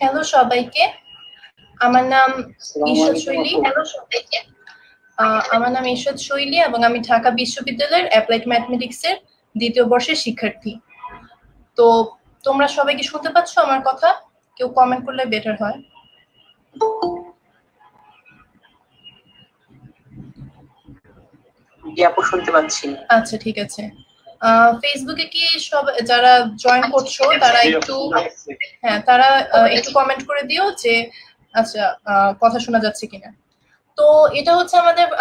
Hello সবাইকে, আমার নাম ঈষৎ শৈলী। আমার নাম ঈষৎ শৈলী এবং আমি ঢাকা বিশ্ববিদ্যালয়ের অ্যাপ্লাইড ম্যাথমেটিক্সের দ্বিতীয় বর্ষের শিক্ষার্থী। তো তোমরা সবাই কি শুনতে পাচ্ছ আমার কথা? কেউ কমেন্ট করলে বেটার হয়। শুনতে পাচ্ছি। আচ্ছা, ঠিক আছে। ফেসবুকে কি সব যারা জয়েন করছো তারা একটু কমেন্ট করে দিও যে আচ্ছা কথা শোনা যাচ্ছে কিনা। তো এটা হচ্ছে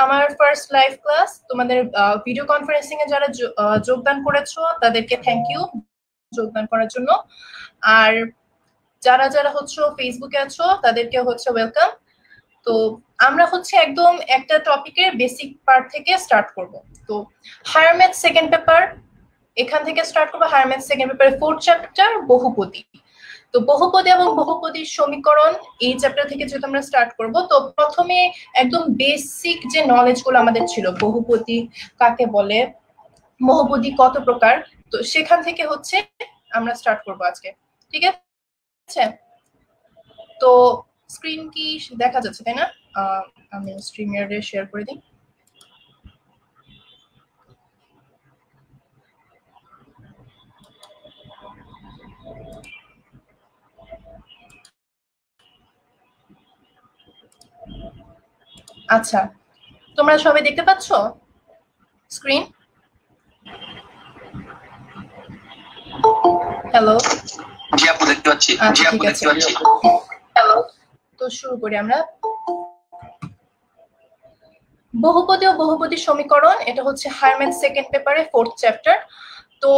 আমার ফার্স্ট লাইভ ক্লাস। তোমাদের ভিডিও কনফারেন্সিং এ যারা যোগদান করেছো তাদেরকে থ্যাংক ইউ যোগদান করার জন্য। আর যারা যারা হচ্ছে ফেসবুকে আছো তাদেরকে হচ্ছে ওয়েলকাম। তো আমরা হচ্ছে একদম একটা টপিকের বেসিক পার্ট থেকে স্টার্ট করব। তো হায়ার ম্যাথ সেকেন্ড পেপার এখান থেকে স্টার্ট করবো। হায়ার ম্যাথ সেকেন্ড পেপারের 4th চ্যাপ্টার বহুপদী। তো বহুপদী এবং বহুপদীর সমীকরণ এই চ্যাপ্টার থেকে যেহেতু আমরা স্টার্ট করব, তো প্রথমে একদম বেসিক যে নলেজ গুলো আমাদের ছিল, বহুপদী কাকে বলে, বহুপদী কত প্রকার, তো সেখান থেকে হচ্ছে আমরা স্টার্ট করব আজকে। ঠিক আছে? তো স্ক্রিন কি দেখা যাচ্ছে, তাই না? আমি স্ট্রিমিয়ারে শেয়ার করে দিই। আচ্ছা, তোমরা সবাই দেখতে পাচ্ছ স্ক্রিন? হ্যালো, জি আপু দেখতে পাচ্ছি। ঠিক আছে, হ্যালো। তো শুরু করি আমরা। বহুপদী ও বহুপদী সমীকরণ, এটা হচ্ছে হায়ার ম্যাথ সেকেন্ড পেপারে 4th চ্যাপ্টার। তো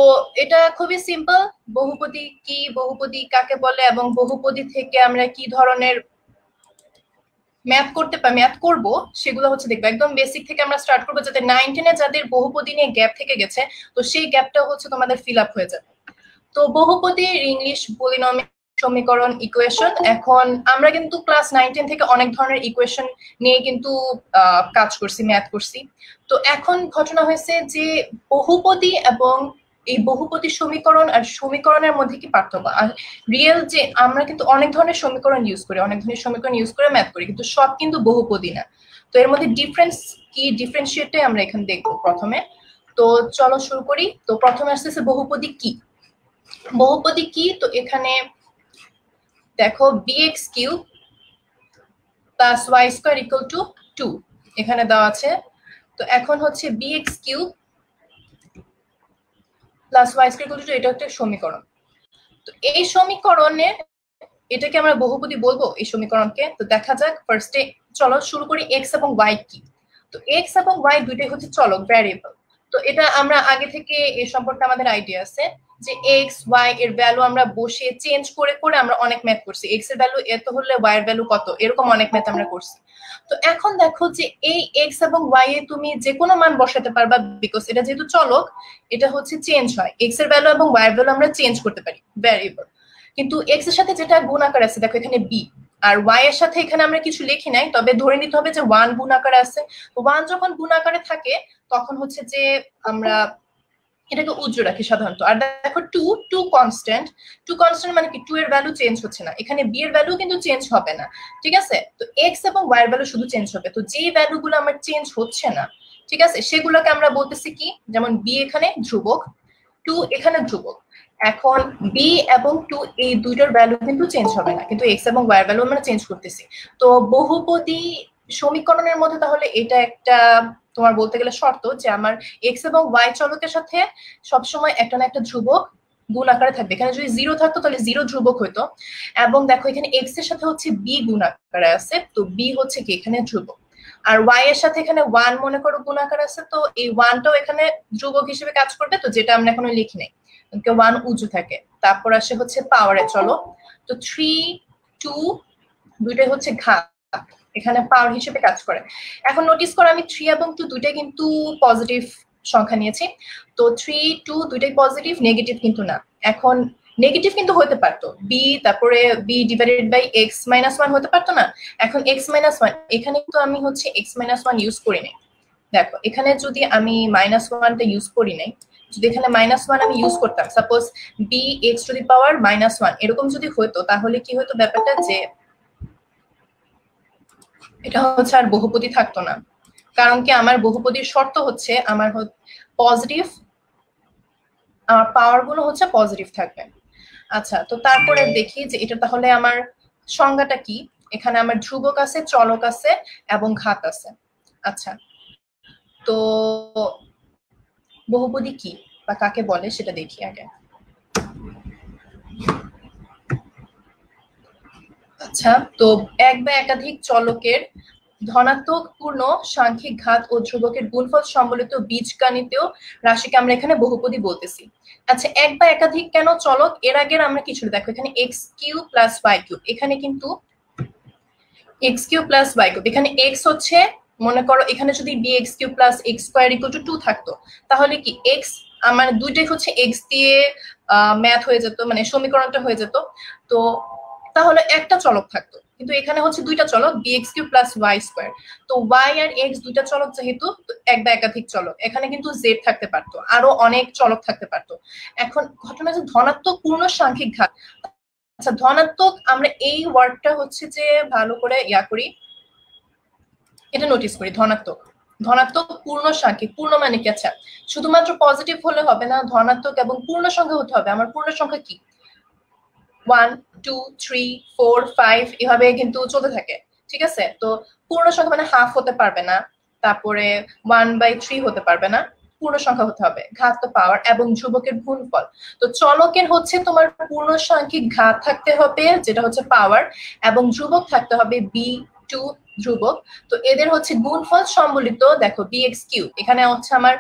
এটা খুবই সিম্পল। বহুপদী কি, বহুপদী কাকে বলে এবং বহুপদী থেকে আমরা কি ধরনের ম্যাথ করব সেগুলো হচ্ছে দেখবো। একদম বেসিক থেকে আমরা স্টার্ট করবো, যাতে 9, 10 এ যাদের বহুপদী নিয়ে গ্যাপ থেকে গেছে তো সেই গ্যাপটা হচ্ছে তোমাদের ফিল আপ হয়ে যাবে। তো বহুপদীর ইংলিশ পলিনোমিয়াল সমীকরণ, ইকুয়েশন। এখন আমরা কিন্তু ক্লাস 9, 10 থেকে অনেক ধরনের ইকুয়েশন নিয়ে কিন্তু কাজ করছি, ম্যাথ করছি। তো এখন ঘটনা হয়েছে যে বহুপদী এবং এই বহুপদী সমীকরণ আর সমীকরণের মধ্যে কি পার্থক্য। আর রিয়েল যে আমরা কিন্তু অনেক ধরনের সমীকরণ ইউজ করে ম্যাথ করি, কিন্তু সব কিন্তু বহুপদী না। তো এর মধ্যে ডিফারেন্স কি, ডিফারেন্সিয়েটে আমরা এখানে দেখবো প্রথমে। তো চলো শুরু করি। তো প্রথমে আসতেছে বহুপদী কি। বহুপদী কি, তো এখানে দেখো bx cube plus y square equal to 2 এখানে দেওয়া আছে। তো এখন হচ্ছে bx cube plus y square equal to 2, এটা একটা সমীকরণ। তো এই সমীকরণে এটাকে আমরা বহুপদী বলবো এই সমীকরণকে। তো দেখা যাক, ফার্স্টে চলো শুরু করি x এবং y কি। তো x এবং y দুইটাই হচ্ছে চলক, ভ্যারিয়েবল। তো এটা আমরা আগে থেকে এর সম্পর্কে আমাদের আইডিয়া আছে যে x y এর ভ্যালু আমরা বসিয়ে চেঞ্জ করে করে আমরা অনেক ম্যাথ করছি। x এর ভ্যালু এত হলে y এর ভ্যালু কত, এরকম অনেক ম্যাথ আমরা করছি। তো এখন দেখো যে এই x এবং y এ তুমি যে কোনো মান বসাতে পারবা, বিকজ এটা যেহেতু চলক এটা হচ্ছে চেঞ্জ হয়। x এর ভ্যালু এবং y এর ভ্যালু আমরা চেঞ্জ করতে পারি, ভ্যারিয়েবল। কিন্তু x এর সাথে যেটা গুণ আকার আছে, দেখো এখানে b, আর y এর সাথে এখানে আমরা কিছু লিখি নাই, তবে ধরে নিতে হবে যে 1 গুণ আকারে আছে। তো 1 যখন গুণ আকারে থাকে তখন হচ্ছে যে আমরা এটাকে উজ্জ্ব রাখি সাধারণত। আর দেখো 2 কনস্ট্যান্ট মানে কি 2 এর ভ্যালু চেঞ্জ হচ্ছে না, এখানে b এর ভ্যালু কিন্তু চেঞ্জ হবে না। ঠিক আছে? তো x এবং y এর ভ্যালু শুধু চেঞ্জ হবে। তো যে ভ্যালুগুলো আমার চেঞ্জ হচ্ছে না, ঠিক আছে, সেগুলোকে আমরা বলতেছি কি, যেমন b এখানে ধ্রুবক, 2 এখানে ধ্রুবক। এখন b এবং 2 এই দুইটার ভ্যালু কিন্তু চেঞ্জ হবে না, কিন্তু x এবং y এর ভ্যালু আমরা চেঞ্জ করতেছি। তো বহুপদী সমীকরণের মধ্যে তাহলে এটা একটা তোমার বলতে গেলে শর্ত যে আমার x এবং y চলকের সাথে সবসময় একটা না একটা ধ্রুবক গুণ আকারে থাকবে। এখানে যদি 0 থাকতো তাহলে 0 ধ্রুবক হইতো। এবং দেখো এখানে x এর সাথে হচ্ছে b গুণ আকারে আছে, তো b হচ্ছে কি এখানে ধ্রুবক। আর y এর সাথে এখানে 1 মনে করো গুণ আকার আছে, তো এই 1টাও এখানে ধ্রুবক হিসেবে কাজ করবে। তো যেটা আমরা এখনো লিখি নাই, 1 উঁচু থাকে। তারপর আসে হচ্ছে পাওয়ারে, চলো। তো 3 2 দুইটাই হচ্ছে ঘাত, এখানে পাওয়ার হিসেবে কাজ করে। এখন নোটিস করো আমি 3 এবং 2 দুইটাই কিন্তু পজিটিভ সংখ্যা নিয়েছি। তো 3 2 দুইটাই পজিটিভ, নেগেটিভ কিন্তু না। এখন নেগেটিভ কিন্তু হতে পারতো, b তারপরে b divided by x minus 1 হতে পারতো না। এখন x মাইনাস 1 এখানে কিন্তু আমি হচ্ছে x মাইনাস 1 ইউজ করি নাই, দেখো এখানে যদি আমি -1টা ইউজ করি নাই, যদি এখানে -1 আমি ইউজ করতাম, সাপোজ bx⁻−1 এরকম যদি হতো, তাহলে কি হতো ব্যাপারটা, যে এটা হচ্ছে আর বহুপদী থাকতো না। কারণ কি, আমার বহুপদীর শর্ত হচ্ছে আমার পজিটিভ, আমার পাওয়ার গুলো হচ্ছে পজিটিভ থাকবে। আচ্ছা, তো তারপরে দেখি যে এটা তাহলে আমার সংজ্ঞাটা কি। এখানে আমার ধ্রুবক আছে, চলক আছে এবং ঘাত আছে। আচ্ছা, তো বহুপদী কি বা কাকে বলে সেটা দেখি আগে। আচ্ছা, তো এক বা একাধিক চলকের ধনাত্মক পূর্ণ সাংখ্যিক ঘাত ও ধ্রুবকের গুণফল সম্বলিত বীজগণিতীয় রাশিকে আমরা এখানে বহুপদী বলতেছি। আচ্ছা, এক বা একাধিক কেন চলক, এর আগের আমরা কিছু দেখো, এখানে x cube plus y cube, এখানে কিন্তু x cube plus y cube, এখানে এক্স হচ্ছে, মনে করো এখানে যদি b x cube plus x square equal to 2 থাকতো, তাহলে কি এক্স আমার দুইটাই হচ্ছে এক্স দিয়ে ম্যাথ হয়ে যেত, মানে সমীকরণটা হয়ে যেত, তো তাহলে একটা চলক থাকতো। কিন্তু এখানে হচ্ছে দুইটা চলক, bx cube plus y square, তো ওয়াই আর এক্স দুইটা চলক যেহেতু, এক বা একাধিক চলক, এখানে কিন্তু জেড থাকতে পারতো, আরো অনেক চলক থাকতে পারতো। এখন ঘটনা যে ধনাত্মক পূর্ণ সাংখ্যিক ঘাত। আচ্ছা, ধনাত্মক, আমরা এই ওয়ার্ডটা হচ্ছে যে ভালো করে করি, এটা নোটিস করি, ধনাত্মক। ধনাত্মক পূর্ণ সাংখ্যিক, পূর্ণ মানে কি, আচ্ছা শুধুমাত্র পজিটিভ হলে হবে না, ধনাত্মক এবং পূর্ণ সংখ্যা হতে হবে। আমার পূর্ণ সংখ্যা কি, 1 2 3 4 5 এভাবে কিন্তু চলতে থাকে, ঠিক আছে। তো পূর্ণ সংখ্যা মানে হাফ হতে পারবে না, তারপরে 1/3 হতে পারবে না, পূর্ণ সংখ্যা হতে হবে, ঘাত তো পাওয়ার এবং ধ্রুবকের গুণফল। তো চলকের হচ্ছে তোমার পূর্ণ সাংখ্যিক ঘাত থাকতে হবে, যেটা হচ্ছে পাওয়ার, এবং ধ্রুবক থাকতে হবে b2 ধ্রুবক। তো এদের হচ্ছে গুণফল সম্বলিত, দেখো bx3, এখানে হচ্ছে আমার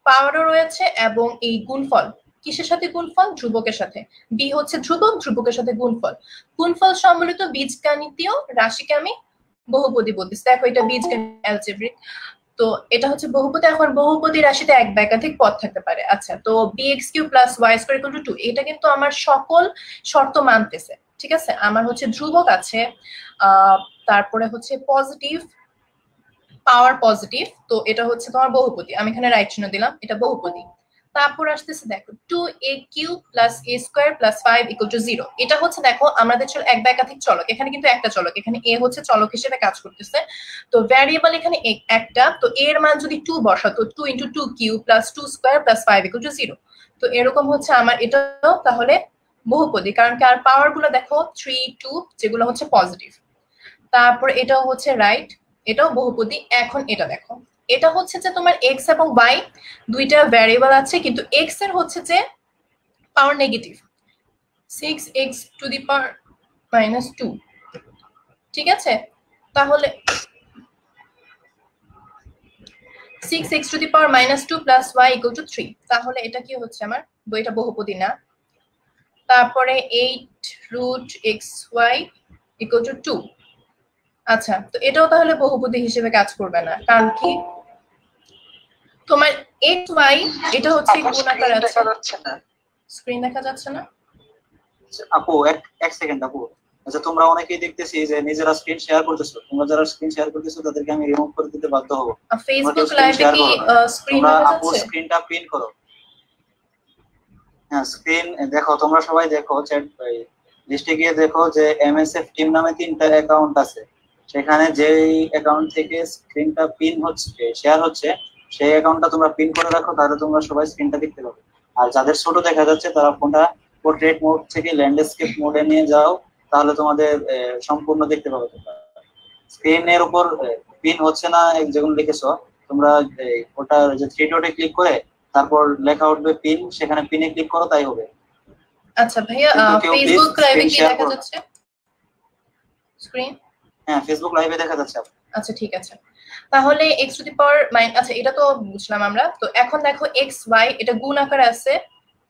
পাওয়ারও রয়েছে এবং এই গুণফল কিসের সাথে গুণফল, ধ্রুবকের সাথে। বি হচ্ছে ধ্রুবক, ধ্রুবকের সাথে গুণফল, গুণফল সম্বলিত বীজগণিতীয় রাশিকে আমি বহুপদী বলতেছি। দেখো এটা বীজগণিত অ্যালজেব্রিক, তো এটা হচ্ছে বহুপদী। এখন বহুপদী রাশিতে এক বা একাধিক পদ থাকতে পারে। আচ্ছা, তো bx3 plus y square equal to 2, এটা কিন্তু আমার সকল শর্ত মানতেছে, ঠিক আছে। আমার হচ্ছে ধ্রুবক আছে, তারপরে হচ্ছে পজিটিভ, পাওয়ার পজিটিভ, তো এটা হচ্ছে তোমার বহুপদী, আমি এখানে রাইট চিহ্ন দিলাম, এটা বহুপদী। তারপর আসতেছে দেখো 2a³ plus a square plus 5 equal to 0, এটা হচ্ছে দেখো আমাদের ছিল এক বা একাধিক চলক, এখানে কিন্তু একটা চলক, এখানে a হচ্ছে চলক হিসেবে কাজ করতেছে, তো ভ্যারিয়েবল এখানে একটা, তো a এর মান যদি 2 বসাতো, 2 into 2³ plus 2 square plus 5 equal to 0, তো এরকম হচ্ছে আমার এটাও তাহলে বহুপদী, কারণ কি আর পাওয়ার গুলো দেখো 3 2 যেগুলো হচ্ছে পজিটিভ। তারপর এটাও হচ্ছে রাইট, এটাও বহুপদী। এখন এটা দেখো, এটা হচ্ছে যে তোমার এক্স এবং ওয়াই দুইটা ভ্যারিয়েবল আছে, কিন্তু এক্স এর হচ্ছে যে পাওয়ার নেগেটিভ, 6x⁻², ঠিক আছে। তাহলে 6x⁻² plus Y equal to 3, তাহলে এটা কি হচ্ছে আমার, এটা বহুপদী না। তারপরে 8√xy ইকুয়াল টু 2, আচ্ছা, তো এটাও তাহলে বহুপদী হিসেবে কাজ করবে না, কারণ কি তোমার এক্স ওয়াই এটা হচ্ছে গুণাকার আছে। স্ক্রিন দেখা যাচ্ছে না আপু? এক সেকেন্ড আপু। আচ্ছা, তোমরা অনেকেই দেখতেছি যে নিজেরা স্ক্রিন শেয়ার করতেছো, তোমরা যারা স্ক্রিন শেয়ার করতেছো তাদেরকে আমি রিমুভ করে দিতে বাধ্য হব। ফেসবুক লাইভে কি স্ক্রিন দেখা যাচ্ছে? আপু স্ক্রিনটা প্রিন্ট করো। হ্যাঁ, স্ক্রিন দেখো, তোমরা সবাই দেখো, চ্যাট লিস্টে গিয়ে দেখো যে এমএসএফ টিম নামে 3টা অ্যাকাউন্ট আছে, সেখানে যেই অ্যাকাউন্ট থেকে স্ক্রিনটা পিন হচ্ছে, শেয়ার হচ্ছে, সেই অ্যাকাউন্টটা তোমরা পিন করে রাখো, তাহলে তোমরা সবাই স্ক্রিনটা দেখতে পাবে। আর যাদের ছোট দেখা যাচ্ছে তারা ফোনটা পোর্ট্রেট মোড থেকে ল্যান্ডস্কেপ মোডে নিয়ে যাও, তাহলে তোমাদের সম্পূর্ণ দেখতে পাবে। স্ক্রিনের উপর পিন হচ্ছে না যেগুলো লিখেছো তোমরা, ওটা যে থ্রি ডটে ক্লিক করে তারপর লেখা উঠবে পিন, সেখানে পিনে ক্লিক করো, তাই হবে। আচ্ছা ভাইয়া, ফেসবুক লাইভে কি দেখা যাচ্ছে স্ক্রিন? হ্যাঁ, ফেসবুক লাইভে দেখা যাচ্ছে। আচ্ছা ঠিক আছে, তাহলে x⁻, আচ্ছা এটা তো বুঝলাম আমরা। তো এখন দেখো এক্স ওয়াই এটা গুণ আকারে আছে,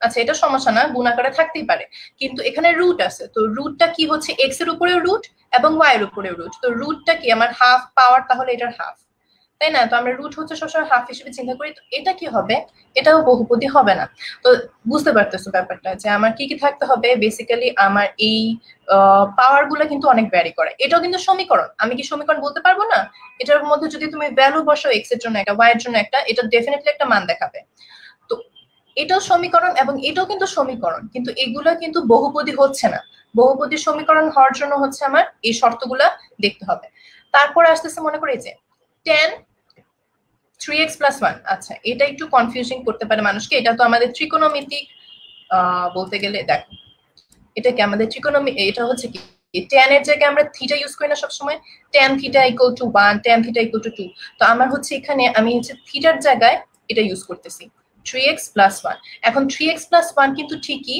আচ্ছা এটা সমস্যা না, গুণ আকারে থাকতেই পারে, কিন্তু এখানে রুট আছে, তো রুটটা কি হচ্ছে, এক্স এর উপরেও রুট এবং ওয়াই এর উপরেও রুট, তো রুটটা কি আমার হাফ পাওয়ার, তাহলে এটার হাফ, তাই না? তো আমরা রুট হচ্ছে সবসময় হাফ হিসেবে চিন্তা করি, তো এটা কি হবে? এটাও বহুপদী হবে না। তো বুঝতে পারতেছো ব্যাপারটা যে আমার কি কি থাকতে হবে, বেসিক্যালি আমার এই পাওয়ার গুলো কিন্তু অনেক ভ্যারি করে। এটাও কিন্তু সমীকরণ, আমি কি সমীকরণ বলতে পারবো না? এটার মধ্যে যদি তুমি ভ্যালু বসাও, এক্স এর জন্য একটা, ওয়াই এর জন্য একটা, এটা ডেফিনেটলি একটা মান দেখাবে। তো এটাও সমীকরণ এবং এটাও কিন্তু সমীকরণ, কিন্তু এগুলা কিন্তু বহুপদী হচ্ছে না। বহুপদী সমীকরণ হওয়ার জন্য হচ্ছে আমার এই শর্তগুলা দেখতে হবে। তারপরে আসতেছে মনে করি যে tan 3x + 1। আচ্ছা, এটা একটু কনফিউজিং করতে পারে মানুষকে। এটা তো আমাদের ত্রিকোণমিতিক বলতে গেলে দেখো, এটা কি আমাদের এটা হচ্ছে কি tan এর জায়গায় আমরা থিটা ইউজ করি না সবসময়, tan θ = 1, tan θ = 2। তো আমার হচ্ছে এখানে আমি হচ্ছে থিটার জায়গায় এটা ইউজ করতেছি 3x + 1। এখন 3x + 1 কিন্তু ঠিকই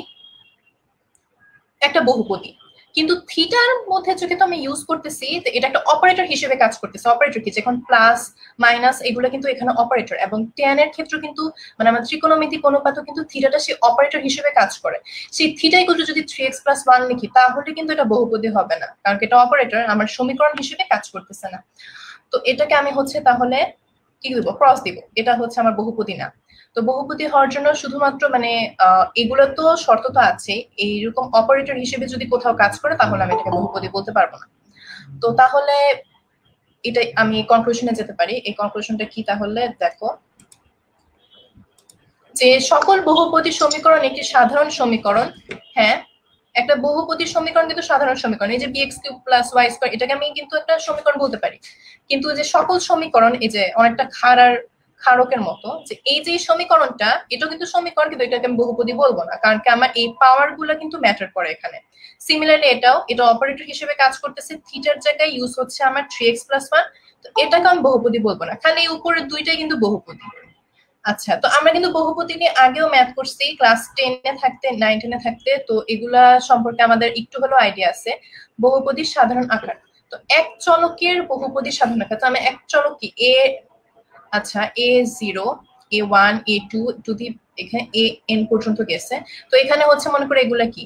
একটা বহুপদী, কিন্তু থিটার মধ্যে যদি তো আমি ইউজ করতেছি, তো এটা একটা অপারেটর হিসেবে কাজ করতেছে। অপারেটর কি, যখন প্লাস মাইনাস এগুলো কিন্তু এখানে অপারেটর, এবং tan এর ক্ষেত্রে কিন্তু মানে আমার ত্রিকোণমিতিক অনুপাতও কিন্তু থিটাটা সেই অপারেটর হিসেবে কাজ করে। সেই থিটা = যদি 3x + 1 লিখি, তাহলে কিন্তু এটা বহুপদী হবে না, কারণ এটা অপারেটর আমার সমীকরণ হিসেবে কাজ করতেছে না। তো এটাকে আমি হচ্ছে তাহলে কি দিব, ক্রস দিব, এটা হচ্ছে আমার বহুপদী না। তো বহুপদী হওয়ার জন্য শুধুমাত্র মানে এগুলো তো শর্ত তো আছে, এইরকম অপারেটর হিসেবে যদি কোথাও কাজ করে তাহলে আমি এটাকে বহুপদী বলতে পারবো না। তো তাহলে এটাই আমি কনক্লুশনে যেতে পারি। এই কনক্লুশনটা কি তাহলে দেখো, যে সকল বহুপদী সমীকরণ একটি সাধারণ সমীকরণ। হ্যাঁ, একটা বহুপদী সমীকরণ কিন্তু সাধারণ সমীকরণ। এই যে bx³ + y², এটাকে আমি কিন্তু একটা সমীকরণ বলতে পারি। কিন্তু যে সকল সমীকরণ, এই যে অনেকটা ক্ষারকের মতো, যে এই যে সমীকরণটা, এটা কিন্তু সমীকরণ, কিন্তু এটাকে আমি বহুপদী বলবো না, কারণ কি আমার এই পাওয়ার গুলো কিন্তু ম্যাটার করে এখানে। সিমিলারলি এটা অপারেটর হিসেবে কাজ করতেছে, থিটার জায়গায় ইউজ হচ্ছে আমার 3x + 1। তো এটাকে আমি বহুপদী বলবো না, খালি এই উপরের দুইটাই কিন্তু বহুপদী। আচ্ছা, তো আমরা কিন্তু বহুপদী নিয়ে আগেও ম্যাথ করছি ক্লাস 10-এ থাকতে, 9-10-এ থাকতে, তো এগুলা সম্পর্কে আমাদের একটু হলেও আইডিয়া আছে। বহুপদীর সাধারণ আকার, তো এক চলকের বহুপদীর সাধারণ আকার, তো আমি এক চলক কি আচ্ছা a0 a1 a2 যদি এখানে an পর্যন্ত গেছে, তো এখানে হচ্ছে মনে করে এগুলা কি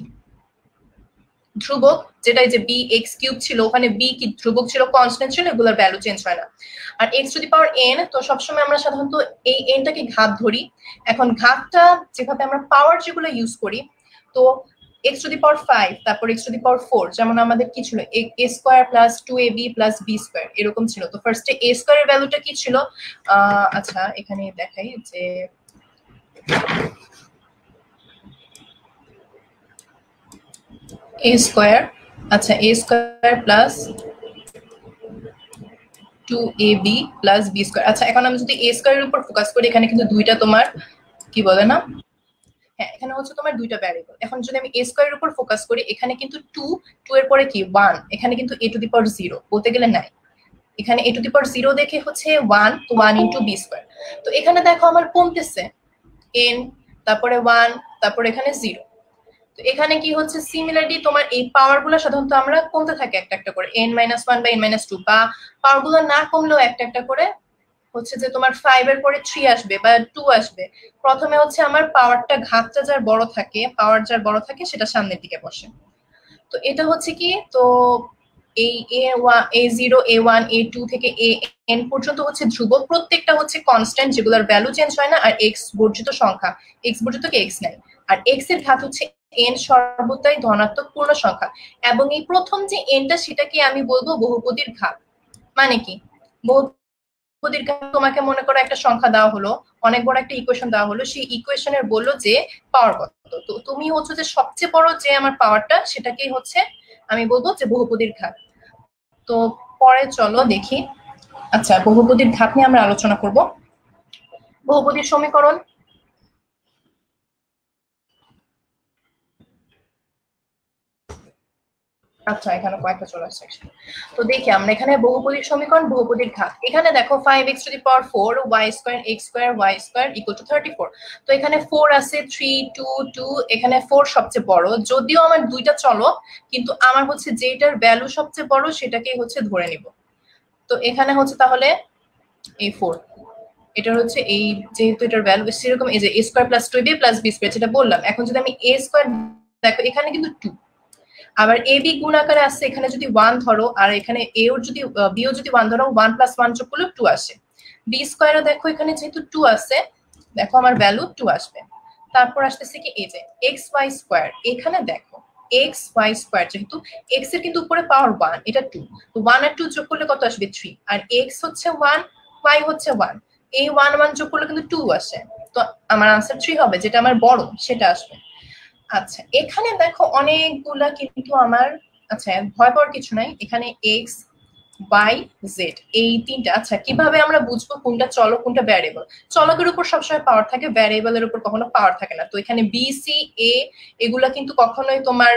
ধ্রুবক, যেটা এই যে bx³ ছিল, ওখানে b কি ধ্রুবক ছিল, কনস্ট্যান্ট ছিল, এগুলোর ভ্যালু চেঞ্জ হয় না। আর x⁴n, তো সবসময় আমরা সাধারণত এই nটাকে ঘাত ধরি। এখন ঘাতটা যেভাবে আমরা পাওয়ার যেগুলো ইউজ করি, তো x⁵, তারপর x⁴, যেমন আমাদের কি ছিল, a² + 2ab + b² এরকম ছিল। তো ফার্স্টে a² এর ভ্যালুটা কি ছিল, আচ্ছা এখানে দেখাই যে a², আচ্ছা a² + 2ab + b²। আচ্ছা, এখন আমি যদি a² এর উপর ফোকাস করি, এখানে কিন্তু দুইটা তোমার কি বলে না, হ্যাঁ এখানে হচ্ছে তোমার দুইটা ভ্যারিয়েবল। এখন যদি আমি a² এর উপর ফোকাস করি, এখানে কিন্তু 2 এর পরে কি 1, এখানে কিন্তু a⁴ বলতে গেলে নাই, এখানে a⁴ দেখে হচ্ছে 1, তো 1 × b²। তো এখানে দেখো আমার কমতেছে n, তারপরে 1, তারপরে এখানে 0। তো এখানে কি হচ্ছে, সিমিলারলি তোমার এই পাওয়ার গুলো সাধারণত আমরা কমতে থাকি একটা একটা করে, n - 1 বা n - 2, বা পাওয়ার গুলো না কমলেও একটা একটা করে হচ্ছে যে তোমার 5 এর পরে 3 আসবে বা 2 আসবে। প্রথমে হচ্ছে আমার পাওয়ারটা ঘাতটা যার বড় থাকে, পাওয়ার যার বড় থাকে সেটা সামনের দিকে বসে। তো এটা হচ্ছে কি, তো এই a0 a1 a2 থেকে an পর্যন্ত হচ্ছে ধ্রুবক, প্রত্যেকটা হচ্ছে কনস্ট্যান্ট যেগুলোর ভ্যালু চেঞ্জ হয় না, আর x বর্জিত সংখ্যা, x বর্জিত কে x নাই, আর x এর ঘাত হচ্ছে n সর্বদাই ধনাত্মক পূর্ণ সংখ্যা। এবং এই প্রথম যে nটা, সেটাকে আমি বলবো বহুপদীর ঘাত। মানে কি, বহুপদীর ঘাত, তোমাকে মনে করো একটা সংখ্যা দেওয়া হলো, অনেক বড় একটা ইকুয়েশন দেওয়া হলো, সেই ইকুয়েশনের বললো যে পাওয়ার কত, তো তুমি হচ্ছে যে সবচেয়ে বড় যে আমার পাওয়ারটা, সেটাকেই হচ্ছে আমি বলবো যে বহুপদীর ঘাত। তো পরে চলো দেখি, আচ্ছা বহুপদীর ঘাত নিয়ে আমরা আলোচনা করব। বহুপদীর সমীকরণ, আচ্ছা এখানে কয়েকটা চলে আসছে। তো দেখি আমরা এখানে বহুপদীর সমীকরণ, বহুপদীর ঘাত। এখানে দেখো 5x⁴ y² x² y² = 34। তো এখানে 4 আছে, 3 2 2, এখানে 4 সবচেয়ে বড়, যদিও আমার দুইটা চলক, কিন্তু আমার হচ্ছে যেটার ভ্যালু সবচেয়ে বড় সেটাকেই হচ্ছে ধরে নিব। তো এখানে হচ্ছে তাহলে এই 4, এটার হচ্ছে এই যেহেতু এটার ভ্যালু সেরকম, এই যে a² + 2ab + b², যেটা বললাম। এখন যদি আমি a² দেখো, এখানে কিন্তু 2, আবার ab গুণ আকারে আসছে, এখানে যদি 1 ধরো, আর এখানে a ওর যদি b ও যদি 1 ধরো, 1 + 1 যোগ করলে 2 আসে। বি স্কোয়ারে দেখো এখানে যেহেতু 2 আছে, দেখো আমার ভ্যালু 2 আসবে। তারপর আসতেছে কি এই যে এক্স ওয়াই স্কোয়ার, এখানে দেখো এক্স ওয়াই স্কোয়ার, যেহেতু এক্স এর কিন্তু উপরে পাওয়ার 1, এটা 2, তো 1 আর 2 যোগ করলে কত আসবে 3, আর এক্স হচ্ছে 1, ওয়াই হচ্ছে 1, এই 1 1 যোগ করলে কিন্তু 2 আসে, তো আমার আনসার 3 হবে, যেটা আমার বড় সেটা আসবে। আচ্ছা এখানে দেখো অনেকগুলা কিন্তু আমার, আচ্ছা ভয় পাওয়ার কিছু নাই, এখানে এক্স ওয়াই জেড এই তিনটা। আচ্ছা কিভাবে আমরা বুঝবো কোনটা চলক কোনটা ভ্যারিয়েবল? চলকের উপর সবসময় পাওয়ার থাকে, ভ্যারিয়েবলের উপর কখনো পাওয়ার থাকে না। তো এখানে বি সি এ এগুলা কিন্তু কখনোই তোমার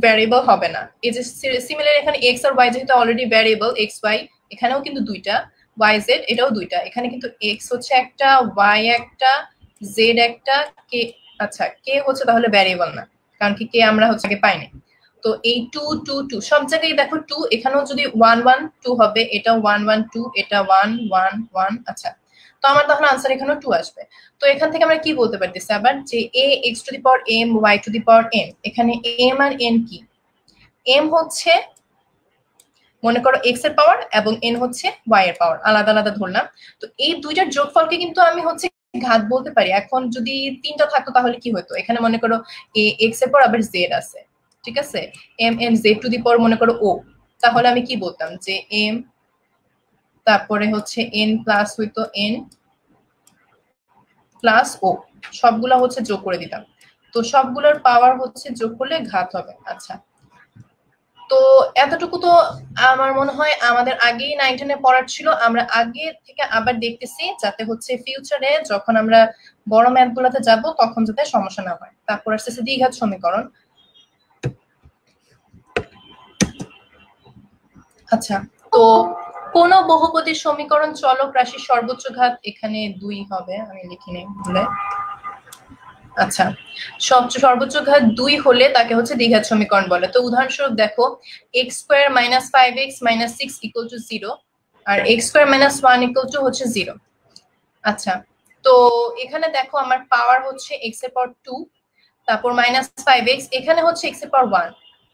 ভ্যারিয়েবল হবে না। এই যে সিমিলার এখানে এক্স আর ওয়াই যেহেতু অলরেডি ভ্যারিয়েবল, এক্স ওয়াই এখানেও কিন্তু দুইটা, ওয়াই জেড এটাও দুইটা, এখানে কিন্তু এক্স হচ্ছে একটা, ওয়াই একটা, জেড একটা, কে, আচ্ছা কে হচ্ছে তাহলে ভ্যারিয়েবল না, কারণ কি কে আমরা হচ্ছে আগে পাইনি। তো এই 2 2 2 সব জায়গায় দেখো 2, এখানেও যদি 1 1 2 হবে, এটা 1 1 2, এটা 1 1 1। আচ্ছা তো আমার তখন আনসার এখানেও 2 আসবে। তো এখান থেকে আমরা কি বলতে পারতেছি আবার যে a x two the power m y two the power n, এখানে m আর n কি? m হচ্ছে মনে করো x এর পাওয়ার এবং n হচ্ছে y এর পাওয়ার, আলাদা আলাদা ধরলাম। তো এই দুইটার যোগফলকে কিন্তু আমি হচ্ছে ঘাত বলতে পারি। এখন যদি তিনটা থাকতো তাহলে কি হতো? এখানে মনে করো a x এর পর আবার z আছে, ঠিক আছে, m n z to the power মনে করো o, তাহলে আমি কি বলতাম যে m তারপরে হচ্ছে n প্লাস হইতো n প্লাস ও, সবগুলা হচ্ছে যোগ করে দিতাম, তো সবগুলোর পাওয়ার হচ্ছে যোগ করলে ঘাত হবে। আচ্ছা তো এতটুকু তো আমার মনে হয় আমাদের আগেই 9 10 এ পড়ার ছিল, আমরা আগে থেকে আবার দেখতেছি যাতে হচ্ছে ফিউচারে যখন আমরা বড় ম্যাথ গুলাতে যাব তখন যাতে সমস্যা না হয়। তারপর আসতেছে দ্বিঘাত সমীকরণ। আচ্ছা তো কোন বহুপদীর সমীকরণ চলক রাশির সর্বোচ্চ ঘাত এখানে 2 হবে, আমি লিখি নেই ভুলে। আচ্ছা সর্বোচ্চ ঘাত 2 হলে তাকে হচ্ছে দ্বিঘাত সমীকরণ বলে। তো উদাহরণস্বরূপ দেখো x square minus 5x minus 6 equal to 0 আর x square minus 1 equal to হচ্ছে 0। আচ্ছা তো এখানে দেখো আমার পাওয়ার হচ্ছে x এর পাওয়ার 2, তারপর মাইনাস 5x, এখানে হচ্ছে x এর পাওয়ার 1,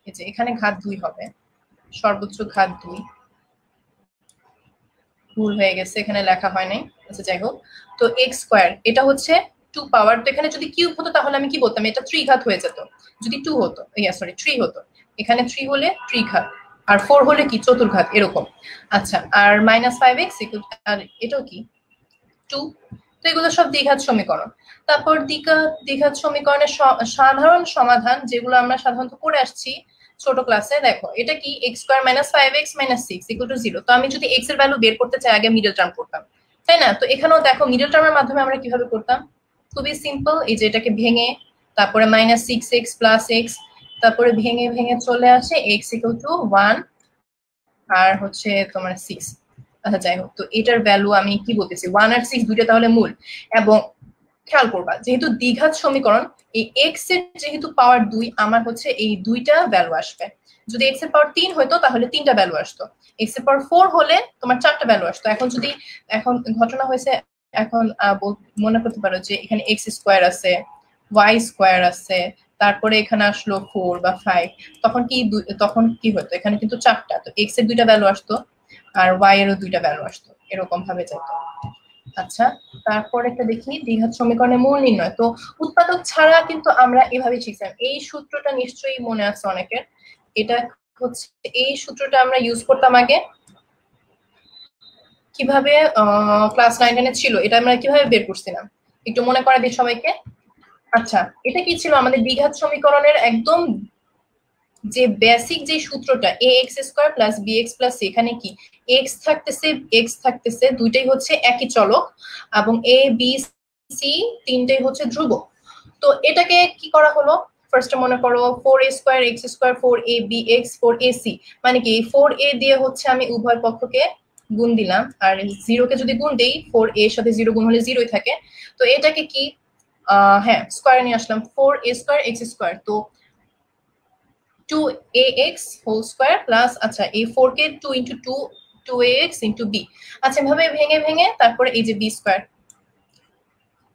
এই যে এখানে ঘাত 2 হবে, সর্বোচ্চ ঘাত 2, ভুল হয়ে গেছে এখানে লেখা হয় নাই। আচ্ছা যাই হোক, তো x স্কয়ার এটা হচ্ছে 2 পাওয়ার, তো এখানে যদি কিউব হতো তাহলে আমি কি বলতাম, এটা 3 ঘাত হয়ে যেত, যদি 2 হতো, সরি 3 হতো, এখানে 3 হলে 3 ঘাত, আর 4 হলে কি চতুর্ঘাত এরকম। আচ্ছা আর মাইনাস 5x আর এটাও কি 2, তো এগুলো সব দ্বিঘাত সমীকরণ। তারপর দ্বিঘাত সমীকরণের সাধারণ সমাধান যেগুলো আমরা সাধারণত করে আসছি ছোট ক্লাসে, দেখো এটা কি x square minus 5x minus 6 equal to 0। তো আমি যদি x এর ভ্যালু বের করতে চাই আগে মিডল টার্ম করতাম, তাই না? তো এখানেও দেখো মিডল টার্মের মাধ্যমে আমরা কিভাবে করতাম, খুবই সিম্পল, এই যে এটাকে ভেঙে তারপরে মাইনাস 6x প্লাস x, তারপরে ভেঙে ভেঙে চলে আসে x ইকুয়াল টু 1 আর হচ্ছে তোমার 6। আচ্ছা যাই হোক, তো এটার ভ্যালু আমি কি বলতেছি 1 আর 6 দুইটা তাহলে মূল, এবং খেয়াল করবা যেহেতু দ্বিঘাত সমীকরণ এই x এর যেহেতু পাওয়ার 2, আমার হচ্ছে এই দুইটা ভ্যালু আসবে। যদি x এর পাওয়ার 3 হতো তাহলে তিনটা ভ্যালু আসতো, x এর পাওয়ার 4 হলে তোমার চারটা ভ্যালু আসতো। এখন যদি এখন ঘটনা হয়েছে, এখন মনে করতে পারো যে এখানে x স্কয়ার আছে, y স্কয়ার আছে, তারপরে এখানে আসলো 4 বা 5, তখন কি হতো, এখানে কিন্তু চারটা, তো x এর দুইটা ভ্যালু আসতো আর y এরও দুইটা ভ্যালু আসতো, এরকম ভাবে যেত। আচ্ছা তারপর একটা দেখি দ্বিঘাত সমীকরণের মূল নির্ণয়। তো উৎপাদক ছাড়া কিন্তু আমরা এভাবে শিখছিলাম, এই সূত্রটা নিশ্চয়ই মনে আছে অনেকের, এটা হচ্ছে এই সূত্রটা আমরা ইউজ করতাম আগে কিভাবে, ক্লাস 9 10 ছিল, এটা আমরা কিভাবে বের করছিলাম একটু মনে করে দিই সবাইকে। আচ্ছা এটা কি ছিল আমাদের দ্বিঘাত সমীকরণের একদম যে বেসিক যে সূত্রটা ax square plus bx plus c, এখানে কি x থাকতেছে দুইটাই হচ্ছে একই চলক এবং a b c তিনটাই হচ্ছে ধ্রুবক। তো এটাকে কি করা হলো, ফার্স্টে মনে করো 4a square x square 4a bx 4ac, মানে কি 4a দিয়ে হচ্ছে আমি উভয় পক্ষকে গুণ দিলাম, আর 0 কে যদি গুণ দেই 4a এর সাথে 0 গুণ হলে 0ই থাকে, তো এটাকে কি হ্যাঁ স্কয়ারে নিয়ে আসলাম 4a স্কয়ার x স্কয়ার, তো 2ax হোল স্কয়ার প্লাস, আচ্ছা এই 4 কে 2 ইনটু 2 2ax ইনটু b, আচ্ছা এভাবে ভেঙে ভেঙে তারপরে এই যে b স্কয়ার,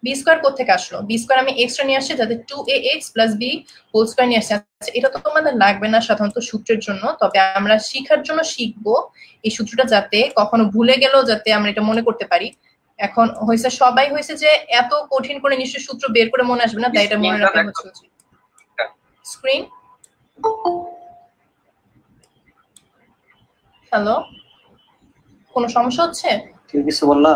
বি স্কোয়ার কোথেকে আসলো? বি স্কোয়ার আমি এক্সট্রা নিয়ে আসছি যাতে 2ax + b হোল স্কোয়ার নিয়ে আসছে। আচ্ছা, এটা তো তোমাদের লাগবে না সাধারণত সূত্রের জন্য, তবে আমরা শিখার জন্য শিখবো এই সূত্রটা, যাতে কখনো ভুলে গেলেও যাতে আমরা এটা মনে করতে পারি। এখন হয়েছে সবাই হয়েছে যে এত কঠিন করে নিশ্চয় সূত্র বের করে মনে আসবে না, তাই এটা মনে রাখা হচ্ছে উচিত। স্ক্রিন, হ্যালো, কোনো সমস্যা হচ্ছে? কেউ কিছু বললা?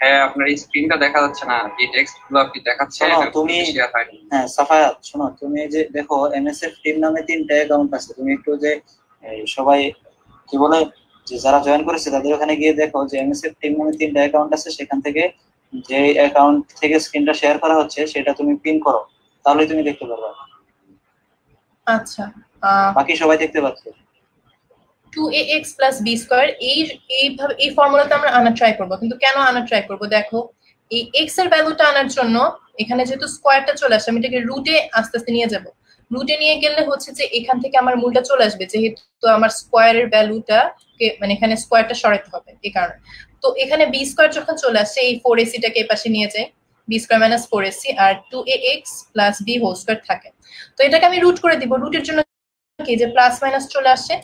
হ্যাঁ, আপনার এই স্ক্রিনটা দেখা যাচ্ছে না, এই টেক্সট গুলো আপনি দেখাচ্ছেন তুমি শেয়ার হয়নি। হ্যাঁ সাফায়াত, শোনো, তুমি এই যে দেখো এমএসএফ টিম নামে 3টা অ্যাকাউন্ট আছে, তুমি একটু যে সবাই কি বলে যে যারা জয়েন করেছে তাদের ওখানে গিয়ে দেখো যে এমএসএফ টিম নামে 3টা অ্যাকাউন্ট আছে, সেখান থেকে যে অ্যাকাউন্ট থেকে স্ক্রিনটা শেয়ার করা হচ্ছে সেটা তুমি পিন করো, তাহলেই তুমি দেখতে পারবে। আচ্ছা, বাকি সবাই দেখতে পাচ্ছে। 2ax + b স্কয়ার এইভাবে এই ফর্মুলাতে আমরা আনা ট্রাই করব, কিন্তু কেন আনা ট্রাই করব? দেখো এই x এর ভ্যালুটা আনার জন্য এখানে যেহেতু স্কয়ারটা চলে আসে, আমি এটাকে রুটে আস্তে আস্তে নিয়ে যাব। রুটে নিয়ে গেলে হচ্ছে যে এখান থেকে আমার মূলটা চলে আসবে, যেহেতু আমার স্কয়ারের ভ্যালুটা মানে এখানে স্কয়ারটা সরাতে হবে এই কারণে। তো এখানে b স্কয়ার যখন চলে আসে, এই 4ac টাকে এই পাশে নিয়ে যাই, b স্কয়ার - 4ac আর 2ax + b হোল স্কয়ার থাকে। তো এটাকে আমি রুট করে দিব। রুটের জন্য কি যে প্লাস মাইনাস চলে আসে,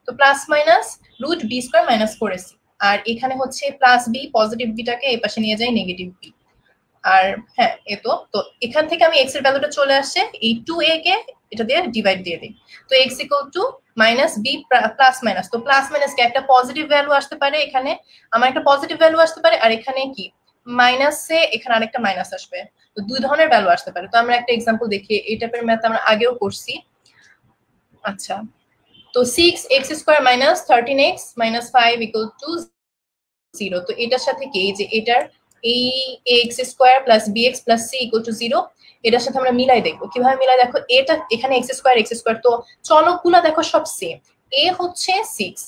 তো plus minus root b square - 4ac, আর এখানে হচ্ছে প্লাস বি, পজিটিভ বিটাকে এই পাশে নিয়ে যাই নেগেটিভ বি। আর হ্যাঁ তো এখান থেকে আমি x এর ভ্যালুটা চলে আসে, এই 2a কে এটা দিয়ে ডিভাইড দিয়ে দিই। তো x = -b প্লাস মাইনাস, তো প্লাস মাইনাস কে একটা পজিটিভ ভ্যালু আসতে পারে, এখানে আমার একটা পজিটিভ ভ্যালু আসতে পারে, আর এখানে কি মাইনাসে এখানে আরেকটা মাইনাস আসবে, তো দুই ধরনের ভ্যালু আসতে পারে। তো আমরা একটা एग्जांपल দেখি, এই টাইপের ম্যাথ আমরা আগেও করছি। আচ্ছা, তো 6x² - 13x - 5 = 0। তো এটার সাথে কি যে এটার এই ax² + bx + c = 0, এটার সাথে আমরা মিলাই দেখব। কিভাবে মিলাই? দেখো এটা এখানে x², তো চলকগুলো দেখো সব সেম। a হচ্ছে 6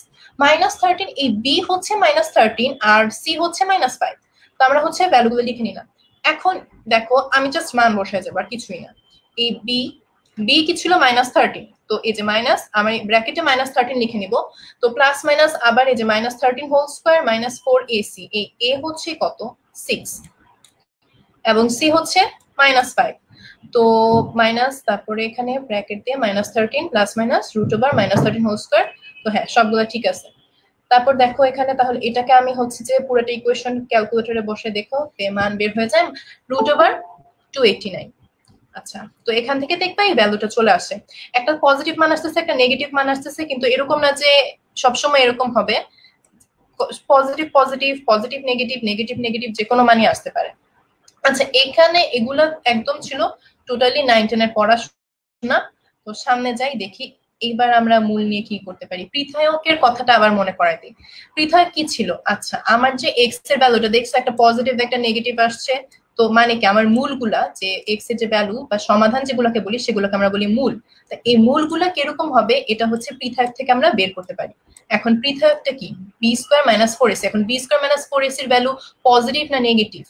-13, এই b হচ্ছে -13 আর c হচ্ছে -5। তো আমরা হচ্ছে ভ্যালুগুলো লিখে নিলাম। এখন দেখো আমি জাস্ট মান বসায় যাব, আর কিছুই না। এই b কি ছিল? -13, তো এই যে মাইনাস, আমি ব্র্যাকেটে -13 লিখে নিব। তো প্লাস মাইনাস আবার এই যে -13 হোল স্কয়ার -4ac, এই a হচ্ছে কত? 6 এবং c হচ্ছে -5। তো মাইনাস, তারপরে এখানে ব্র্যাকেট দিয়ে -13 প্লাস মাইনাস √/-13 হোল স্কয়ার। তো হ্যাঁ, সবগুলো ঠিক আছে। তারপর দেখো এখানে, তাহলে এটাকে আমি হচ্ছে যে পুরোটা ইকুয়েশন ক্যালকুলেটরে বসে দেখো মান বের হয়ে যায় √/289। আচ্ছা, তো এখান থেকে দেখবা এই ভ্যালুটা চলে আসে। একটা পজিটিভ মান আসতেছে, একটা নেগেটিভ মান আসতেছে, কিন্তু এরকম না যে সবসময় এরকম হবে। Positive positive, positive negative, negative negative, যে কোনো মানই আসতে পারে। আচ্ছা, এখানে এগুলা একদম ছিল টোটালি 9-10 এর পড়াশোনা। তো সামনে যাই, দেখি এইবার আমরা মূল নিয়ে কি করতে পারি। পৃথকের কথাটা আবার মনে করাই দিই। পৃথক কি ছিল? আচ্ছা, আমার যে এক্স এর ভ্যালুটা দেখছো, একটা পজিটিভ একটা নেগেটিভ আসছে, তো মানে কি আমার মূলগুলা যে এক্স এর যে ভ্যালু বা সমাধান যেগুলোকে বলি সেগুলোকে আমরা বলি মূল। তো এই মূলগুলা কিরকম হবে এটা হচ্ছে পৃথক থেকে আমরা বের করতে পারি। এখন পৃথকটা কি? b² - 4ac। এখন b² - 4ac এর ভ্যালু পজিটিভ না নেগেটিভ,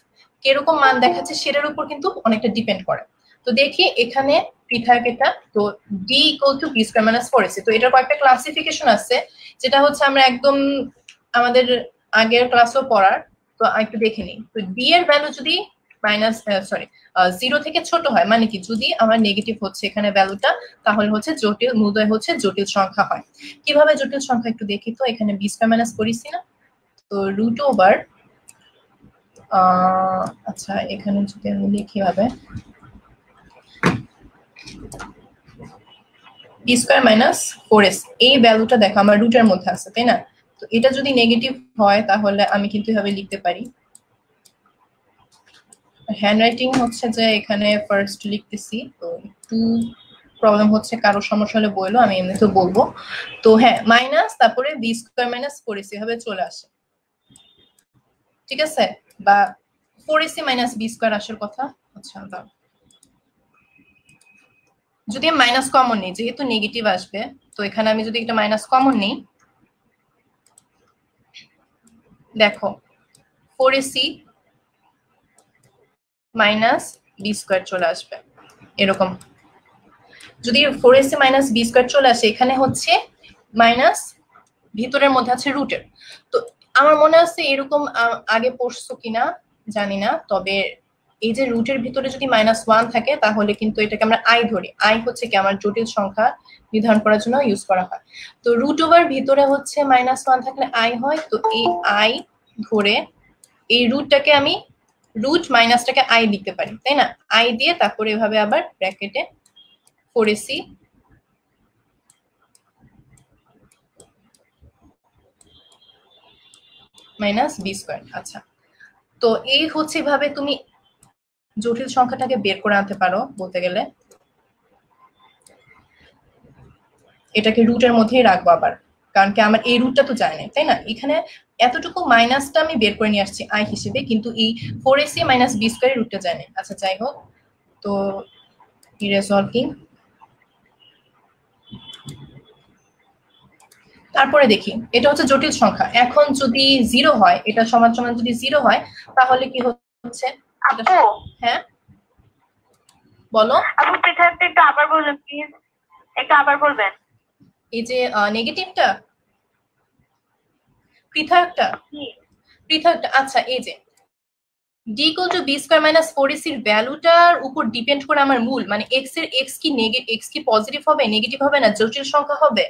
কিরকম মান দেখাচ্ছে সেটার উপর কিন্তু অনেকটা ডিপেন্ড করে। তো দেখি এখানে পৃথক এটা, তো d = b² - 4ac। তো এটার কয়েকটা ক্লাসিফিকেশন আছে, যেটা হচ্ছে আমরা একদম আমাদের আগের ক্লাসও পড়ার, তো একটু দেখে নিই। তো d এর ভ্যালু যদি জিরো থেকে ছোট হয়, মানে কি যদি আমার নেগেটিভ হচ্ছে এখানে ভ্যালুটা, তাহলে হচ্ছে জটিল, মূলদয় হচ্ছে জটিল সংখ্যা হয়। কিভাবে জটিল সংখ্যা একটু দেখি তো। এখানে b² - করেছি না, তো √/, আচ্ছা এখানে যদি আমি লিখি ভাবে b² - 4ac, এই ভ্যালুটা দেখো আমার রুটের মধ্যে আছে, তাই না? তো এটা যদি নেগেটিভ হয় তাহলে আমি কিন্তু এভাবে লিখতে পারি। হ্যান্ডরাইটিং হচ্ছে যে এখানে ফার্স্ট লিখতেছি, তো একটু প্রবলেম হচ্ছে, কারো সমস্যা হলে বললো, আমি এমনিতে বলবো। তো হ্যাঁ, মাইনাস তারপরে b² - 4ac এভাবে চলে আসে, ঠিক আছে? বা 4ac - b² আসার কথা। আচ্ছা, যদি মাইনাস কমন নেই, যেহেতু নেগেটিভ আসবে, তো এখানে আমি যদি একটা মাইনাস কমন নেই, দেখো 4ac - b² চলে আসবে এরকম। যদি 4ac - b² চলে আসে, এখানে হচ্ছে মাইনাস ভিতরের মধ্যে আছে রুটের। তো আমার মনে আছে এরকম আগে পড়ছো কিনা জানি না, তবে এই যে রুটের ভিতরে যদি -1 থাকে তাহলে কিন্তু এটাকে আমরা আই ধরি। আই হচ্ছে কি আমার জটিল সংখ্যা নির্ধারণ করার জন্য ইউজ করা হয়। তো রুট ওভার ভিতরে হচ্ছে -1 থাকলে আই হয়, তো এই আই ধরে এই রুটটাকে আমি রুট মাইনাসটাকে আই লিখতে পারি, তাই না? আই দিয়ে তারপরে এভাবে আবার ব্র্যাকেটে 4ac মাইনাস বি স্কোয়ার। আচ্ছা, তো এই হচ্ছে এভাবে তুমি জটিল সংখ্যাটাকে বের করে আনতে পারো বলতে গেলে। এটাকে রুটের মধ্যেই রাখবো আবার, কারণ কি আমার এই রুটটা তো যায় না, তাই না? এখানে এতটুকু মাইনাসটা আমি বের করে নিয়ে আসছি আই হিসেবে, কিন্তু এই 4ac মাইনাস বি স্কোয়ার রুটটা যায় না। আচ্ছা যাই হোক, তো রিজলভিং তারপরে দেখি এটা হচ্ছে জটিল সংখ্যা। এখন যদি 0 হয়, এটা সমান সমান যদি 0 হয় তাহলে কি হচ্ছে? হ্যাঁ বলো। আপু পৃথার্থ একটু আবার বলুন প্লিজ, একটু আবার বলবেন। এই যে নেগেটিভটা পৃথকটা, আচ্ছা এই যে d equal to b square minus 4ac এর ভ্যালুটার উপর ডিপেন্ড করে আমার মূল, মানে x এর x কি পজিটিভ হবে নেগেটিভ হবে না জটিল সংখ্যা হবে,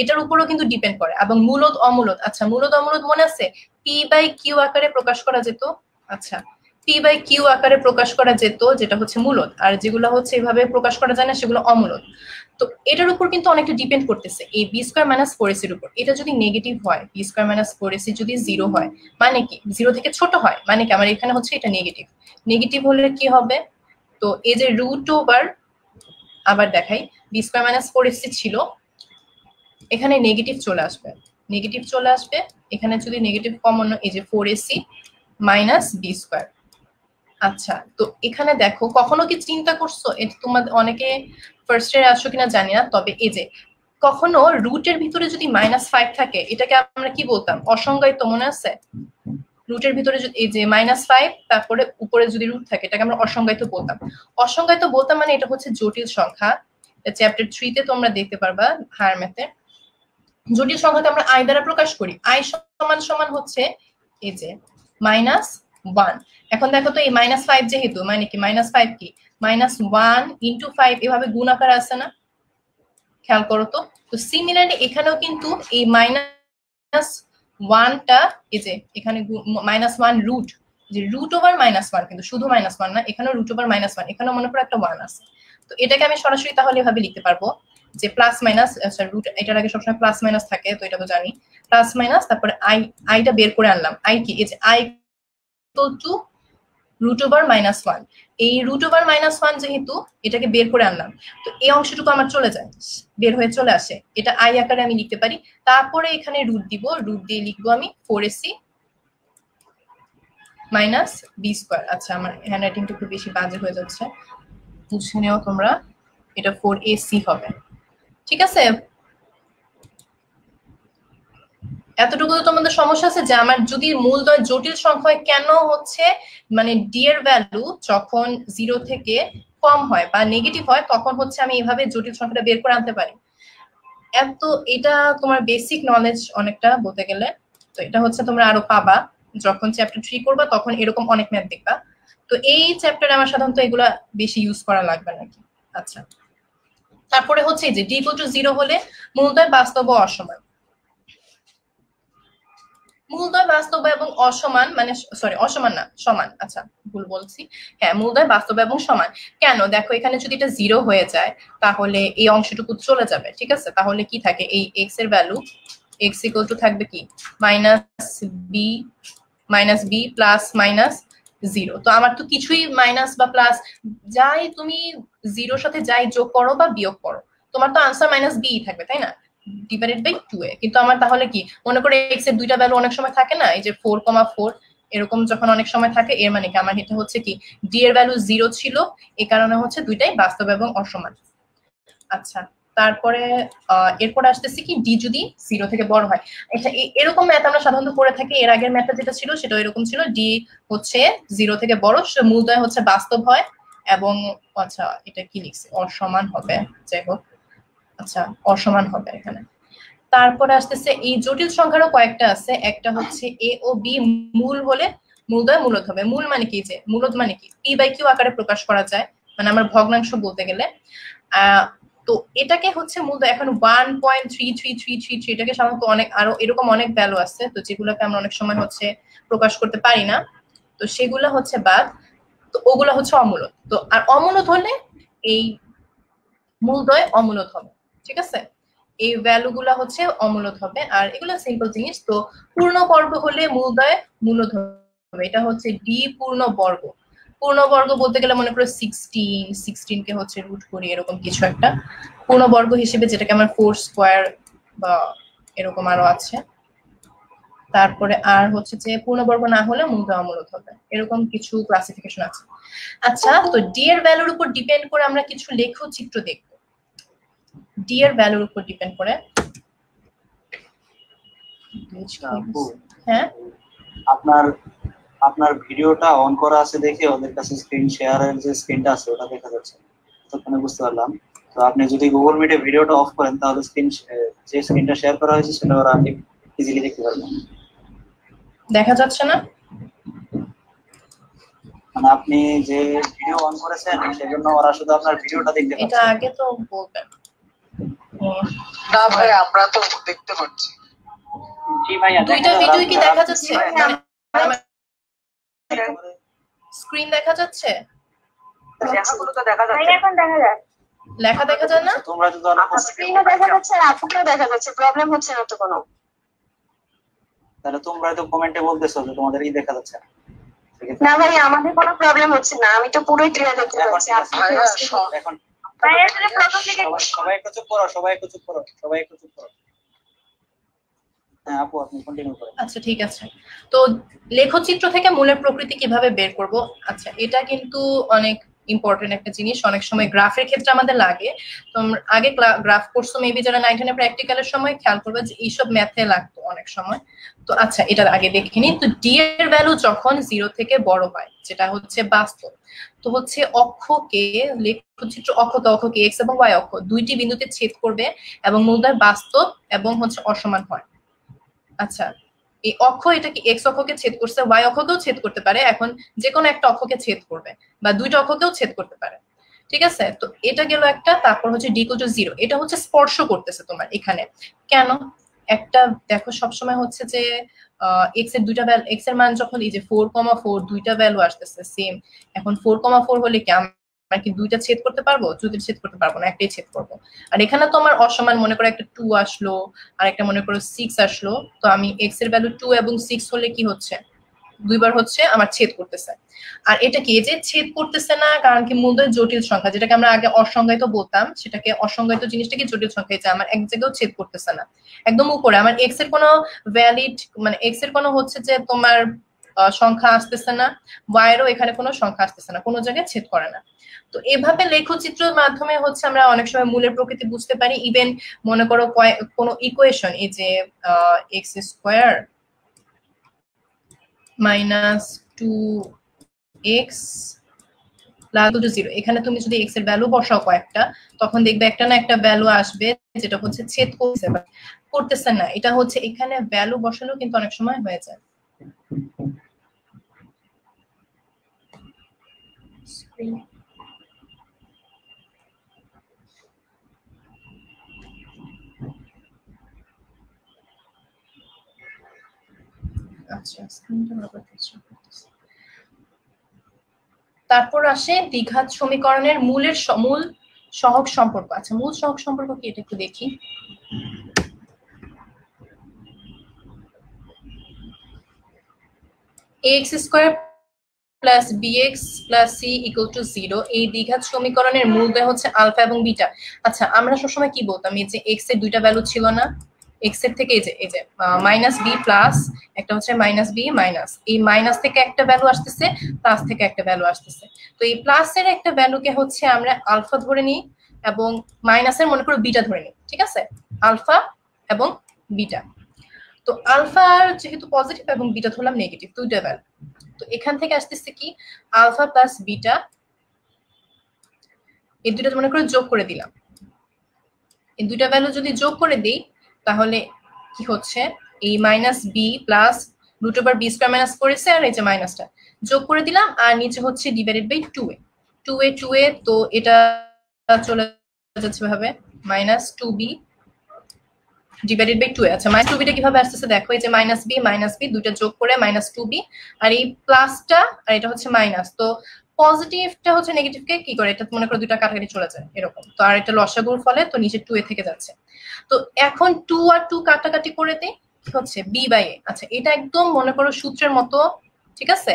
এটার উপরও কিন্তু ডিপেন্ড করে। এবং মূলদ অমূলদ, আচ্ছা মূলদ অমূলদ মনে আছে p বাই কিউ আকারে প্রকাশ করা যেত। আচ্ছা p বাই কিউ আকারে প্রকাশ করা যেত, যেটা হচ্ছে মূলদ, আর যেগুলো হচ্ছে এভাবে প্রকাশ করা যায় না সেগুলো অমূলদ। তো এটার উপর কিন্তু অনেকটা ডিপেন্ড করতেছে এই বি স্কোয়ার মাইনাস 4ac এর উপর। এটা যদি নেগেটিভ হয়, বি স্কোয়ার মাইনাস 4ac যদি 0 হয়, মানে কি 0 থেকে ছোট হয়, মানে কি আমার এখানে হচ্ছে এটা নেগেটিভ। নেগেটিভ হলে কি হবে? তো এই যে রুট ওভার, আবার দেখাই, বি স্কোয়ার মাইনাস 4ac ছিল, এখানে নেগেটিভ চলে আসবে, নেগেটিভ চলে আসবে। এখানে যদি নেগেটিভ কমন, এই যে 4ac মাইনাস বি স্কোয়ার। আচ্ছা, তো এখানে দেখো কখনো কি চিন্তা করছো, এটা তোমাদের অনেকে ফার্স্ট ইয়ারে আসো কিনা জানি না, তবে এই যে কখনো রুটের ভিতরে যদি -5 থাকে, এটাকে আমরা কি বলতাম? অসংজ্ঞায়িত, মনে আছে? রুটের ভিতরে যদি এই যে -5 তারপরে উপরে যদি রুট থাকে, এটাকে আমরা অসংজ্ঞায়িত বলতাম। অসংজ্ঞায়িত বলতাম মানে এটা হচ্ছে জটিল সংখ্যা। চ্যাপ্টার 3 তে তোমরা দেখতে পারবা হায়ার ম্যাথে। জটিল সংখ্যাকে আমরা আই দ্বারা প্রকাশ করি। আই সমান সমান হচ্ছে এই যে -1। এখন দেখো তো এই -5 যেহেতু, মানে কি -5 কি -1 × 5 এভাবে গুণ আকারে আছে না, খেয়াল করো তো। তো সিমিলারলি এখানেও কিন্তু এই -1টা এই যে এখানে -1 রুট, যে রুট ওভার -1, কিন্তু শুধু -1 না, এখানেও রুট ওভার -1, এখানেও মনে করো একটা 1 আছে। তো এটাকে আমি সরাসরি তাহলে এভাবে লিখতে পারবো যে প্লাস মাইনাস, রুট এটার আগে সবসময় প্লাস মাইনাস থাকে, তো এটা তো জানি, প্লাস মাইনাস তারপরে আইটা বের করে আনলাম। আই কি? এই যে i equal to root over -1। এই রুট ওভার -1 যেহেতু, এটাকে বের করে আনলাম, তো এই অংশটুকু আমার চলে যায়, বের হয়ে চলে আসে, এটা আই আকারে আমি লিখতে পারি। তারপরে এখানে রুট দিব, রুট দিয়ে লিখবো আমি 4ac মাইনাস বি স্কোয়ার। আচ্ছা আমার হ্যান্ড রাইটিংটা একটু বেশি বাজে হয়ে যাচ্ছে, বুঝে নেও তোমরা, এটা 4ac হবে, ঠিক আছে? এতটুকু তো তোমাদের সমস্যা আছে যে আমার যদি মূলদয় জটিল সংখ্যা কেন হচ্ছে, মানে ডি এর ভ্যালু যখন 0 থেকে কম হয় বা নেগেটিভ হয়, তখন হচ্ছে আমি এইভাবে জটিল সংখ্যাটা বের করে আনতে পারি। এত এটা তোমার বেসিক নলেজ অনেকটা বলতে গেলে। তো এটা হচ্ছে তোমরা আরো পাবা যখন চ্যাপ্টার 3 করবা, তখন এরকম অনেক ম্যাথ দেখবা। তো এই চ্যাপ্টারে আমার সাধারণত এগুলা বেশি ইউজ করা লাগবে নাকি। আচ্ছা, তারপরে হচ্ছে যে ডি ইকুয়াল টু 0 হলে মূলদয় বাস্তব ও অসমান। মূলদয় বাস্তব এবং অসমান, মানে সরি অসমান না, সমান। আচ্ছা ভুল বলছি, হ্যাঁ মূলদয় বাস্তব এবং সমান। কেন? দেখো এখানে যদি এটা 0 হয়ে যায় তাহলে এই অংশটুকু চলে যাবে, ঠিক আছে? তাহলে কি থাকে, এই x এর ভ্যালু x ইকুয়াল টু থাকবে কি -b প্লাস -0। তো আমার তো কিছুই মাইনাস বা প্লাস যাই তুমি 0 সাথে যাই যোগ করো বা বিয়োগ করো, তোমার তো আনসার -b থাকবে, তাই না? Divided by 2a। কিন্তু আমার তাহলে কি মনে করে x এর দুইটা ভ্যালু অনেক সময় থাকে না, এই যে 4,4 এরকম যখন অনেক সময় থাকে, এর মানে কি আমার এটা হচ্ছে কি d এর ভ্যালু 0 ছিল, এই কারণে হচ্ছে দুইটাই বাস্তব এবং অসমান। আচ্ছা, তারপরে এরপর আসতেছি কি ডি যদি 0 থেকে বড় হয়। আচ্ছা এরকম ম্যাথ আমরা সাধারণত করে থাকি। এর আগের ম্যাথটা যেটা ছিল সেটা এরকম ছিল, ডি হচ্ছে 0 থেকে বড়, মূলদয় হচ্ছে বাস্তব হয় এবং আচ্ছা এটা কি লিখছি, অসমান হবে, যাই হোক আচ্ছা অসমান হবে এখানে। তারপরে আসতেছে এই জটিল সংখ্যারও কয়েকটা আছে, একটা হচ্ছে এ ও বি মূল হলে মূলদ্বয় মূলদ হবে। মূল মানে কি, যে মূলদ মানে কি p/q আকারে প্রকাশ করা যায়, মানে আমার ভগ্নাংশ বলতে গেলে। তো এটাকে হচ্ছে মূলদ্বয়। এখন 1.33333 এটাকে সাধারণত অনেক আরো এরকম অনেক ভ্যালু আছে, তো যেগুলোকে আমরা অনেক সময় হচ্ছে প্রকাশ করতে পারি না, তো সেগুলো হচ্ছে বাদ। তো ওগুলো হচ্ছে অমূলদ। তো আর অমূলদ হলে এই মূলদ্বয় অমূলদ হবে, ঠিক আছে? এই ভ্যালুগুলা হচ্ছে অমূলদ হবে, আর এগুলো সিম্পল জিনিস। তো পূর্ণবর্গ হলে মূলদ্বয় মূলদ হবে। এটা হচ্ছে ডি পূর্ণবর্গ। পূর্ণবর্গ বলতে গেলে মনে করো 16 কে হচ্ছে রুট করি এরকম কিছু একটা পূর্ণবর্গ হিসেবে, যেটাকে আমার 4 স্কোয়ার বা এরকম আরো আছে। তারপরে আর হচ্ছে যে পূর্ণবর্গ না হলে মূলদ্বয় অমূলদ হবে, এরকম কিছু ক্লাসিফিকেশন আছে। আচ্ছা, তো ডি এর ভ্যালুর উপর ডিপেন্ড করে আমরা কিছু লেখচিত্র দেখব। ডি এর ভ্যালুর উপর ডিপেন্ড করে। হ্যাঁ, আপনার ভিডিওটা অন করা আছে দেখে ওদের কাছে স্ক্রিন শেয়ারের যে স্ক্রিনটা আছে ওটা দেখা যাচ্ছে, তখন বুঝতে পারলাম। তো আপনি যদি গুগল মিটে ভিডিওটা অফ করেন তাহলে যে স্ক্রিনটা শেয়ার করা হয়েছে সেটা ওরা ইজিলি দেখতে পারবেন। দেখা যাচ্ছে না? মানে আপনি যে ভিডিও অন করেছেন সেজন্য ওরা শুধু আপনার ভিডিওটা দেখতে পাচ্ছে। এটা আগে তো বলবেন। না ভাই, আমরা তো দেখতে পাচ্ছি। জি ভাইয়া, দুইটা ভিডিও কি দেখা যাচ্ছে? স্ক্রিন দেখা যাচ্ছে? লেখাগুলো তো দেখা যাচ্ছে। এখন দেখা যায়, লেখা দেখা যায় না? তোমরা যদি স্ক্রিনে দেখা যাচ্ছে আর আপুকেও দেখা যাচ্ছে, প্রবলেম হচ্ছে না তো কোনো? তাহলে তোমরা তো কমেন্টে বলতেছো যে তোমাদের কি দেখা যাচ্ছে না। না ভাই, আমাদের কোনো প্রবলেম হচ্ছে না, আমি তো পুরোই ক্লিয়ার দেখতে পাচ্ছি। এখন ভাই আসলে প্রথম থেকে সবাই একটু চুপ করো, সবাই একটু চুপ করো, সবাই একটু চুপ করো। হ্যাঁ আপু, আপনি কন্টিনিউ করুন। আচ্ছা, ঠিক আছে। তো লেখচিত্র থেকে মূলের প্রকৃতি কিভাবে বের করব? আচ্ছা, এটা কিন্তু অনেক ইম্পর্টেন্ট একটা জিনিস, অনেক সময় গ্রাফের ক্ষেত্রে আমাদের লাগে। তো আগে গ্রাফ করছো মেবি যারা 9 10 প্র্যাকটিক্যালের সময়, খেয়াল করবে যে এইসব ম্যাথে লাগতো অনেক সময়। তো আচ্ছা, এটা আগে দেখে নিই। তো ডি এর ভ্যালু যখন 0 থেকে বড় হয়, যেটা হচ্ছে বাস্তব, তো হচ্ছে অক্ষকে লেখচিত্র অক্ষকে এক্স এবং ওয়াই অক্ষ দুইটি বিন্দুতে ছেদ করবে এবং মূলদ্বয় বাস্তব এবং হচ্ছে অসমান হয়। আচ্ছা, এই অক্ষ এটা কি এক্স অক্ষকে ছেদ করছে, ওয়াই অক্ষকেও ছেদ করতে পারে। এখন যে কোনো একটা অক্ষকে ছেদ করবে বা দুইটা অক্ষকেও ছেদ করতে পারে, ঠিক আছে? তো এটা গেল একটা। তারপর হচ্ছে ডি ইকুয়াল টু 0, এটা হচ্ছে স্পর্শ করতেছে তোমার এখানে। কেন? একটা দেখো, সবসময় হচ্ছে যে এক্স এর দুইটা ভ্যালু, এক্স এর মান যখন এই যে 4,4 দুইটা ভ্যালু আসতেছে সেম, এখন 4,4 হলে কি আমরা কি দুইটা ছেদ করতে পারবো? যদি ছেদ করতে পারবো না, একটাই ছেদ করবো। আর এখানে তো আমার অসমান, মনে করো একটা 2 আসলো আর একটা মনে করো 6 আসলো, তো আমি এক্স এর ভ্যালু 2 এবং 6 হলে কি হচ্ছে, দুইবার হচ্ছে আমার ছেদ করতেছে। আর এটা কি যে ছেদ করতেছে না, কারণ কি মূলদ্বয় জটিল সংখ্যা, যেটাকে আমরা আগে অসংজ্ঞায়িত বলতাম, সেটাকে অসংজ্ঞায়িত জিনিসটাকে জটিল সংখ্যায় যায়, আমার এক জায়গায় ছেদ করতেছে না। একদম উপরে আমার এক্স এর কোনো ভ্যালিড, মানে এক্স এর কোনো হচ্ছে যে তোমার সংখ্যা আসতেছে না, ওয়াই এরও এখানে কোনো সংখ্যা আসতেছে না, কোনো জায়গায় ছেদ করে না। তো এভাবে লেখচিত্রের মাধ্যমে হচ্ছে আমরা অনেক সময় মূলের প্রকৃতি বুঝতে পারি। ইভেন মনে করো কোনো ইকুয়েশন, এই যে x square minus 2x plus 0, এখানে তুমি যদি এক্স এর ভ্যালু বসাও কয়েকটা, তখন দেখবে একটা না একটা ভ্যালু আসবে যেটা হচ্ছে ছেদ করতেছে না। এটা হচ্ছে এখানে ভ্যালু বসালেও কিন্তু অনেক সময় হয়ে যায়। আচ্ছা, তারপর আসে দ্বিঘাত সমীকরণের মূল সহগ সম্পর্ক। আচ্ছা, মূল সহগ সম্পর্ক কি, এটা একটু দেখি। X square plus b x plus c equal to 0, এই দ্বিঘাত সমীকরণের মূলদ্বয় হচ্ছে আলফা এবং বিটা। আচ্ছা, আমরা সবসময় কি বলতাম, এই যে এক্স এর দুইটা ভ্যালু ছিল না, এক্স এর থেকে এই যে মাইনাস বি প্লাস, একটা হচ্ছে মাইনাস বি মাইনাস, এই মাইনাস থেকে একটা ভ্যালু আসতেছে, প্লাস থেকে একটা ভ্যালু আসতেছে। তো এই প্লাসের একটা ভ্যালুকে হচ্ছে আমরা আলফা ধরে নিই এবং মাইনাসের মনে করো বিটা ধরে নিই, ঠিক আছে? আলফা এবং বিটা। তো আলফার যেহেতু পজিটিভ এবং বিটা ধরলাম নেগেটিভ, দুইটা ভ্যালু। তো এখান থেকে আসতেছে কি আলফা প্লাস বিটা, এই দুইটা মনে করে যোগ করে দিলাম। এই দুইটা ভ্যালু যদি যোগ করে দিই তাহলে কি হচ্ছে, এই minus b plus √b² minus 4ac আর এই যে মাইনাসটা যোগ করে দিলাম, আর নিচে হচ্ছে ডিভাইডেড বাই 2a 2a তো এটা চলে যাচ্ছে ভাবে -2b ডিভাইডেড বাই 2a। আচ্ছা -2b টা কিভাবে আসতেছে দেখো, এই যে -b দুইটা যোগ করে -2b, আর এই প্লাসটা আর এটা হচ্ছে মাইনাস, তো পজিটিভটা হচ্ছে নেগেটিভকে কি করে, এটা মনে করো দুইটা কাটাকাটি চলে যায় এরকম, তো আর এটা লসাগুর ফলে তো নিচে 2a থেকে যাচ্ছে। তো এখন 2 আর 2 কাটাকাটি করে দিই, কি হচ্ছে b/a। আচ্ছা এটা একদম মনে করো সূত্রের মতো, ঠিক আছে।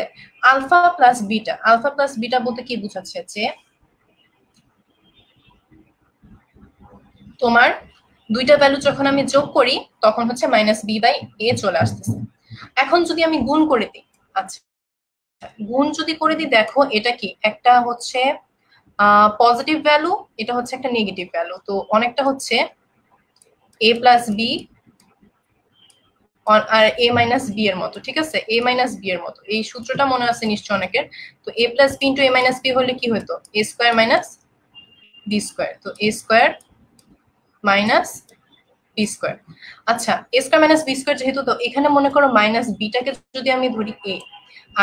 আলফা প্লাস বিটা বলতে কি বোঝাচ্ছে, যে তোমার দুইটা ভ্যালু যখন আমি যোগ করি তখন হচ্ছে -b/a চলে আসতেছে। এখন যদি আমি গুণ করে দিই, আচ্ছা গুণ যদি করে দিই দেখো এটা কি একটা হচ্ছে পজিটিভ ভ্যালু, এটা হচ্ছে একটা নেগেটিভ ভ্যালু, তো অনেকটা হচ্ছে a প্লাস বি আর a মাইনাস বি এর মতো, ঠিক আছে। a মাইনাস বি এর মতো, এই সূত্রটা মনে আছে নিশ্চয় অনেকের। তো a plus b into a minus b হলে কি হতো, a square minus b square, তো a square minus b square. আচ্ছা a square minus b square যেহেতু, তো এখানে মনে করো মাইনাস বিটাকে যদি আমি ধরি a,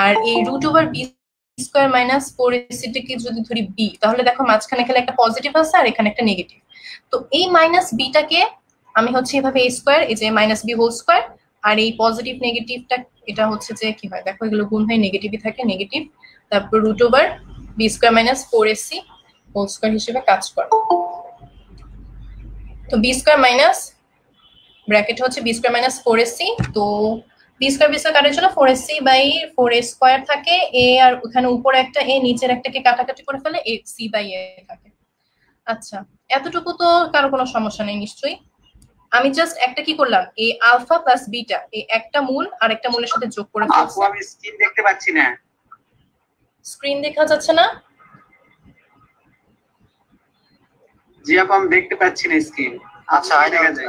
আর এই √b² মাইনাস 4ac কে যদি ধরি b, তাহলে দেখো মাঝখানে খেলে একটা পজিটিভ আছে আর এখানে একটা নেগেটিভ। তো এই মাইনাস বিটাকে আমি হচ্ছে এভাবে a স্কোয়ার, এই যে -b² আর এই পজিটিভ নেগেটিভটা এটা হচ্ছে যে কি হয় দেখো, এগুলো গুণ হয়ে নেগেটিভই থাকে, নেগেটিভ, তারপর √b² মাইনাস 4ac² হিসেবে কাজ করে। তো b² মাইনাস ব্র্যাকেট হচ্ছে b² মাইনাস 4ac, তো b² কাটার জন্য 4ac/4a² থাকে, a আর ওখানে উপরে একটা a নিচের একটাকে কাটাকাটি করে ফেলে c/a থাকে। আচ্ছা এতটুকু তো কারো কোনো সমস্যা নেই নিশ্চয়ই। আমি জাস্ট একটা কি করলাম, এই আলফা প্লাস বিটা এই একটা মূল আর একটা মূলের সাথে যোগ করে ফেলছি। আমি স্ক্রিন দেখতে পাচ্ছি না। স্ক্রিন দেখা যাচ্ছে না? জি আপু আমি দেখতে পাচ্ছি না স্ক্রিন। আচ্ছা দেখা যায়।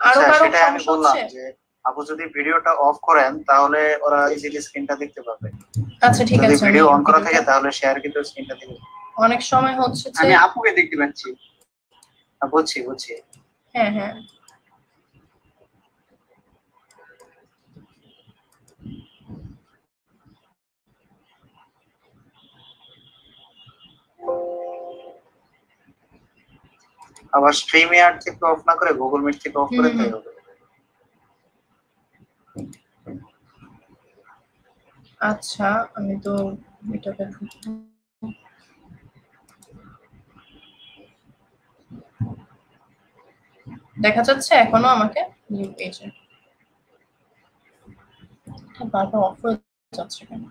আরো আচ্ছা কারো সেটা আমি সমস্যা বললাম হচ্ছে? যে আপু যদি ভিডিওটা অফ করেন তাহলে ওরা ইজিলি স্ক্রিনটা দেখতে পাবে। আচ্ছা ঠিক যদি আছে, ভিডিও আমি অন করা থাকে ভিডিওটা তাহলে শেয়ার কিন্তু স্ক্রিনটা দিবে। অনেক সময় হচ্ছে যে আমি আপুকে দেখতে পাচ্ছি। বুঝছি। হ্যাঁ হ্যাঁ আবার স্ট্রিমইয়ার্ড থেকে অফ না করে গুগল মিট থেকে অফ করে তাই হবে। আচ্ছা আমি তো এটাকে দেখা যাচ্ছে এখনো আমাকে নিউ পেজে, বারবার অফ হয়ে যাচ্ছে কেন?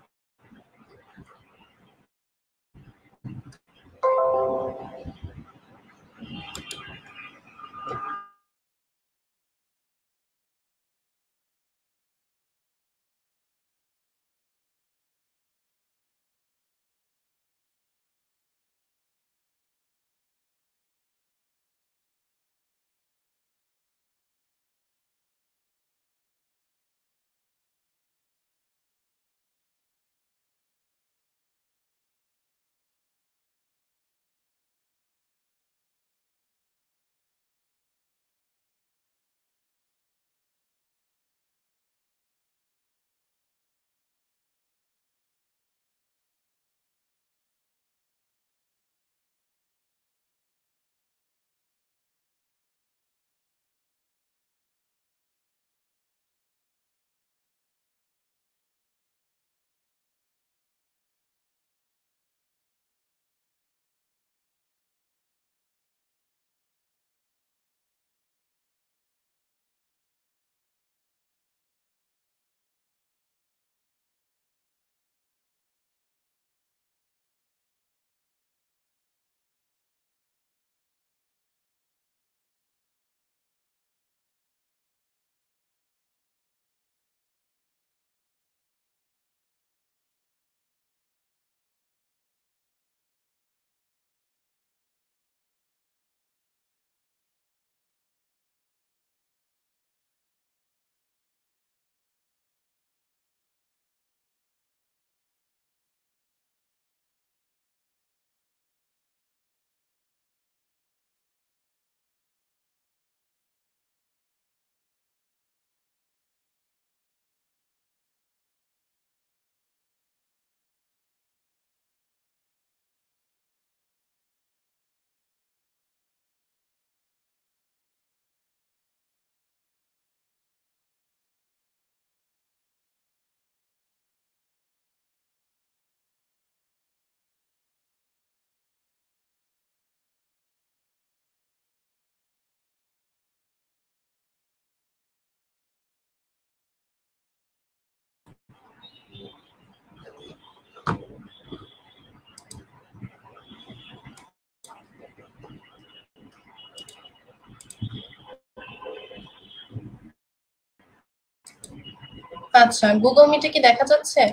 আচ্ছা, গুগল মিটে কি দেখা যাচ্ছে?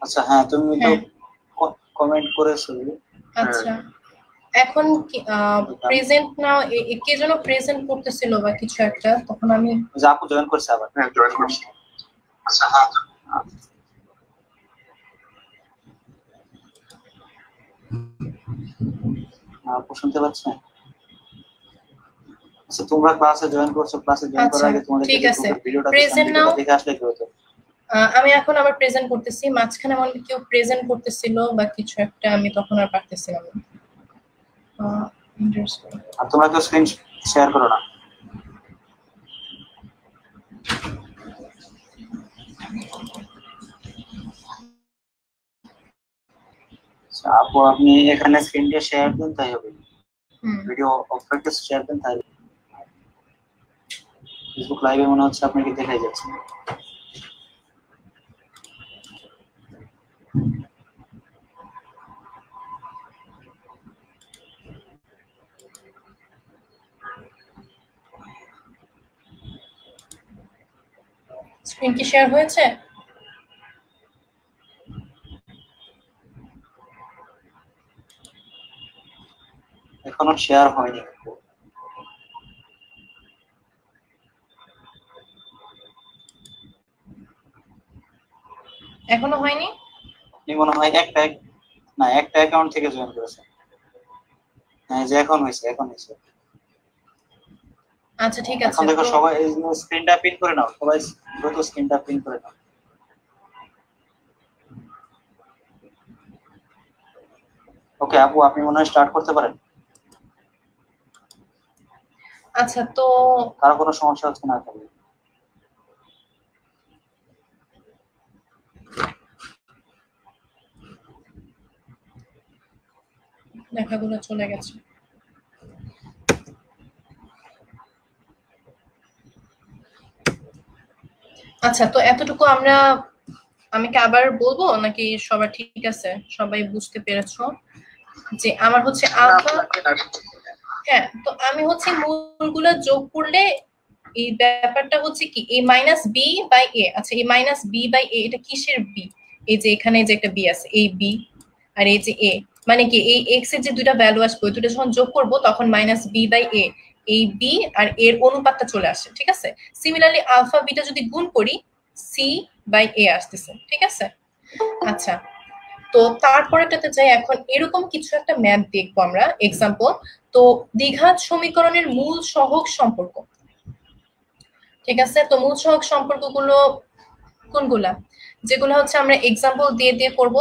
আচ্ছা হ্যাঁ, তুমি তো হ্যাঁ। কমেন্ট করেছো। আচ্ছা, এখন প্রেজেন্ট নাও, কে যেন প্রেজেন্ট করতেছিল বা কিছু একটা, তখন আমি যে আপু জয়েন করছে আবার। হ্যাঁ জয়েন করছি। আচ্ছা হ্যাঁ, আপু শুনতে পাচ্ছেন? আচ্ছা তোমরা ক্লাসে জয়েন করছো, ক্লাসে জয়েন করার আচ্ছা আগে তোমাদের ঠিক যে আছে, ভিডিওটা প্রেজেন্ট নাও। দেখে আসলে কি হতো? আমি এখন আবার প্রেজেন্ট করতেছি, মাঝখানে আমার কেউ প্রেজেন্ট করতেছিল বা কিছু একটা, আমি তখন আর পারতেছিলাম না। আর তোমরা কেউ স্ক্রিন শেয়ার করো না। আচ্ছা, আপু আপনি এখানে স্ক্রিনটা শেয়ার দেন তাই হবে, ভিডিও অফ রেখে শেয়ার দেন তাই। ফেসবুক লাইভে মনে হচ্ছে আপনাকে দেখাই যাচ্ছে। স্ক্রিন কি শেয়ার হয়েছে? এখনো শেয়ার হয়নি। এখনো হয়নি? আপনি মনে হয় একটা অ্যাকাউন্ট থেকে জয়েন করেছেন। হ্যাঁ যে এখন হয়েছে, এখন হয়েছে। আচ্ছা ঠিক আছে, এখন দেখো তো সবাই স্ক্রিনটা পিন করে নাও, সবাই দ্রুত স্ক্রিনটা পিন করে নাও। ওকে আপু আপনি মনে হয় স্টার্ট করতে পারেন। আচ্ছা, তো কারো কোনো সমস্যা হচ্ছে না তাহলে? লেখাগুলো চলে গেছে। আচ্ছা, তো এতটুকু আমি কি আবার বলবো নাকি সবার ঠিক আছে, সবাই বুঝতে পেরেছো? যে আমার হচ্ছে আলফা, হ্যাঁ, তো আমি হচ্ছে মূলগুলো যোগ করলে এই ব্যাপারটা হচ্ছে কি, a মাইনাস বি বাই এ। আচ্ছা, a মাইনাস বি বাই এ এটা কিসের বি? এই যে এখানে যে একটা বি আছে, এই বি আর এই যে এ, মানে কি এই এক্স এর যে দুইটা ভ্যালু আসবে ওই দুটো যখন যোগ করব তখন মাইনাস বি বাই এ, এই বি আর এর অনুপাতটা চলে আসে, ঠিক আছে? সিমিলারলি আলফা বিটা যদি গুণ করি সি বাই এ আসতেছে, ঠিক আছে? আচ্ছা, তো তারপরেটাতে যাই, এখন এরকম কিছু একটা ম্যাপ দেখবো আমরা, এক্সাম্পল। তো দ্বিঘাত সমীকরণের মূল সহগ সম্পর্ক, ঠিক আছে? তো মূল সহগ সম্পর্কগুলো কোনগুলা? যেগুলো হচ্ছে আমরা এক্সাম্পল দিয়ে দিয়ে করব।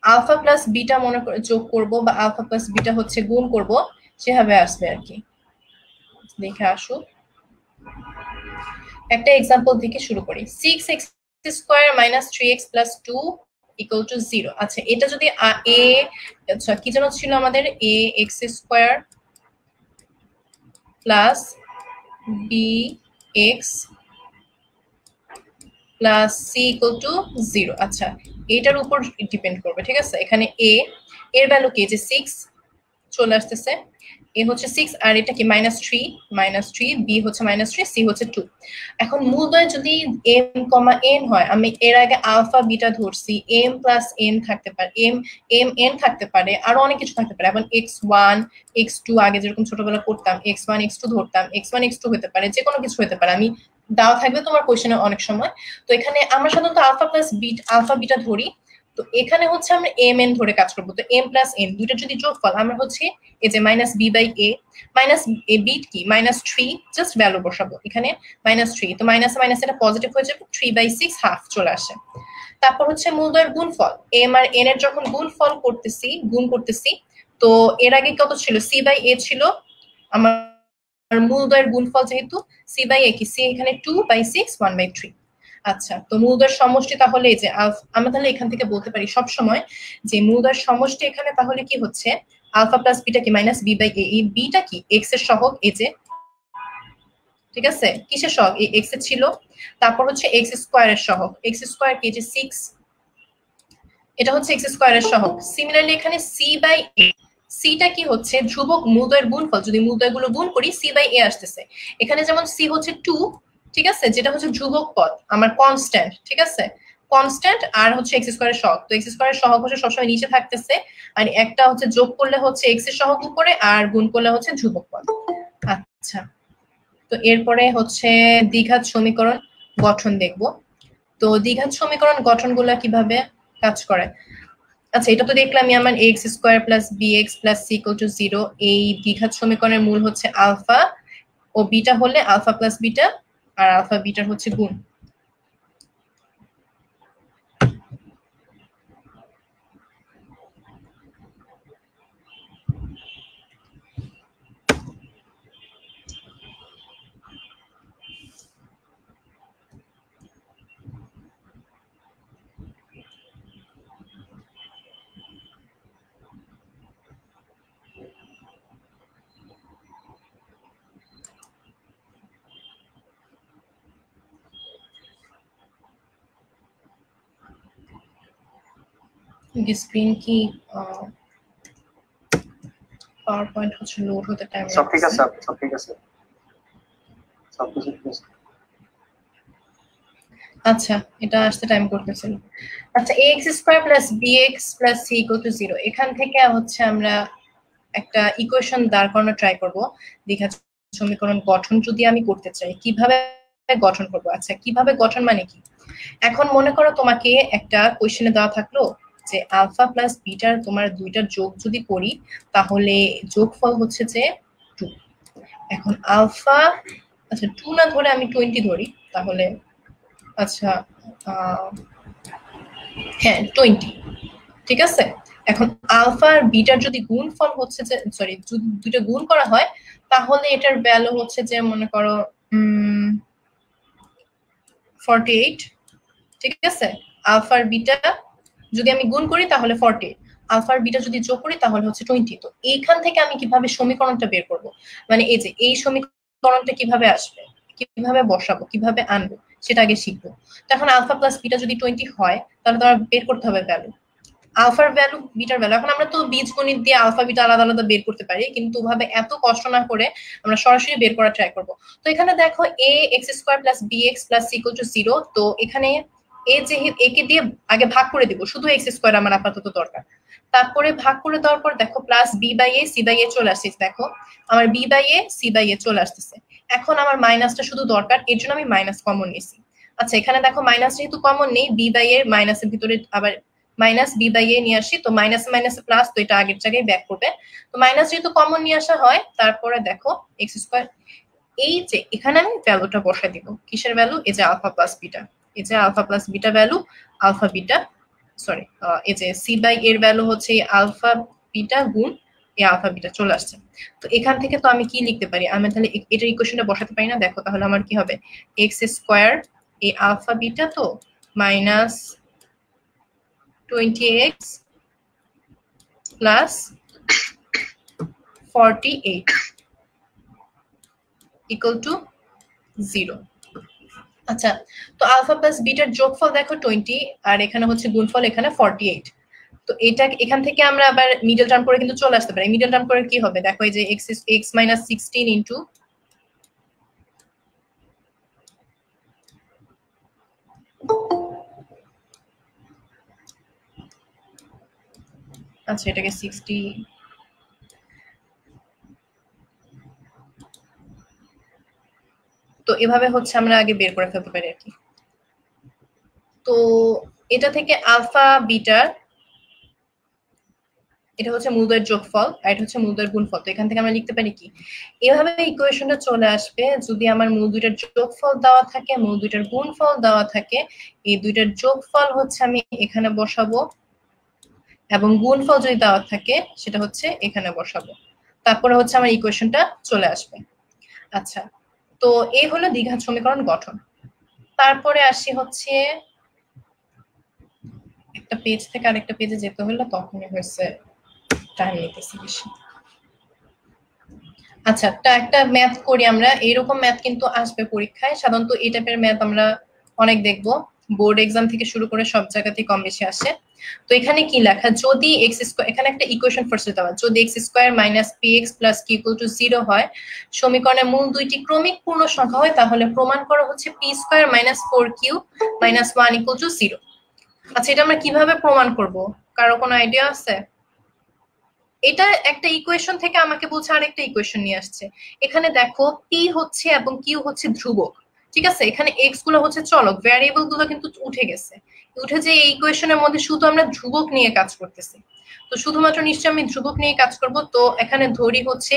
আলফা প্লাস বিটা মনে করে যোগ করব, বা আলফা প্লাস বিটা হচ্ছে গুণ করব, সেভাবে আসবে আর কি। দেখে আসুক, একটা এক্সাম্পল থেকে শুরু করি। 6x square minus 3x plus 2 equal to 0। আচ্ছা, এটা যদি এ, আচ্ছা কি যেন ছিল আমাদের, a x square plus b x plus c equal to 0। আচ্ছা, এটার উপর ডিপেন্ড করবে, ঠিক আছে। এখানে এ এর ভ্যালু কি, যে 6 চলে আসতেছে, এ হচ্ছে 6 আর এটা কি -3, বি হচ্ছে -3, সি হচ্ছে 2। এখন মূলদয় যদি m, n হয়, আমি এর আগে আলফা বিটা ধরছি, m প্লাস n থাকতে পারে, n থাকতে পারে, আরো অনেক কিছু থাকতে পারে। এখন x1 x2 আগে যেরকম ছোটবেলা করতাম, x1 x2 ধরতাম, x1 x2 হতে পারে, যে কোনো কিছু হতে পারে, আমি দেওয়া থাকবে তোমার কোশ্চেনে অনেক সময়। তো এখানে আমরা সাধারণত আলফা বিটা ধরি। তো এখানে হচ্ছে আমরা এম এন ধরে কাজ করবো। তো m প্লাস n দুইটা যদি যোগফল, আমরা হচ্ছে এই যে -b/a, মাইনাস এ বিট কি -3, জাস্ট ভ্যালু বসাবো এখানে -3। তো মাইনাস মাইনাস এটা পজিটিভ হয়ে যাবে, 3/6 হাফ চলে আসে। তারপর হচ্ছে মূলদয়ের গুণফল, m আর n এর যখন গুণ করতেছি, তো এর আগে কত ছিল, c/a ছিল আমার মূলদয়ের গুণফল, যেহেতু c/a কি, c এখানে 2/6 1/3। আচ্ছা, তো মূলদয়ের সমষ্টি তাহলে এই যে আমরা তাহলে এখান থেকে বলতে পারি সব সময় যে মূলদয়ের সমষ্টি এখানে তাহলে কি হচ্ছে, আলফা প্লাস বিটা কি -b/a, এই বিটা কি এক্স এর সহগ, এই যে, ঠিক আছে, কিসের সহগ, এই এক্স এর ছিল। তারপর হচ্ছে এক্স স্কয়ারের সহগ, এক্স স্কয়ার কি, যে 6, এটা হচ্ছে এক্স স্কয়ারের সহগ। সিমিলারলি এখানে c/a, সিটা কি হচ্ছে ধ্রুবক মূলদয়ের গুণফল, যদি মূলদয়গুলো গুণ করি c/a আসতেছে। এখানে যেমন c হচ্ছে 2, ঠিক আছে, যেটা হচ্ছে ধ্রুবক পদ, আমার কনস্ট্যান্ট, ঠিক আছে, কনস্ট্যান্ট, আর হচ্ছে এক্স স্কয়ারের সহগ। তো এক্স স্কয়ারের সহগ হচ্ছে সবসময় নিচে থাকতেছে, আর একটা হচ্ছে যোগ করলে হচ্ছে এক্স এর সহগ উপরে, আর গুণ করলে হচ্ছে ধ্রুবক পদ। আচ্ছা, তো এরপরে হচ্ছে দ্বিঘাত সমীকরণ গঠন দেখব। তো দ্বিঘাত সমীকরণ গঠনগুলো কিভাবে কাজ করে। আচ্ছা, এটা তো দেখলামই, আমার x square plus bx plus c equal to 0। এই দ্বিঘাত সমীকরণের মূল হচ্ছে আলফা ও বিটা হলে আলফা প্লাস বিটা, আর আলফা বিটার হচ্ছে গুণ। স্ক্রিন কি পাওয়ার পয়েন্ট হচ্ছে লোড হতে টাইম সব ঠিক আছে, সব ঠিক আছে, সব কিছু ঠিক আছে। আচ্ছা, এটা আসতে টাইম করতেছিল। আচ্ছা, ax square plus bx plus c equal to 0, এখান থেকে হচ্ছে আমরা একটা ইকুয়েশন দাঁড় করানো ট্রাই করব। দ্বিঘাত সমীকরণ গঠন যদি আমি করতে চাই, কিভাবে গঠন করব। আচ্ছা, কিভাবে গঠন মানে কি, এখন মনে করো তোমাকে একটা কোশ্চেনে দেওয়া থাকলো যে আলফা প্লাস বিটার তোমার দুইটার যোগ যদি করি, তাহলে যোগফল হচ্ছে যে 2। এখন আলফা, আচ্ছা 2 না ধরে আমি 20 ধরি, তাহলে আচ্ছা হ্যাঁ 20, ঠিক আছে। এখন আলফা আর বিটার যদি গুণফল হচ্ছে যে, সরি, যদি দুটো গুণ করা হয়, তাহলে এটার ভ্যালু হচ্ছে যে মনে করো 48, ঠিক আছে। আলফা আর বিটা যদি আমি গুণ করি তাহলে 48, আলফা আর বিটা যদি যোগ করি তাহলে হচ্ছে 20। তো এইখান থেকে আমি কিভাবে সমীকরণটা বের করব, মানে এই যে এই সমীকরণটা কিভাবে আসবে, কিভাবে বসাবো, কিভাবে আনবো, সেটা আগে শিখবো। তো এখন আলফা প্লাস বিটা যদি 20 হয়, তাহলে তোমার বের করতে হবে ভ্যালু, আলফার ভ্যালু বিটার ভ্যালু। এখন আমরা তো বীজগণিত দিয়ে আলফা বিটা আলাদা আলাদা বের করতে পারি, কিন্তু ওভাবে এত কষ্ট না করে আমরা সরাসরি বের করার ট্রাই করব। তো এখানে দেখো a x square plus bx plus c equal to 0। তো এখানে এ যে একে দিয়ে আগে ভাগ করে দিব, শুধু x স্কয়ার আমার আপাতত দরকার। তারপরে ভাগ করে দেওয়ার পর দেখো প্লাস b/a c/a চলে আসছে, দেখো আমার b/a c/a চলে আসতেছে। এখন আমার মাইনাসটা শুধু দরকার, এর জন্য আমি মাইনাস কমন নিয়েছি। আচ্ছা, এখানে দেখো মাইনাস যেহেতু কমন নেই, b/a মাইনাসের ভিতরে আবার মাইনাস b/a নিয়ে আসি, তো মাইনাস মাইনাস প্লাস, তো এটা আগের জায়গায় ব্যাক করবে। তো মাইনাস যেহেতু কমন নিয়ে আসা হয়, তারপরে দেখো এক্স স্কয়ার, এই যে এখানে আমি ভ্যালুটা বসাই দিব, কিসের ভ্যালু, এই যে আলফা প্লাস বিটা, এই যে alpha plus beta value, alpha beta, sorry, এই যে c/a এর ভ্যালু হচ্ছে আলফা বিটা গুণ এই আলফা বিটা চলে আসছে। তো এখান থেকে তো আমি কি লিখতে পারি, আমি তাহলে এটার ইকুয়েশনটা বসাতে পারি না। দেখো তাহলে আমার কি হবে, এক্স স্কয়ার এই আলফা বিটা তো minus 20x plus 48 equal to 0। আচ্ছা, তো আলফা প্লাস বিটার যোগফল দেখো 20, আর এখানে হচ্ছে গুণফল এখানে 48। তো এটা এখান থেকে আমরা আবার মিডল টার্ম করে কিন্তু চলে আসতে পারি। মিডল টার্ম করে কি হবে দেখো, এই যে x মাইনাস 16 ইন্টু আচ্ছা এটাকে 60, তো এভাবে হচ্ছে আমরা আগে বের করে ফেলতে পারি আর কি। তো এটা থেকে আলফা বিটার, এটা হচ্ছে মূলদ্বয়ের যোগফল আর এটা হচ্ছে মূলদ্বয়ের গুণফল। তো এখান থেকে আমরা লিখতে পারি কি, এভাবে ইকুয়েশনটা চলে আসবে যদি আমার মূল দুইটার যোগফল দেওয়া থাকে, মূল দুইটার গুণফল দেওয়া থাকে, এই দুইটার যোগফল হচ্ছে আমি এখানে বসাবো এবং গুণফল যদি দেওয়া থাকে সেটা হচ্ছে এখানে বসাবো, তারপরে হচ্ছে আমার ইকুয়েশনটা চলে আসবে। আচ্ছা, তো এই হলো দ্বিঘাত সমীকরণ গঠন। তারপরে আসি হচ্ছে একটা পেজ থেকে আরেকটা পেজে যেতে হলো, তখনই হয়েছে টাইম নিতেছে বেশি। আচ্ছা, একটা ম্যাথ করি আমরা। এইরকম ম্যাথ কিন্তু আসবে পরীক্ষায়, সাধারণত এই টাইপের ম্যাথ আমরা অনেক দেখবো, বোর্ড এক্সাম থেকে শুরু করে সব জায়গাতেই কম বেশি আসে। তো এখানে কি লেখা, যদি এক্স স্কোয়ার, এখানে একটা ইকুয়েশন ফার্স্টে দেওয়া, যদি x square minus p x plus কি ইকুয়াল টু 0 হয়, সমীকরণের মূল দুইটি ক্রমিক পূর্ণ সংখ্যা হয়, তাহলে প্রমাণ করা হচ্ছে P square minus 4q minus 1 equal to 0। আচ্ছা, এটা আমরা কিভাবে প্রমাণ করব, কারো কোনো আইডিয়া আছে? এটা একটা ইকুয়েশন থেকে আমাকে বলছে আরেকটা ইকুয়েশন নিয়ে আসছে। এখানে দেখো পি হচ্ছে এবং কিউ হচ্ছে ধ্রুবক, ঠিক আছে, এখানে এক্স গুলো হচ্ছে চলক, ভ্যারিয়েবল গুলো কিন্তু উঠে গেছে। উঠে যে এই ইকুয়েশনের মধ্যে শুধু আমরা ধ্রুবক নিয়ে কাজ করতেছি, তো শুধুমাত্র নিশ্চয়ই আমি ধ্রুবক নিয়ে কাজ করব। তো এখানে ধরি হচ্ছে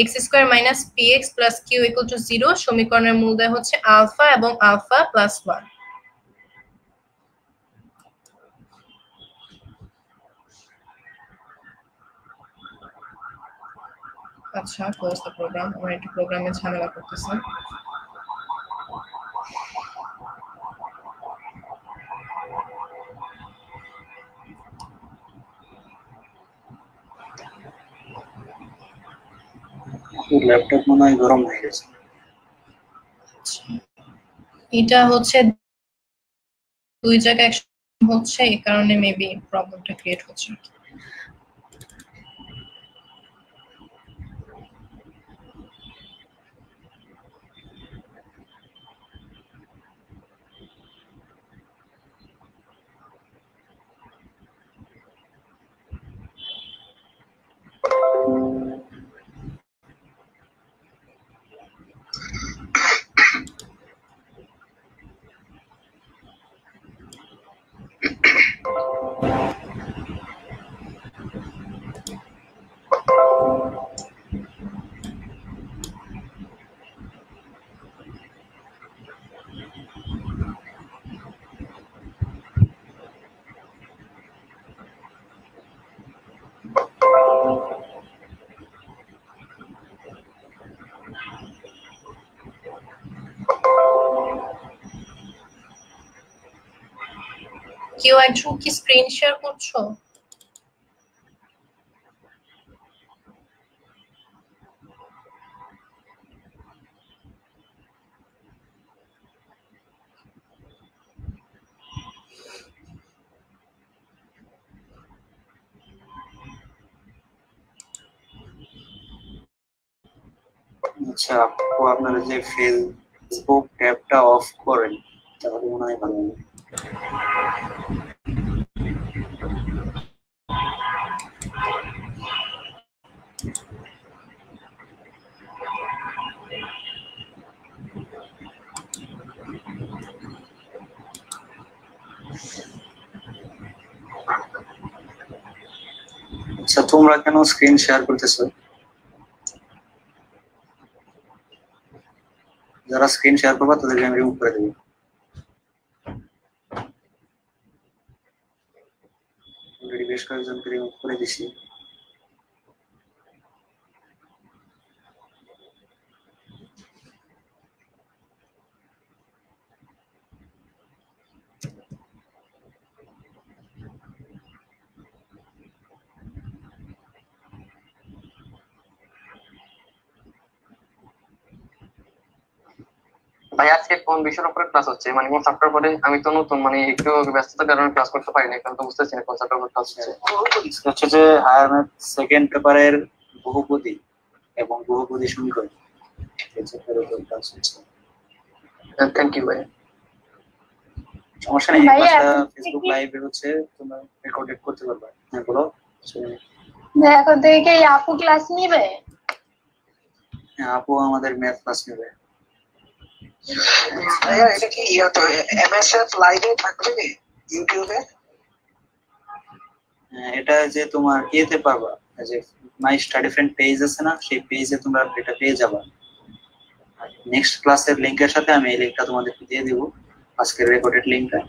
x square minus p x plus q equal to 0, সমীকরণের মূলদয় হচ্ছে আলফা এবং আলফা প্লাস 1। আচ্ছা, ক্লোজ দ্য প্রোগ্রাম, আমরা একটু প্রোগ্রামে ঝামেলা করতেছি। ল্যাপটপ মনে হয় গরম হয়ে গেছে। এটা হচ্ছে দুই জায়গায় একসাথে হচ্ছে, এই কারণে মেবি প্রবলেমটা ক্রিয়েট হচ্ছে। কেউ একজন কি স্ক্রিন শেয়ার করছো? আচ্ছা আপু, আপনারা যে ফেসবুক ট্যাবটা অফ করেন তাহলে মনে হয় ভালো হবে। আচ্ছা, তোমরা কেন স্ক্রিন শেয়ার করতেছো? যারা স্ক্রিন শেয়ার করবা তাদেরকে আমি রিমুভ করে দেবো। অলরেডি বেশ কয়েকজনকে রিমুভ করে দিছি। ভাই আজকে কোন বিষয়ের উপরে ক্লাস হচ্ছে, মানে কোন চ্যাপ্টার পরে? আমি তো নতুন, মানে একটু ব্যস্ততার কারণে ক্লাস করতে পারি না, কারণ তো বুঝতেছি না কোন চ্যাপ্টার উপরে ক্লাস হচ্ছে। হচ্ছে যে হায়ার ম্যাথ সেকেন্ড পেপারের বহুপদী এবং বহুপদী সমীকরণ, এই চ্যাপ্টারের উপর ক্লাস হচ্ছে। থ্যাংক ইউ ভাই। সমস্যা নেই, ভাইয়া, ক্লাসটা এখন ফেসবুক থেকে- লাইভে হচ্ছে, তোমরা রেকর্ডেড করতে পারবে। হ্যাঁ বলো। এখন থেকে কি এই আপু ক্লাস নিবে? হ্যাঁ, আপু আমাদের ম্যাথ ক্লাস নেবে। ভাইয়া এটা কি ইয়াতে এমএসএফ লাইভে থাকবে ইউটিউবে? এটা যে তোমার ইয়েতে পারবা, এই যে মাই স্টাডি ফ্রেন্ড পেজ আছে না, সেই পেজে তোমরা এটা পেয়ে যাবা। নেক্সট ক্লাসের লিংকের সাথে আমি এই লিংকটা তোমাদেরকে দিয়ে দিব, আজকের রেকর্ডেড লিংকটা।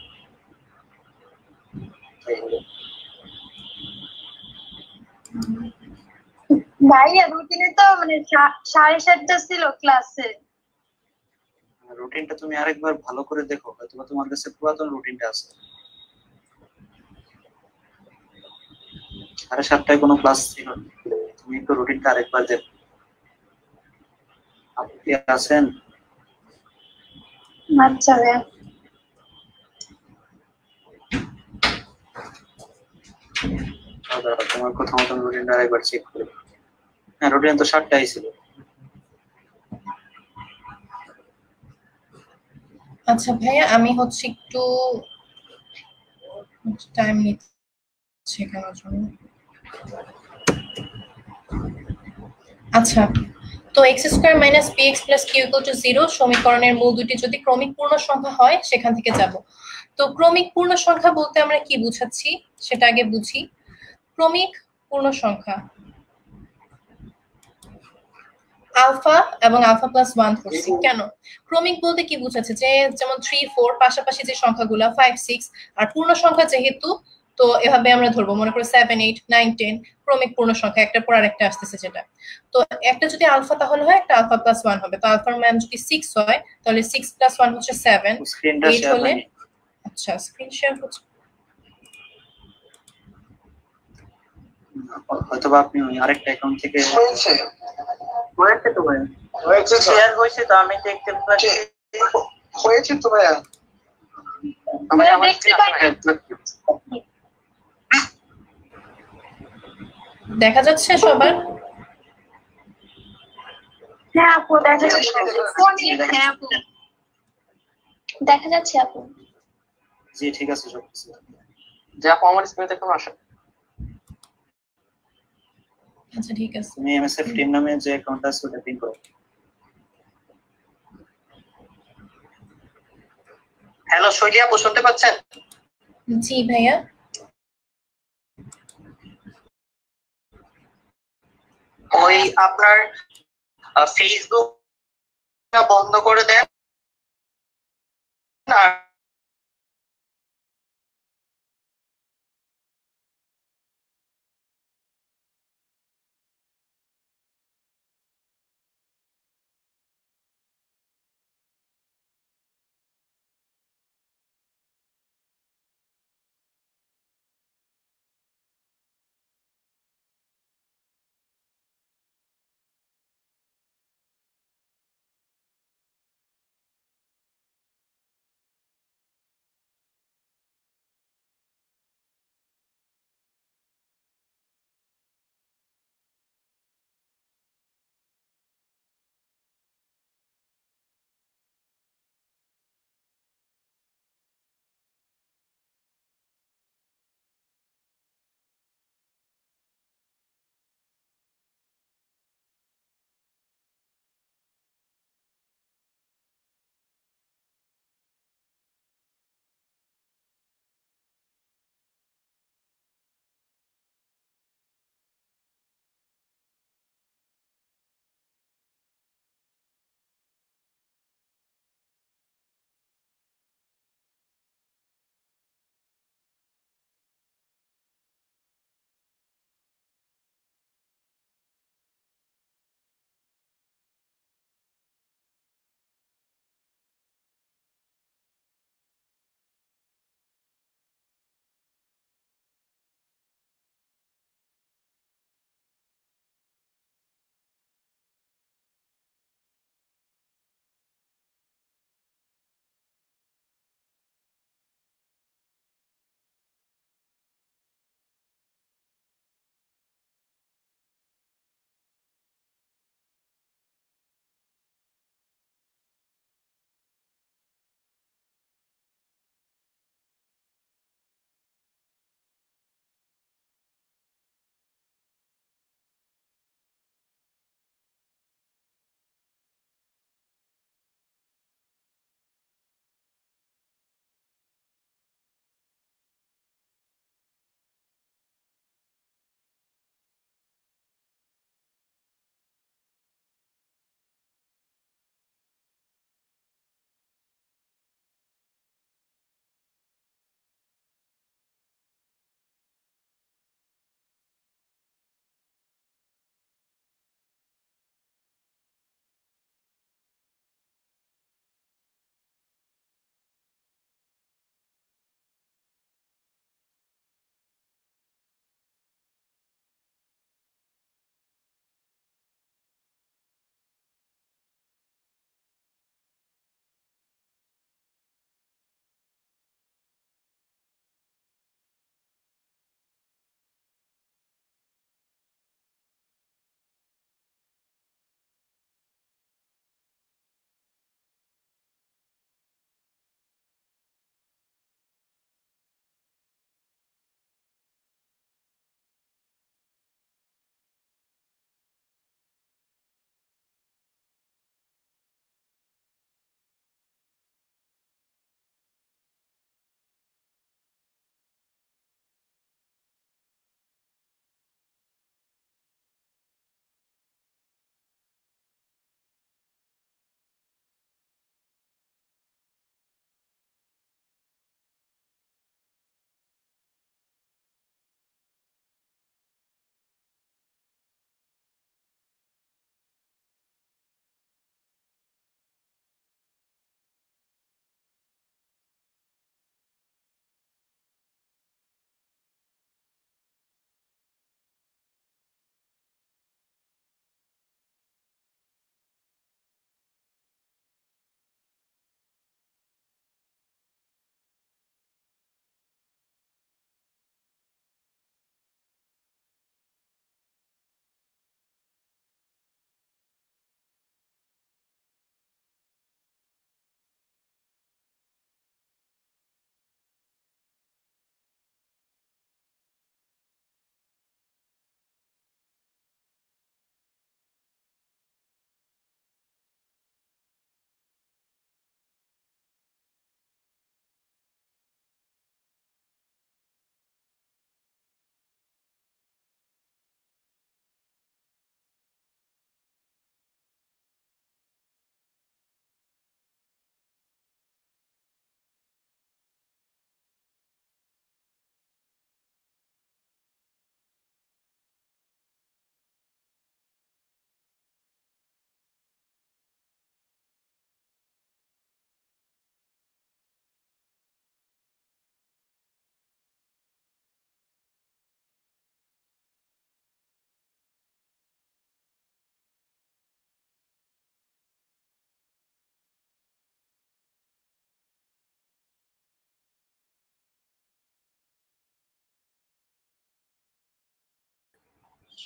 ভাইয়া রুটিনে তো মানে 7:30 ছিল ক্লাসে। রুটিনটা তুমি আরেকবার ভালো করে দেখো, হয়তো তোমার কাছে পুরাতন রুটিনটা আছে। 7:30টায় কোনো ক্লাস ছিল না, তুমি একটু রুটিনটা আরেকবার দেখো। আপনি কি আছেন? আচ্ছা ভাইয়া। তোমার কথা মতন রুটিনটা আরেকবার চেক করে। হ্যাঁ, রুটিন তো 7টায় ছিল। আচ্ছা ভাইয়া, আমি হচ্ছে একটু টাইম নিচ্ছি কেন জন্য। আচ্ছা, তো x square minus p x plus q equal to 0 সমীকরণের মূল দুটি যদি ক্রমিক পূর্ণ সংখ্যা হয় সেখান থেকে যাব। তো ক্রমিক পূর্ণ সংখ্যা বলতে আমরা কি বুঝাচ্ছি সেটা আগে বুঝি। ক্রমিক পূর্ণ সংখ্যা আলফা এবং আলফা প্লাস 1 ধরছি কেন? ক্রমিক বলতে কি বুঝাচ্ছে, যে যেমন 3 4 পাশাপাশি যে সংখ্যাগুলো 5 6, আর পূর্ণ সংখ্যা যেহেতু, তো এভাবে আমরা ধরবো, মনে করো 7 8 9 10 ক্রমিক পূর্ণ সংখ্যা, একটার পর আরেকটা আসতেছে যেটা। তো একটা যদি আলফা তাহলে হয় একটা আলফা প্লাস 1 হবে। তো আলফার মান যদি 6 হয় তাহলে 6 প্লাস 1 হচ্ছে 7, স্ক্রিনটা 8 শেয়ার হলে। হয়নি। আচ্ছা, স্ক্রিন শেয়ার হচ্ছে। হয়তো বা আপনি ওই আরেকটা অ্যাকাউন্ট থেকে হয়েছে হয়েছে তো ভাই, হয়েছে শেয়ার হয়েছে তো আমি দেখতে পাচ্ছি। হয়েছে তো ভাইয়া। আমি ভাইয়া আমার দেখতে পাই না। দেখা যাচ্ছে সবার? হ্যাঁ আপু দেখা যাচ্ছে। হ্যাঁ আপু দেখা যাচ্ছে আপু। জি ঠিক আছে, সব কিছু। যে আপু আমার স্ক্রিনে দেখতে আসে। আচ্ছা ঠিক আছে। তুমি এমএসএফ টিম নামে যে অ্যাকাউন্টটা আছে ওটা পিন করো। হ্যালো শৈলী আপু, শুনতে পাচ্ছেন? জি ভাইয়া। ওই আপনার ফেসবুক বন্ধ করে দেন আর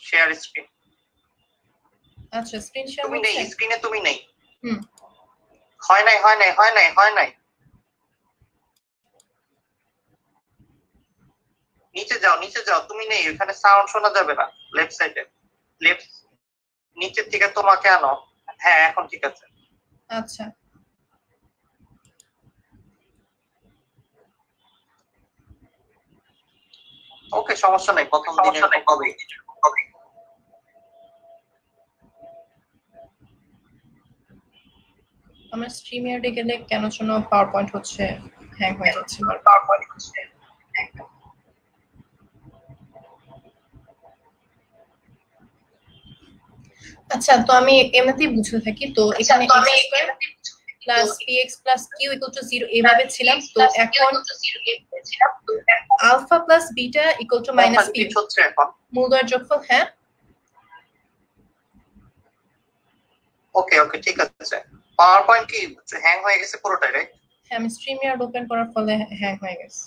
শেয়ার স্ক্রিন। আচ্ছা স্ক্রিন শেয়ার তুমি নেই, হচ্ছে। স্ক্রিনে তুমি নেই। হুম হয় নাই হয় নাই হয় নাই হয় নাই। নিচে যাও নিচে যাও, তুমি নেই, এখানে সাউন্ড শোনা যাবে না। লেফট সাইডে, লেফট নিচের থেকে তোমাকে আনো। হ্যাঁ এখন ঠিক আছে। আচ্ছা ওকে সমস্যা নাই, প্রথম দিনে হবে। আমার স্ট্রিম ইয়ার্ডে গেলে কেন যেন পাওয়ার পয়েন্ট হচ্ছে হ্যাং হয়ে যাচ্ছে। আচ্ছা তো আমি এমনিতেই বুঝতে থাকি। তো এখানে plus px plus q equal to 0 এভাবে ছিলাম। তো এখন alpha plus beta equal to minus p হচ্ছে এখন মূলদয়ের যোগফল। হ্যাঁ ওকে ওকে ঠিক আছে। পাওয়ার পয়েন্ট কি হ্যাং হয়ে গেছে পুরোটাই, রাইট? হ্যাঁ আমি স্ট্রিম ইয়ার্ড ওপেন করার ফলে হ্যাং হয়ে গেছে।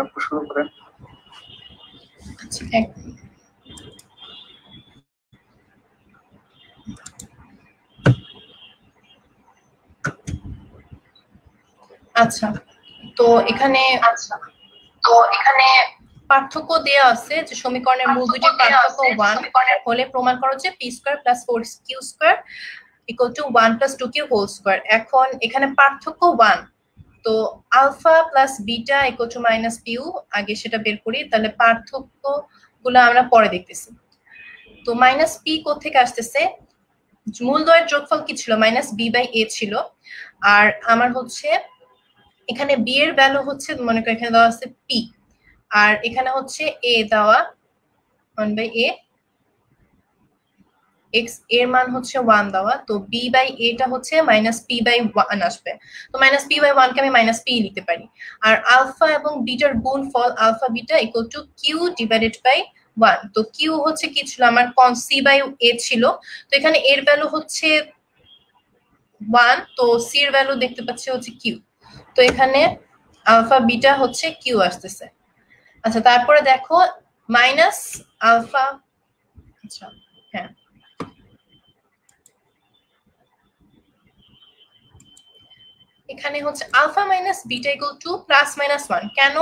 আপু শুরু করেন। আচ্ছা আচ্ছা তো এখানে পার্থক্য দেয়া আছে যে সমীকরণের মূল দুটি পার্থক্য 1 হলে প্রমাণ করো যে p² + 4q² = 1 + 2q whole square. এখন এখানে পার্থক্য 1, তো alpha plus beta equal to minus p, আগে সেটা বের করি, তাহলে পার্থক্যগুলো আমরা পরে দেখতেছি। তো মাইনাস পি কোত্থেকে আসতেছে? মূলদ্বয়ের যোগফল কি ছিল? মাইনাস বি বাই এ ছিল। আর আমার হচ্ছে এখানে বি এর ভ্যালু হচ্ছে মনে করি এখানে দেওয়া আছে পি, আর এখানে হচ্ছে এ দেওয়া 1 বাই এ, x এর মান হচ্ছে 1 দেওয়া। তো b বাই a টা হচ্ছে মাইনাস p বাই 1 আসবে। তো মাইনাস p বাই 1 কে আমি মাইনাস p লিখতে পারি। আর আলফা এবং বিটার গুণফল alpha beta equal to q divided by 1। তো q হচ্ছে কি ছিল আমার? c বাই a ছিল। তো এখানে এর ভ্যালু হচ্ছে 1, তো c এর ভ্যালু দেখতে পাচ্ছি হচ্ছে q। তো এখানে আলফা বিটা হচ্ছে q আসতেছে। আচ্ছা তারপরে দেখো মাইনাস আলফা, আচ্ছা হ্যাঁ এখানে হচ্ছে alpha minus beta equal to plus minus 1। কেন?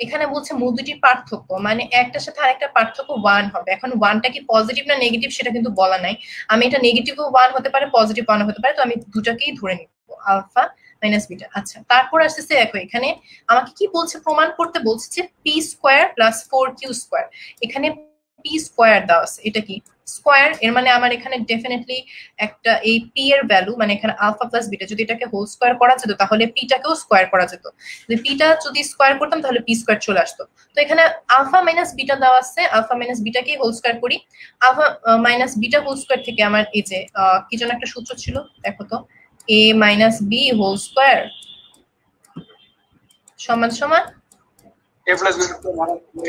এখানে বলছে মূল দুটির পার্থক্য, মানে একটার সাথে আরেকটা পার্থক্য 1 হবে। এখন 1টা কি পজিটিভ না নেগেটিভ সেটা কিন্তু বলা নাই। আমি এটা নেগেটিভও 1 হতে পারে, পজিটিভ 1 হতে পারে, তো আমি দুটাকেই ধরে নিব আলফা মাইনাস বিটা। আচ্ছা তারপর আসতেছে দেখো এখানে আমাকে কি বলছে? প্রমাণ করতে বলছে যে p² + 4q²। এখানে p² দেওয়া আছে, এটা কি স্কয়ার? এর মানে আমার এখানে ডেফিনেটলি একটা এই p এর ভ্যালু, মানে এখানে আলফা প্লাস বিটা যদি এটাকে হোল স্কয়ার করা যেত তাহলে p টাকেও স্কয়ার করা যেত। যদি p টা যদি স্কয়ার করতাম তাহলে p² চলে আসতো। তো এখানে আলফা মাইনাস বিটা দেওয়া আছে, আলফা মাইনাস বিটাকে হোল স্কয়ার করি। Alpha minus beta whole square থেকে আমার এই যে কি যেন একটা সূত্র ছিল দেখো তো, a minus b whole square সমান সমান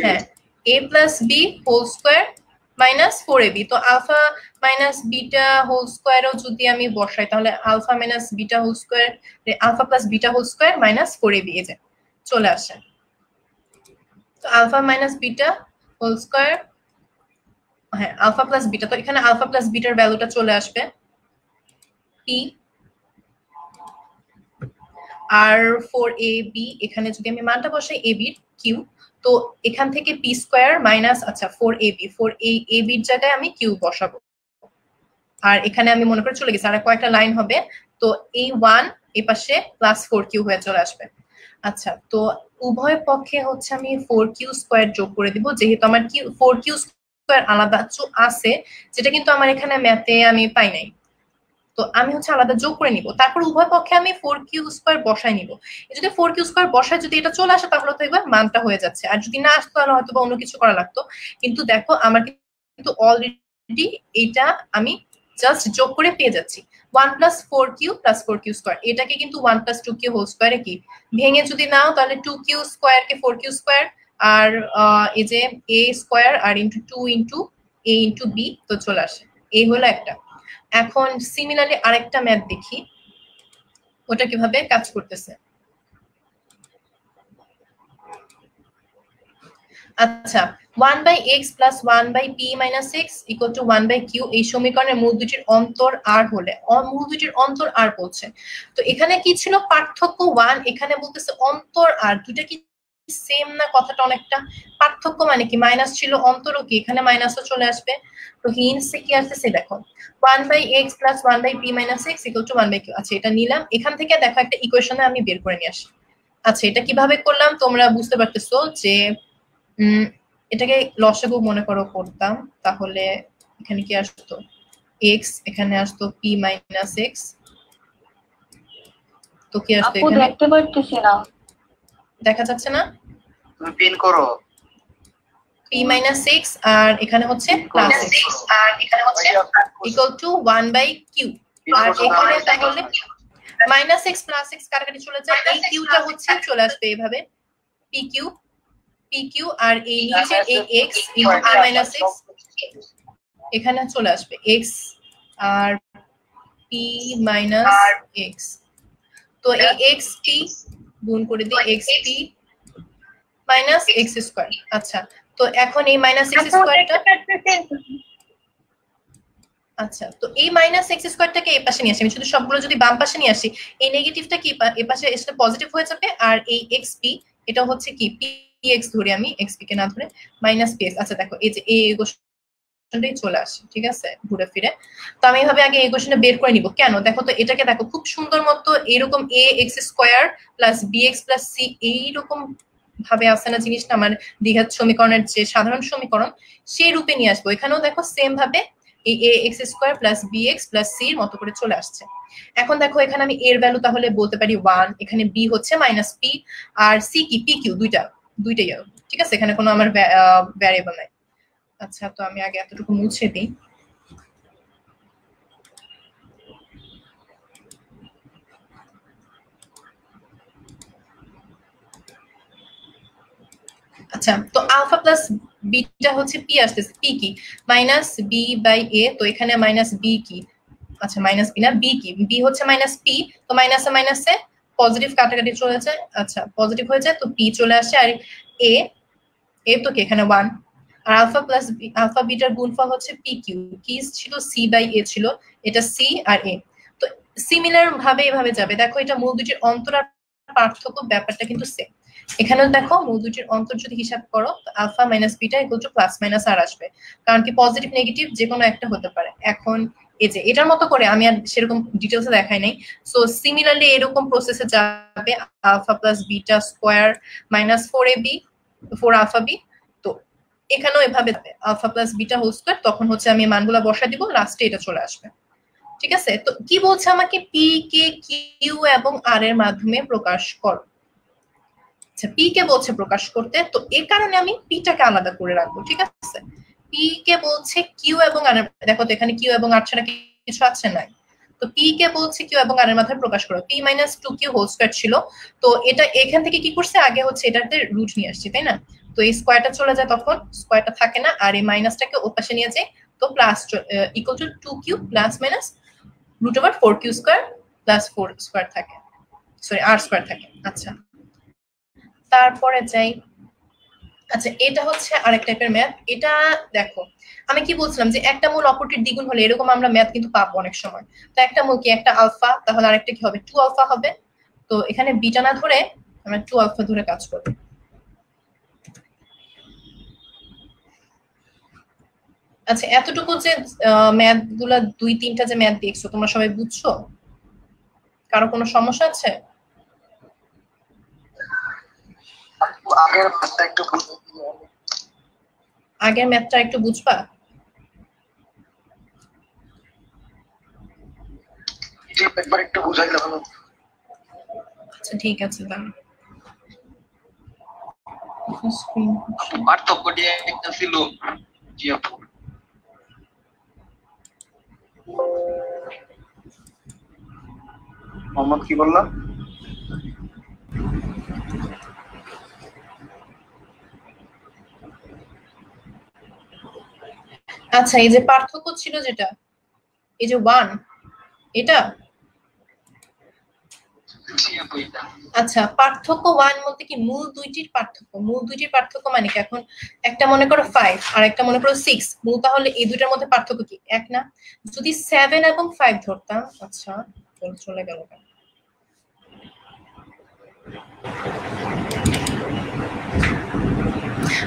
হ্যাঁ a plus b whole square minus 4ab। তো আলফা মাইনাস বিটা হোল স্কয়ারও যদি আমি বসাই তাহলে alpha minus beta whole square, alpha plus beta whole square minus 4ab এ যায় চলে আসে। তো alpha minus beta whole square, হ্যাঁ আলফা প্লাস বিটা, তো এখানে আলফা প্লাস বিটার ভ্যালুটা চলে আসবে p আর 4ab। এখানে যদি আমি মানটা বসাই ab এর q, তো এখান থেকে p² মাইনাস আচ্ছা 4ab, 4ab এর জায়গায় আমি q বসাবো। আর এখানে আমি মনে করে চলে গেছি, আর কয়েকটা লাইন হবে। তো এই 1 এই পাশে প্লাস 4q হয়ে চলে আসবে। আচ্ছা তো উভয় পক্ষে হচ্ছে আমি 4q² যোগ করে দিব, যেহেতু আমার 4q² আলাদা আছে, যেটা কিন্তু আমার এখানে ম্যাথে আমি পাই নাই। তো আমি হচ্ছে আলাদা যোগ করে নিব, তারপর উভয় পক্ষে আমি 4q² বসাই নিব। যদি 4q² বসায় যদি এটা চলে আসে তাহলে তো এবার মানটা হয়ে যাচ্ছে, আর যদি না আসতো তাহলে হয়তো অন্য কিছু করা লাগতো। কিন্তু দেখো আমার কিন্তু অলরেডি এটা আমি জাস্ট যোগ করে পেয়ে যাচ্ছি 1 + 4q + 4q²। এটাকে কিন্তু 1 + 2q হোল স্কয়ারে কি ভেঙে যদি নাও তাহলে 2q² কে 4q² আর এই যে a স্কয়ার আর into 2 into a into b, তো চলে আসে। এই হলো একটা। এখন সিমিলারলি আরেকটা ম্যাথ দেখি ওটা কিভাবে কাজ করতেছে। আচ্ছা, 1/x + 1/p - x = 1/q এই সমীকরণের মূল দুটির অন্তর r হলে, মূল দুটির অন্তর r বলছে। তো এখানে কি ছিল? পার্থক্য 1, এখানে বলতেছে অন্তর r। দুটো কি সেম না? কথাটা অনেকটা। পার্থক্য মানে কি? মাইনাস ছিল, অন্তরও কি? এখানে মাইনাসও চলে আসবে। তো হিন্টসে কি আসছে দেখো, 1/x + 1/p - x = 1/q। আচ্ছা, এটা নিলাম। এখান থেকে দেখো একটা ইকুয়েশনে আমি বের করে নিয়ে আসি। আচ্ছা, এটা কিভাবে করলাম তোমরা বুঝতে পারতেছো যে এটাকে লসাগু মনে করো করতাম, তাহলে এখানে কি আসতো? x, এখানে আসতো p - x, তো কি আসতো আপু এখানে? দেখতে পারতেছি না। দেখা যাচ্ছে না? তুমি পিন করো p - x আর এখানে হচ্ছে প্লাস x = 1/q। আর এখানে তাহলে -x + x কাটাকাটি চলে যায়, এই কিউটা হচ্ছে চলে আসবে এইভাবে pq আর এই নিচে এই x * p - x এখানে চলে আসবে x আর p - x। তো এই xp গুণ করে দিই xp - x²। আচ্ছা, তো এখন এই -x²টা, আচ্ছা, তো এই -x²টাকে এই পাশে নিয়ে আসি। আমি শুধু সবগুলো যদি বাম পাশে নিয়ে আসি, এই নেগেটিভটা কি এই পাশে এসে পজিটিভ হয়ে যাবে, আর এই xp এটা হচ্ছে কি px ধরে, আমি xp কে না ধরে -px। আচ্ছা দেখো, এই যে এই ইকুয়েশনটাই চলে আসে, ঠিক আছে, ঘুরে ফিরে। তো আমি এইভাবে আগে এই ইকুয়েশনটা বের করে নিব। কেন দেখো তো, এটাকে দেখো খুব সুন্দর মতো এরকম ax² + bx + c এইরকম ভাবে আছে না জিনিসটা, আমার দ্বিঘাত সমীকরণের যে সাধারণ সমীকরণ সেই রূপে নিয়ে আসবো। এখানেও দেখো সেম ভাবে এই ax² + bx + c এর মতো করে চলে আসছে। এখন দেখো এখানে আমি এর ভ্যালু তাহলে বলতে পারি 1, এখানে b হচ্ছে -p আর c কি pq, দুইটাই ঠিক আছে, এখানে কোনো আমার ভ্যারিয়েবল নাই। আচ্ছা, তো আমি আগে এতটুকু মুছে দিই। আচ্ছা, তো আলফা প্লাস বিটা হচ্ছে পি আসতেছে, পি কি? -b/a, তো এখানে -b কি? আচ্ছা, -b না, b কি? b হচ্ছে -p, তো মাইনাসে মাইনাসে পজিটিভ কাটাকাটি চলে যায়। আচ্ছা, পজিটিভ হয়ে যায়, তো p চলে আসে। আর a তো কি এখানে 1, আর আলফা বিটার গুণফল হচ্ছে pq, কি ছিল? c/a ছিল, এটা c আর a। তো সিমিলার ভাবে এভাবে যাবে। দেখো, এটা মূল দুটির অন্তর আর পার্থক্য ব্যাপারটা কিন্তু সেম। এখানেও দেখো মূল দুটির অন্তর যদি হিসাব করো, আলফা - বিটা = +- আসবে, কারণ কি পজিটিভ নেগেটিভ যে কোনো একটা হতে পারে। এখন এই যে এটার মতো করে আমি আর সেরকম ডিটেলসে দেখাই নাই। সো সিমিলারলি এরকম প্রসেসে যাবে, alpha plus beta square -4ab 4 α b। তো এখানেও এভাবে যাবে, alpha plus beta whole square, তখন হচ্ছে আমি মানগুলো বসা দিব, লাস্টে এটা চলে আসবে। ঠিক আছে, তো কি বলছে আমাকে? পি কে কিউ এবং আর এর মাধ্যমে প্রকাশ করো। আচ্ছা, পি কে বলছে প্রকাশ করতে, তো এই কারণে আমি পিটাকে আলাদা করে রাখবো। ঠিক আছে, পি কে বলছে কিউ এবং আর, দেখো তো এখানে কিউ এবং আর ছাড়া কিছু আছে নাই। তো পি কে বলছে কিউ এবং আর এর মাধ্যমে প্রকাশ করো। p - 2q হোল স্কয়ার ছিল, তো এটা এখান থেকে কি করছে, আগে হচ্ছে এটাতে রুট নিয়ে আসছে, তাই না? তো এই স্কয়ারটা চলে যায়, তখন স্কয়ারটা থাকে না, আর এই মাইনাসটাকে ওর পাশে নিয়ে যায়, তো প্লাস = 2q ± √4q² + 4 থাকে, সরি r² থাকে। আচ্ছা, তারপরে যাই। আচ্ছা, এটা হচ্ছে আরেক টাইপের ম্যাথ। এটা দেখো, আমি কি বলছিলাম যে একটা মূল অপরটির দ্বিগুণ হলে এরকম আমরা ম্যাথ কিন্তু পাবো অনেক সময়। তো একটা মূল কি? একটা আলফা, তাহলে আরেকটা কি হবে? 2 আলফা হবে। তো এখানে বিটা না ধরে আমরা 2 আলফা ধরে কাজ করব। আচ্ছা, এতটুকু যে ম্যাথ গুলা 2-3টা যে ম্যাথ দেখছো, তোমরা সবাই বুঝছো? কারো কোনো সমস্যা আছে? আগের ম্যাথটা একটু বুঝবা? একবার একটু বুঝাইলে ভালো। আচ্ছা, ঠিক আছে, তাহলে পার্থক্যটি একটা ছিল। জি আপু, মোহাম্মদ কি বললা? আচ্ছা এই যে পার্থক্য ছিল যেটা, এই যে 1 এটা, আচ্ছা পার্থক্য 1 বলতে কি মূল দুইটির পার্থক্য, মূল দুইটির পার্থক্য মানে কি, এখন একটা মনে করো 5 আর একটা মনে করো 6, মূল তাহলে এই দুইটার মধ্যে পার্থক্য কি এক না? যদি 7 এবং 5 ধরতাম, আচ্ছা চলে গেল কেন,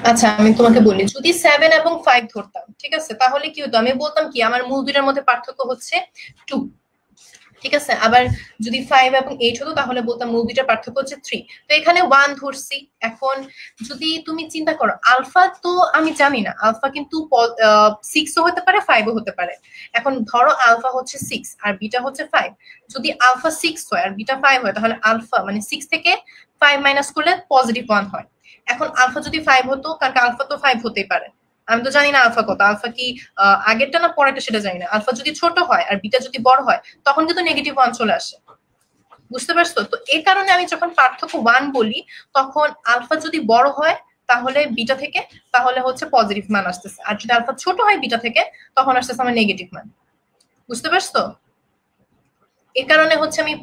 আচ্ছা আমি তোমাকে বলি, যদি 7 এবং 5 ধরতাম ঠিক আছে, তাহলে কি হতো, আমি বলতাম কি আমার মূল দুইটার মধ্যে পার্থক্য হচ্ছে 2, ঠিক আছে। আবার যদি 5 এবং 8 হতো তাহলে বলতাম মূল দুইটার পার্থক্য হচ্ছে 3। তো এখানে 1 ধরছি। এখন যদি তুমি চিন্তা করো আলফা, তো আমি জানি না, আলফা কিন্তু 6ও হতে পারে 5ও হতে পারে। এখন ধরো আলফা হচ্ছে 6 আর বিটা হচ্ছে 5, যদি আলফা 6 হয় আর বিটা 5 হয় তাহলে আলফা মানে 6 থেকে 5 মাইনাস করলে পজিটিভ 1 হয়। এখন আলফা যদি 5 হতো, কারণ আলফা তো 5 হতেই পারে, আমি তো জানি না আলফা কত, আলফা কি আগেরটা না পরেরটা সেটা জানি না। আলফা যদি ছোট হয় আর বিটা যদি বড় হয় তখন কিন্তু নেগেটিভ 1 চলে আসে, বুঝতে পারছো? তো এই কারণে আমি যখন পার্থক্য 1 বলি তখন আলফা যদি বড় হয় তাহলে বিটা থেকে তাহলে হচ্ছে পজিটিভ মান আসতেছে, আর যদি আলফা ছোট হয় বিটা থেকে তখন আসতেছে আমার নেগেটিভ মান, বুঝতে পারছো? এই কারণে হচ্ছে আমি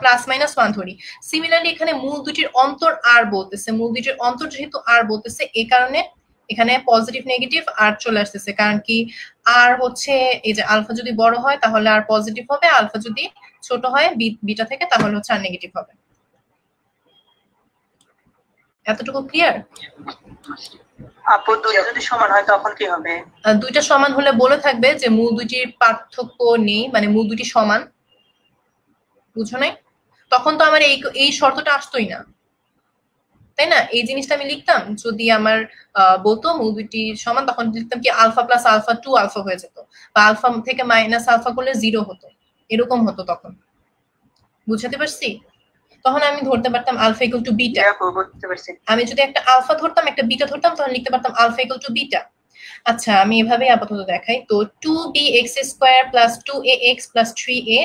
প্লাস মাইনাস 1 ধরি। সিমিলারলি এখানে মূল দুটির অন্তর আর বলতেছে, মূল দুটির অন্তর যেহেতু আর বলতেছে এই কারণে এখানে পজিটিভ নেগেটিভ আর চলে আসতেছে, কারণ কি আর হচ্ছে এই যে আলফা যদি বড় হয় তাহলে আর পজিটিভ হবে, আলফা যদি ছোট হয় বিটা থেকে তাহলে হচ্ছে আর নেগেটিভ হবে। এতটুকু ক্লিয়ার? আপু দুইটা যদি সমান হয় তখন কি হবে? দুইটা সমান হলে বলে থাকবে যে মূল দুটির পার্থক্য নেই, মানে মূল দুটি সমান, বুঝো নাই? তখন তো আমার এই শর্তটা আসতোই না, তাই না? এই জিনিসটা আমি লিখতাম যদি আমার বলতো মূল দুটি সমান, তখন লিখতাম কি আলফা প্লাস আলফা 2 আলফা হয়ে যেত, বা আলফা থেকে মাইনাস আলফা করলে 0 হতো, এরকম হতো তখন, বুঝাতে পারছি? তখন আমি ধরতে পারতাম আলফা ইকুয়াল টু বিটা। আমি যদি একটা আলফা ধরতাম একটা বিটা ধরতাম তখন লিখতে পারতাম আলফা ইকুয়াল টু বিটা। আচ্ছা আমি এভাবেই আপাতত দেখাই। তো 2bx square plus 2ax plus 3a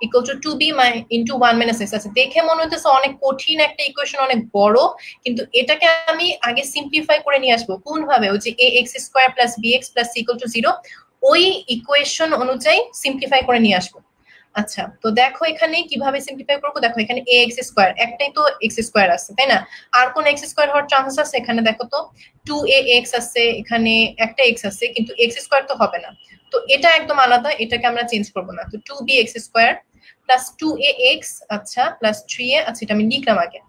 equal to 2b into 1 minus x। আচ্ছা দেখে মনে হইতেছে অনেক কঠিন একটা ইকুয়েশন, অনেক বড়, কিন্তু এটাকে আমি আগে সিম্পলিফাই করে নিয়ে আসবো। কোন ভাবে? ওই যে ax square plus bx plus c equal to 0 ওই ইকুয়েশন অনুযায়ী সিম্পলিফাই করে নিয়ে আসবো। আচ্ছা তো দেখো এখানে কিভাবে সিম্পলিফাই করবো, দেখো এখানে ax স্কয়ার, একটাই তো x স্কয়ার আছে তাই না, আর কোন x স্কয়ার হওয়ার চান্স আছে? এখানে দেখো তো 2ax আছে, এখানে একটা x আছে, কিন্তু x স্কয়ার তো হবে না, তো এটা একদম আলাদা, এটাকে আমরা চেঞ্জ করব না। তো 2bx স্কয়ার প্লাস 2ax, আচ্ছা প্লাস 3a, আচ্ছা এটা আমি লিখলাম আগে,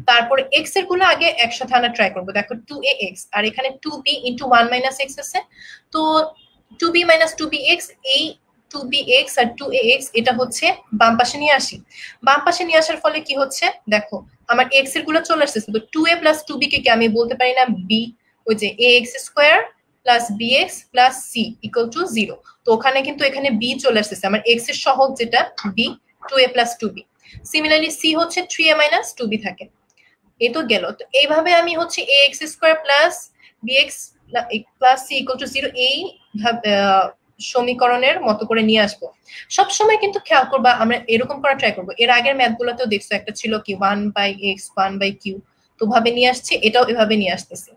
তারপরে x এর গুলো আগে একসাথে আনা ট্রাই করবো। দেখো 2ax আর এখানে 2b ইন্টু 1 মাইনাস x আছে, তো 2b মাইনাস 2bx, এই 2bx আর 2ax এটা হচ্ছে বাম পাশে নিয়ে আসি। বাম পাশে নিয়ে আসার ফলে কি হচ্ছে দেখো আমার x এর গুলো চলে আসতেছে, তো 2a প্লাস 2b কে কি আমি বলতে পারি না b, ওই যে ax square plus bx plus c equal to 0। তো ওখানে কিন্তু এখানে b চলে আসতেছে, আমার x এর সহগ যেটা b, 2a plus 2b। Similarly c হচ্ছে 3a মাইনাস 2b থাকে, এই তো গেল। তো এইভাবে আমি হচ্ছে ax square plus bx plus c equal to 0 এই সমীকরণের মতো করে নিয়ে আসবো। সবসময় কিন্তু খেয়াল করবা আমরা এরকম করা ট্রাই করবো। এর আগের ম্যাথ গুলোতেও দেখছো একটা ছিল কি 1/x 1/q, তো ভাবে নিয়ে আসছি, এটাও এভাবে নিয়ে আসতেছি।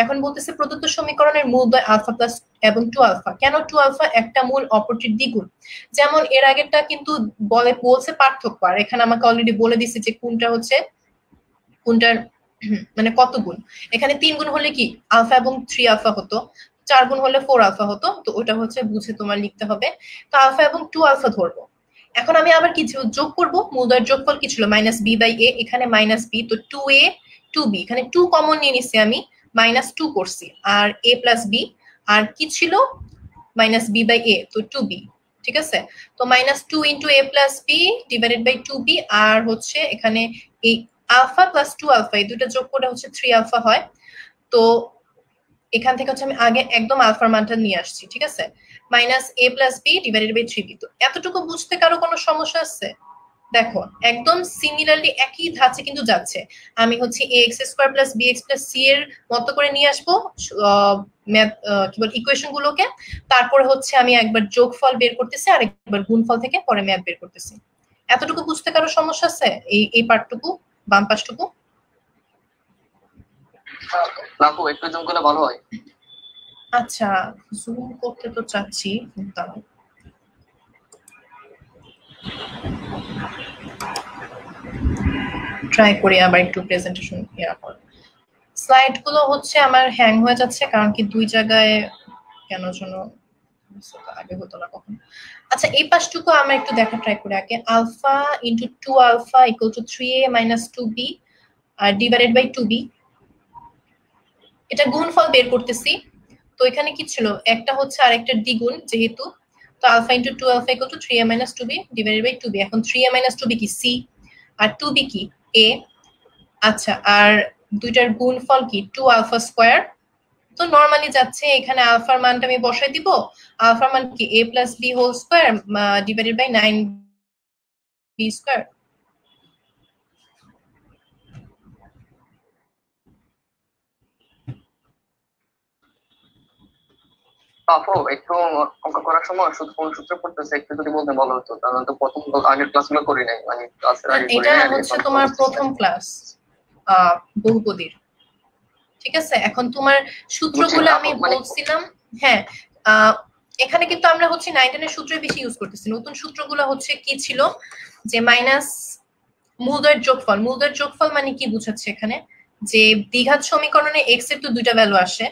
এখন বলতেছে প্রদত্ত সমীকরণের মূলদ্বয় আলফা প্লাস এবং 2 আলফা। কেন 2 আলফা? একটা মূল অপরটির দ্বিগুণ। যেমন এর আগেরটা কিন্তু বলছে পার্থক্য, আর এখানে আমাকে অলরেডি বলে দিছে যে কোনটা হচ্ছে কোনটার মানে কত গুণ। এখানে 3 গুণ হলে কি আলফা এবং 3 আলফা হতো, 4 গুণ হলে 4 আলফা হতো, তো ওটা হচ্ছে বুঝে তোমার লিখতে হবে। তো আলফা এবং 2 আলফা ধরবো। এখন আমি আবার কিছু যোগ করব, মূলদ্বয়ের যোগফল কি ছিল -b/a, এখানে -b, তো 2a 2b, এখানে 2 কমন নিয়ে নিছি আমি, -2 করছি, আর a প্লাস b, আর কি ছিল -b/a, তো 2b, ঠিক আছে। তো -2 into a plus b divided by 2b, আর হচ্ছে এখানে এই আলফা প্লাস 2 আলফা এই দুটো যোগ করে হচ্ছে 3 আলফা হয়। তো এখান থেকে হচ্ছে আমি আগে একদম আলফার মানটা নিয়ে আসছি, ঠিক আছে, -a plus b divided by 3b। তো এতটুকু বুঝতে কারো কোনো সমস্যা আছে? দেখো একদম সিমিলারলি একই ধাঁচে কিন্তু যাচ্ছে। আমি হচ্ছে ax square plus bx plus c এর মতো করে নিয়ে আসবো ম্যাথ কি বল ইকুয়েশন গুলোকে, তারপরে হচ্ছে আমি একবার যোগফল বের করতেছি আর একবার গুণফল থেকে পরে ম্যাথ বের করতেছি। এতটুকু বুঝতে কারো সমস্যা আছে? এই পার্টটুকু, বাম পাশটুকু? লাভু একটু জুম করলে ভালো হয়। আচ্ছা জুম করতে তো চাচ্ছি, দাঁড়াও ট্রাই করি আবার একটু প্রেজেন্টেশন ইয়া কর। স্লাইড গুলো হচ্ছে আমার হ্যাং হয়ে যাচ্ছে, কারণ কি দুই জায়গায় কেন যেন আগে হতো না কখন। আচ্ছা এই পাশটুকু আমরা একটু দেখা ট্রাই করি আগে। Alpha into 2 alpha equal to 3a minus 2b আর ডিভাইডেড বাই 2b। এটা গুণফল বের করতেছি। তো এখানে কি ছিল, একটা হচ্ছে আরেকটার দ্বিগুণ যেহেতু, তো alpha into 2 alpha equal to 3a minus 2b divided by 2b। এখন 3a মাইনাস 2b কি c আর 2b কি a। আচ্ছা আর দুইটার গুণফল কি 2 আলফা স্কয়ার। তো নরমালি যাচ্ছে, এখানে আলফার মানটা আমি বসাই দিব। আলফার মান কি a plus b whole square divided by 9b square. আপু একটু অঙ্ক করার সময় শুধু কোন সূত্র পড়তেছে একটু যদি বলতে বলা হতো, তাহলে তো প্রথম আগের ক্লাসগুলো করি নাই, মানে ক্লাসের আগে এটা হচ্ছে তোমার প্রথম ক্লাস বহুপদীর, ঠিক আছে। এখন তোমার সূত্রগুলো আমি বলছিলাম, হ্যাঁ এখানে কিন্তু আমরা হচ্ছে 9 এর সূত্রই বেশি ইউজ করতেছি। নতুন সূত্রগুলো হচ্ছে কি ছিল, যে মাইনাস মূলদ্বয়ের যোগফল। মূলদ্বয়ের যোগফল মানে কি বুঝাচ্ছে এখানে, যে দ্বিঘাত সমীকরণে x এর তো দুইটা ভ্যালু আসে,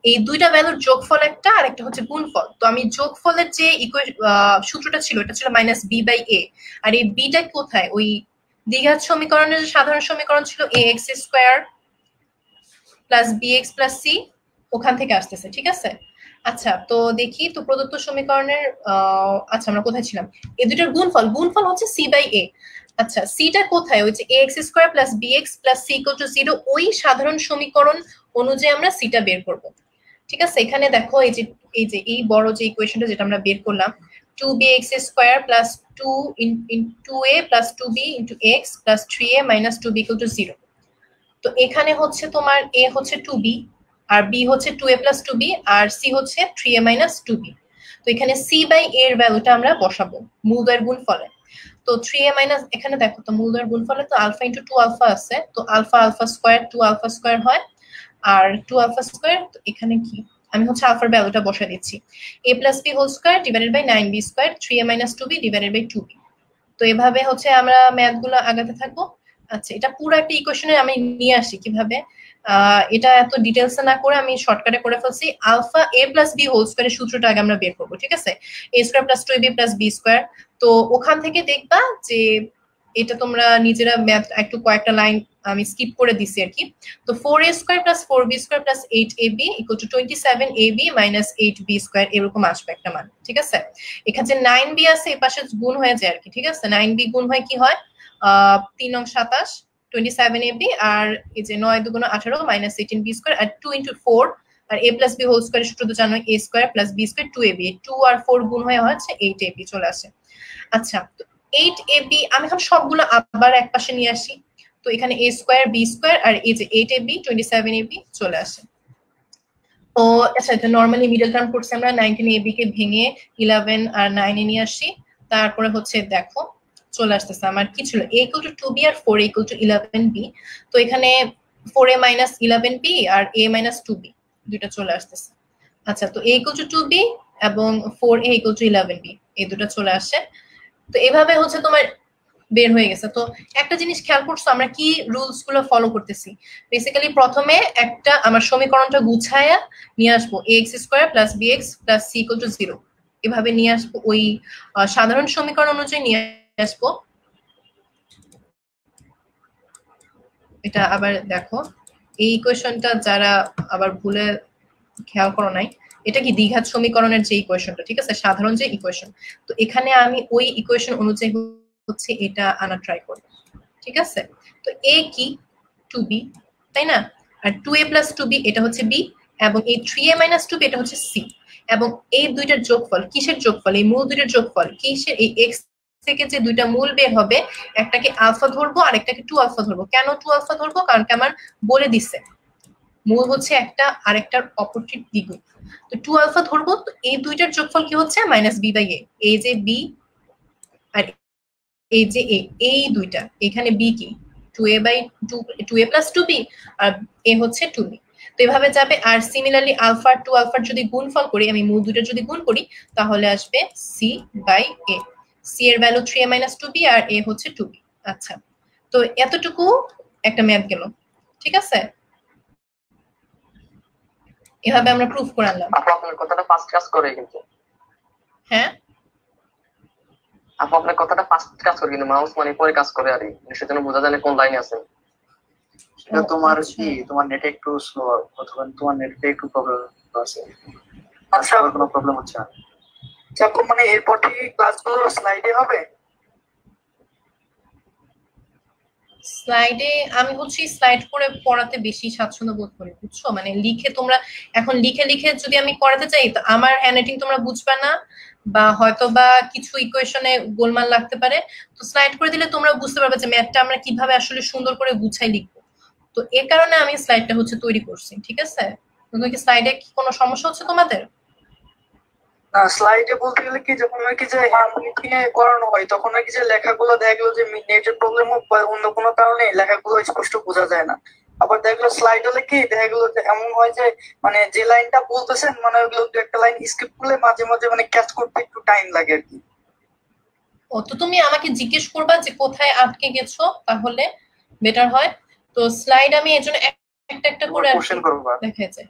এই দুইটা ভ্যালুর যোগফল একটা আর একটা হচ্ছে গুণফল। তো আমি যোগফলের যে সূত্রটা ছিল এটা ছিল মাইনাস বি বাই এ, আর এই বিটা কোথায়, ওই দ্বিঘাত সমীকরণের যে সাধারণ সমীকরণ ছিল a x square plus b x plus c, ওখান থেকে আসতেছে, ঠিক আছে। আচ্ছা তো দেখি তো প্রদত্ত সমীকরণের আচ্ছা আমরা কোথায় ছিলাম, এই দুইটার গুণফল, গুণফল হচ্ছে সি বাই এ। আচ্ছা সিটা কোথায়, ওই যে a x square plus b x plus c equal to 0, ওই সাধারণ সমীকরণ অনুযায়ী আমরা সিটা বের করব, ঠিক আছে। এখানে দেখো এই বড় যে ইকুয়েশনটা যেটা আমরা বের করলাম, 2bx square plus 2a plus 2b into x plus 3a minus 2b equal to 0। তো এখানে হচ্ছে তোমার a হচ্ছে 2b আর b হচ্ছে 2a প্লাস 2b আর c হচ্ছে 3a মাইনাস 2b। তো এখানে c বাই a এর ভ্যালুটা আমরা বসাবো মূলদ্বয়ের গুণফলে। তো 3a মাইনাস, এখানে দেখো তো মূলদ্বয়ের গুণফলে তো আলফা ইনটু 2 আলফা আছে, তো alpha alpha square 2 alpha square হয় আর 2 আলফা স্কয়ার। তো এখানে কি আমি হচ্ছে আলফার ভ্যালুটা বসা দিচ্ছি, a plus b whole square divided by 9b square 3a minus 2b divided by 2b। তো এভাবে হচ্ছে আমরা ম্যাথগুলো আগাতে থাকবো। আচ্ছা এটা পুরো একটা ইকুয়েশনে আমি নিয়ে আসি কিভাবে, এটা এত ডিটেইলসে না করে আমি শর্টকাটে করে ফেলছি। Alpha a plus b whole স্কয়ারের সূত্রটা আগে আমরা বের করব, ঠিক আছে। a square plus 2ab plus b square. তো ওখান থেকে দেখবা যে এটা তোমরা নিজেরা ম্যাথ একটু কয়েকটা লাইন আমি স্কিপ করে দিছি আর কি। তো 4a square plus 4b square plus 8ab equal to 27ab minus 8b square, এরকম আসবে একটা মান, ঠিক আছে। এখানে যে 9b আছে এই পাশে গুণ হয়ে যায় আর কি, ঠিক আছে। 9b গুণ হয় কি হয় 3 নং 27 27ab আর এই যে 9 দুগুণ 18 মাইনাস 18b স্কয়ার আর 2 ইনটু 4 আর a প্লাস b হোল স্কয়ারের সূত্র তো জানো, a square plus b square 2ab, 2 আর 4 গুণ হয়ে হচ্ছে 8ab চলে আসে। আচ্ছা 8ab আমি এখন সবগুলো আবার এক পাশে নিয়ে আসি। তো এখানে a স্কয়ার b স্কয়ার আর এই যে 8ab 27ab চলে আসে। তো আচ্ছা এটা নরমালি মিডল টার্ম করছি আমরা, 19ab কে ভেঙে 11 আর 9 এ নিয়ে আসি। তারপরে হচ্ছে দেখো চলে আসতেছে আমার কি ছিল, a ইকুয়াল টু 2b আর 4a ইকুয়াল টু 11b। তো এখানে 4a minus 11b R a minus 2b দুটো চলে আসতেছে। আচ্ছা তো a ইকুয়াল টু 2b এবং 4a ইকুয়াল টু 11b এই দুটো চলে আসে। তো এভাবে হচ্ছে তোমার বের হয়ে গেছে। তো একটা জিনিস খেয়াল করছো আমরা কি রুলস গুলো ফলো করতেছি, বেসিক্যালি প্রথমে একটা আমার সমীকরণটা গুছায়া নিয়ে আসবো ax square plus bx plus c equal to 0, এভাবে নিয়ে আসবো, ওই সাধারণ সমীকরণ অনুযায়ী নিয়ে আসবো। এটা আবার দেখো এই ইকুয়েশনটা যারা আবার ভুলে খেয়াল করো নাই, এটা কি দ্বিঘাত সমীকরণের যে ইকুয়েশনটা, ঠিক আছে, সাধারণ যে ইকুয়েশন। তো এখানে আমি ওই ইকুয়েশন অনুযায়ী হচ্ছে এটা আনা ট্রাই করব, ঠিক আছে। তো a কি 2b তাই না, আর 2a প্লাস 2b এটা হচ্ছে b এবং এই 3a মাইনাস 2b এটা হচ্ছে c। এবং এই দুইটার যোগফল, কিসের যোগফল, এই মূল দুইটার যোগফল কিসের, এই x থেকে যে দুইটা মূল বের হবে একটাকে আলফা ধরবো আর একটাকে 2 আলফা ধরবো। কেন 2 আলফা ধরবো, কারণ কি আমার বলে দিছে মূল হচ্ছে একটা আরেকটার অপোজিট দ্বিগুণ। তো 2 আলফা ধরবো, তো এই দুইটার যোগফল কি হচ্ছে মাইনাস b বাই a, এই যে b আর এই যে a, এই দুইটা এখানে b কি 2a by 2a plus 2b R a হচ্ছে 2b। তো এভাবে যাবে। আর সিমিলারলি আলফা টু আলফার যদি গুণফল করি, আমি মূল দুটো যদি গুণ করি, তাহলে আসবে সি বাই এ। সি এর ভ্যালু 3a - 2b আর এ হচ্ছে 2b। আচ্ছা, তো এতটুকু একটা ম্যাথ গেল, ঠিক আছে? এভাবে আমরা প্রুফ করে আনলাম। আপনার কথাটা ফার্স্ট কাজ করে কিন্তু, হ্যাঁ আপনার কথাটা ফার্স্ট কাজ করে কিন্তু মাউস মানে পরে কাজ করে, আর সেজন্য বোঝা যায় না কোন লাইনে আছেন। সেটা তোমার কি, তোমার নেট একটু স্লো অথবা তোমার নেটে একটু প্রবলেম আছে। আচ্ছা, কোনো প্রবলেম হচ্ছে না? যখন মানে এরপর থেকে ক্লাসগুলো স্লাইডে হবে? স্লাইডে আমি হচ্ছে স্লাইড করে পড়াতে বেশি স্বাচ্ছন্দ্য বোধ করি, বুঝছো? মানে লিখে তোমরা এখন লিখে লিখে যদি আমি করাতে চাই, তো আমার হ্যান্ডরাইটিং তোমরা বুঝবে না, বা হয়তো বা কিছু ইকুয়েশনে গোলমাল লাগতে পারে। তো স্লাইড করে দিলে তোমরা বুঝতে পারবে যে ম্যাথটা আমরা কিভাবে আসলে সুন্দর করে গুছাই লিখবো। তো এ কারণে আমি স্লাইডটা হচ্ছে তৈরি করছি, ঠিক আছে? তোমাদের কি স্লাইডে কি কোনো সমস্যা হচ্ছে তোমাদের? না, স্লাইডে বলতে গেলে কি, যখন আর কি যে হ্যান্ডলিং করানো হয় তখন আর কি যে লেখাগুলো দেখা গেলো যে নেটের প্রবলেম হোক বা অন্য কোনো কারণে লেখাগুলো স্পষ্ট বোঝা যায় না। আবার দেখা গেলো স্লাইড হলে কি দেখা গেলো যে এমন হয় যে মানে যে লাইনটা বলতেছেন মানে ওগুলো দু একটা লাইন স্কিপ করলে মাঝে মাঝে মানে ক্যাচ করতে একটু টাইম লাগে আর কি। ও, তো তুমি আমাকে জিজ্ঞেস করবা যে কোথায় আটকে গেছো, তাহলে বেটার হয়। তো স্লাইড আমি এজন্য একটা একটা করে কোশ্চেন করবা দেখা যায়।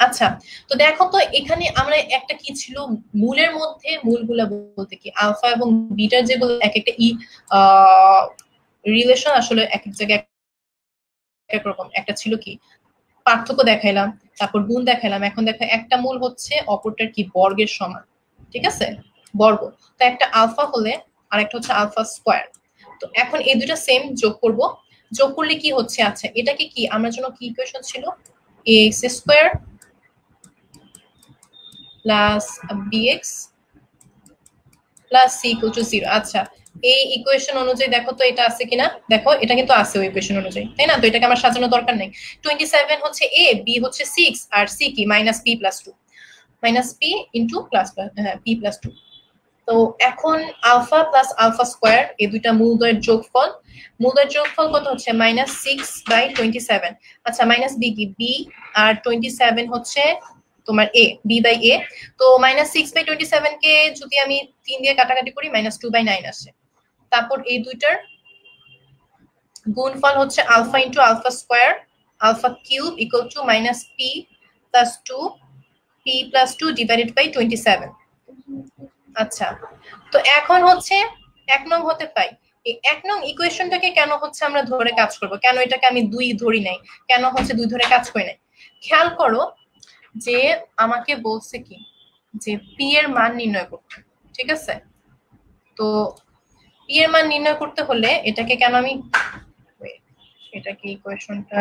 আচ্ছা, তো দেখো তো এখানে আমরা একটা কি ছিল, মূলের মধ্যে মূলগুলা বলতে কি আলফা এবং বিটার যেগুলো এক একটা রিলেশন আসলে এক এক জায়গায় এক রকম। একটা ছিল কি পার্থক্য দেখাইলাম, তারপর গুণ দেখাইলাম। এখন দেখো একটা মূল হচ্ছে অপরটার কি বর্গের সমান, ঠিক আছে? বর্গ। তো একটা আলফা হলে আর একটা হচ্ছে আলফা স্কোয়ার। তো এখন এই দুটো সেম যোগ করব। যোগ করলে কি হচ্ছে, আচ্ছা এটাকে কি আমার জন্য কি ইকুয়েশন ছিল, ax square plus bx plus c equal to 0। আচ্ছা, এই ইকুয়েশন অনুযায়ী দেখো তো এটা আছে কিনা। দেখো এটা কিন্তু আছে ওই ইকুয়েশন অনুযায়ী, তাই না? তো এটাকে আমার সাজানো দরকার নেই। 27 হচ্ছে a, b হচ্ছে 6 আর c কি -p + 2 -p into plus p + 2। তো এখন আলফা প্লাস আলফা স্কোয়ার এই দুইটা মূলদ্বয়ের যোগফল। মূলদ্বয়ের যোগফল কত হচ্ছে -6/27। আচ্ছা, -b কি b আর 27 হচ্ছে তোমার a, b/a। তো -6/27 কে যদি আমি 3 দিয়ে কাটাকাটি করি -2/9 আসে। তারপর এই দুইটার গুণফল হচ্ছে alpha into alpha square alpha cube equal to -p + 2 p + 2 divided by 27। আচ্ছা, তো এখন হচ্ছে 1 নং হতে পাই। এই 1 নং ইকুয়েশনটাকে কেন হচ্ছে আমরা ধরে কাজ করব, কেন এটাকে আমি 2 ধরি নাই, কেন হচ্ছে 2 ধরে কাজ করি নাই? খেয়াল করো যে আমাকে বলছে কি যে পি এর মান নির্ণয় করতে, ঠিক আছে? তো পি এর মান নির্ণয় করতে হলে এটাকে কেন আমি, এটা কি ইকুয়েশনটা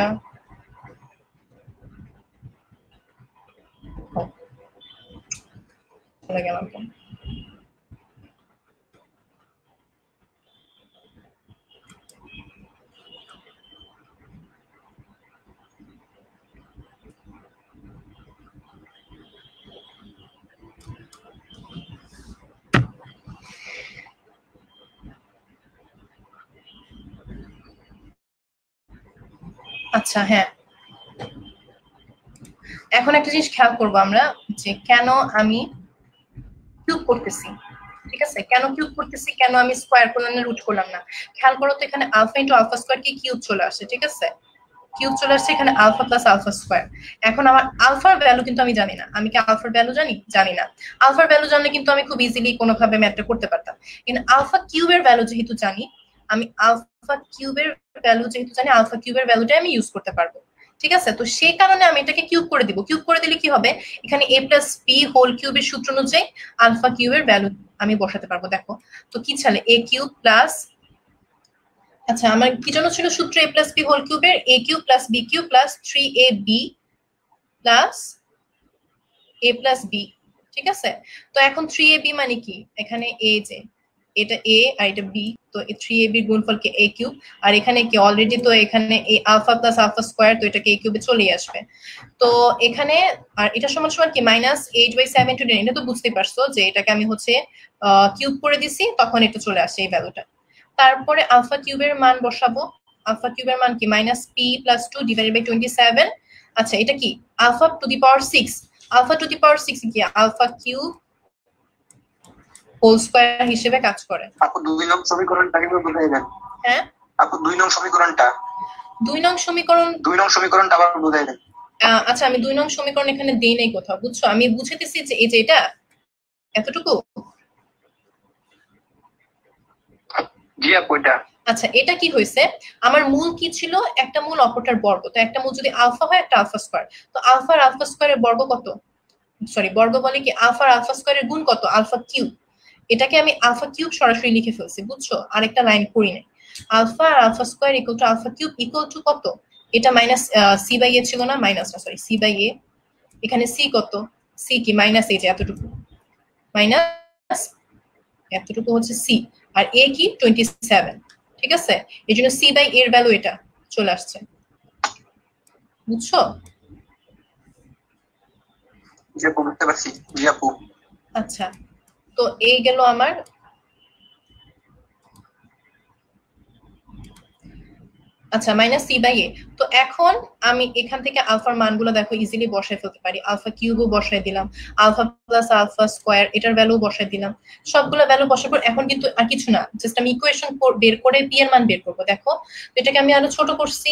চলে গেলাম কেন? আচ্ছা হ্যাঁ, এখন একটা জিনিস খেয়াল করবো আমরা যে কেন আমি কিউব করতেছি, ঠিক আছে? কেন কিউব করতেছি, কেন আমি স্কোয়ার করলাম না, রুট করলাম না? খেয়াল করো তো এখানে আলফা ইনটু আলফা স্কোয়ার কি কিউব চলে আসে, ঠিক আছে? কিউব চলে আসছে এখানে আলফা প্লাস আলফা স্কোয়ার। এখন আমার আলফার ভ্যালু কিন্তু আমি জানি না। আমি কি আলফার ভ্যালু জানি না। আলফার ভ্যালু জানলে কিন্তু আমি খুব ইজিলি কোনোভাবে ম্যাথটা করতে পারতাম। কিন্তু আলফা কিউবের ভ্যালু যেহেতু জানি, আমি আলফা কিউবের ভ্যালুটা আমি ইউজ করতে পারবো, ঠিক আছে? তো সেই কারণে আমি এটাকে কিউব করে দিব। কিউব করে দিলে কি হবে, এখানে a + b হোল কিউবের সূত্র অনুযায়ী আলফা কিউবের ভ্যালু আমি বসাতে পারবো। দেখো তো কি চলে, a কিউব প্লাস, আচ্ছা আমার কি জন্য ছিল সূত্র a + b হোল কিউবের, a cube plus b cube plus 3ab plus a + b, ঠিক আছে? তো এখন 3ab মানে কি, এখানে a যে এটা a আর এটা b, তো 3ab এর গুণফল কি a কিউব, আর এখানে কি অলরেডি তো এখানে a alpha plus alpha square, তো এটাকে a কিউবে চলে আসবে। তো এখানে আর এটা সমান সমান কি -8/7 to 9। এটা তো বুঝতেই পারছো যে এটাকে আমি হচ্ছে কিউব করে দিছি, তখন এটা চলে আসে এই ভ্যালুটা। তারপরে আলফা কিউবের মান বসাবো। আলফা কিউবের মান কি -p + 2 ডিভাইডেড বাই 27 আচ্ছা এটা কি alpha to the power 6, alpha to the power 6 কি আলফা কিউব হোল স্কয়ার হিসেবে কাজ করে। আপু 2 নং সমীকরণটাকে বুঝাই দেন। হ্যাঁ আপু 2 নং সমীকরণটা 2 নং সমীকরণটা আবার বুঝাই দেন। আচ্ছা আমি 2 নং সমীকরণ এখানে দেই নাই কোথাও, বুঝছো? আমি বুঝাইতেছি যে এই যে এটা এতটুকু। জি আপু এটা। আচ্ছা এটা কি হয়েছে, আমার মূল কি ছিল, একটা মূল অপরটার বর্গ। তো একটা মূল যদি আলফা হয় একটা আলফা স্কয়ার, তো আলফা আর আলফা স্কয়ারের বর্গ কত, সরি বর্গ বলে কি আলফা আর আলফা স্কয়ারের গুণ কত, আলফা কিউব। এটাকে আমি আলফা কিউব সরাসরি লিখে ফেলছি, বুঝছো? আরেকটা লাইন করি নাই। আলফা আর alpha square equal to alpha cube equal to কত, এটা মাইনাস সি বাই এ ছিল না, মাইনাস না সরি সি বাই এ, এখানে সি কত, সি কি মাইনাস এই যে এতটুকু, মাইনাস এতটুকু হচ্ছে সি, আর এ কি 27, ঠিক আছে? এই জন্য সি বাই এর ভ্যালু এটা চলে আসছে, বুঝছো? জি আপু বুঝতে পারছি। জি আপু আচ্ছা তো এই গেল আমার আচ্ছা মাইনাস সি বাই এ। তো এখন আমি এখান থেকে আলফার মানগুলো দেখো ইজিলি বসায় ফেলতে পারি। আলফা কিউবও বসায় দিলাম, আলফা প্লাস আলফা স্কয়ার এটার ভ্যালু বসায় দিলাম, সবগুলো ভ্যালু বসার পর এখন কিন্তু আর কিছু না, জাস্ট আমি ইকুয়েশন বের করে পি এর মান বের করবো। দেখো তো এটাকে আমি আরো ছোট করছি,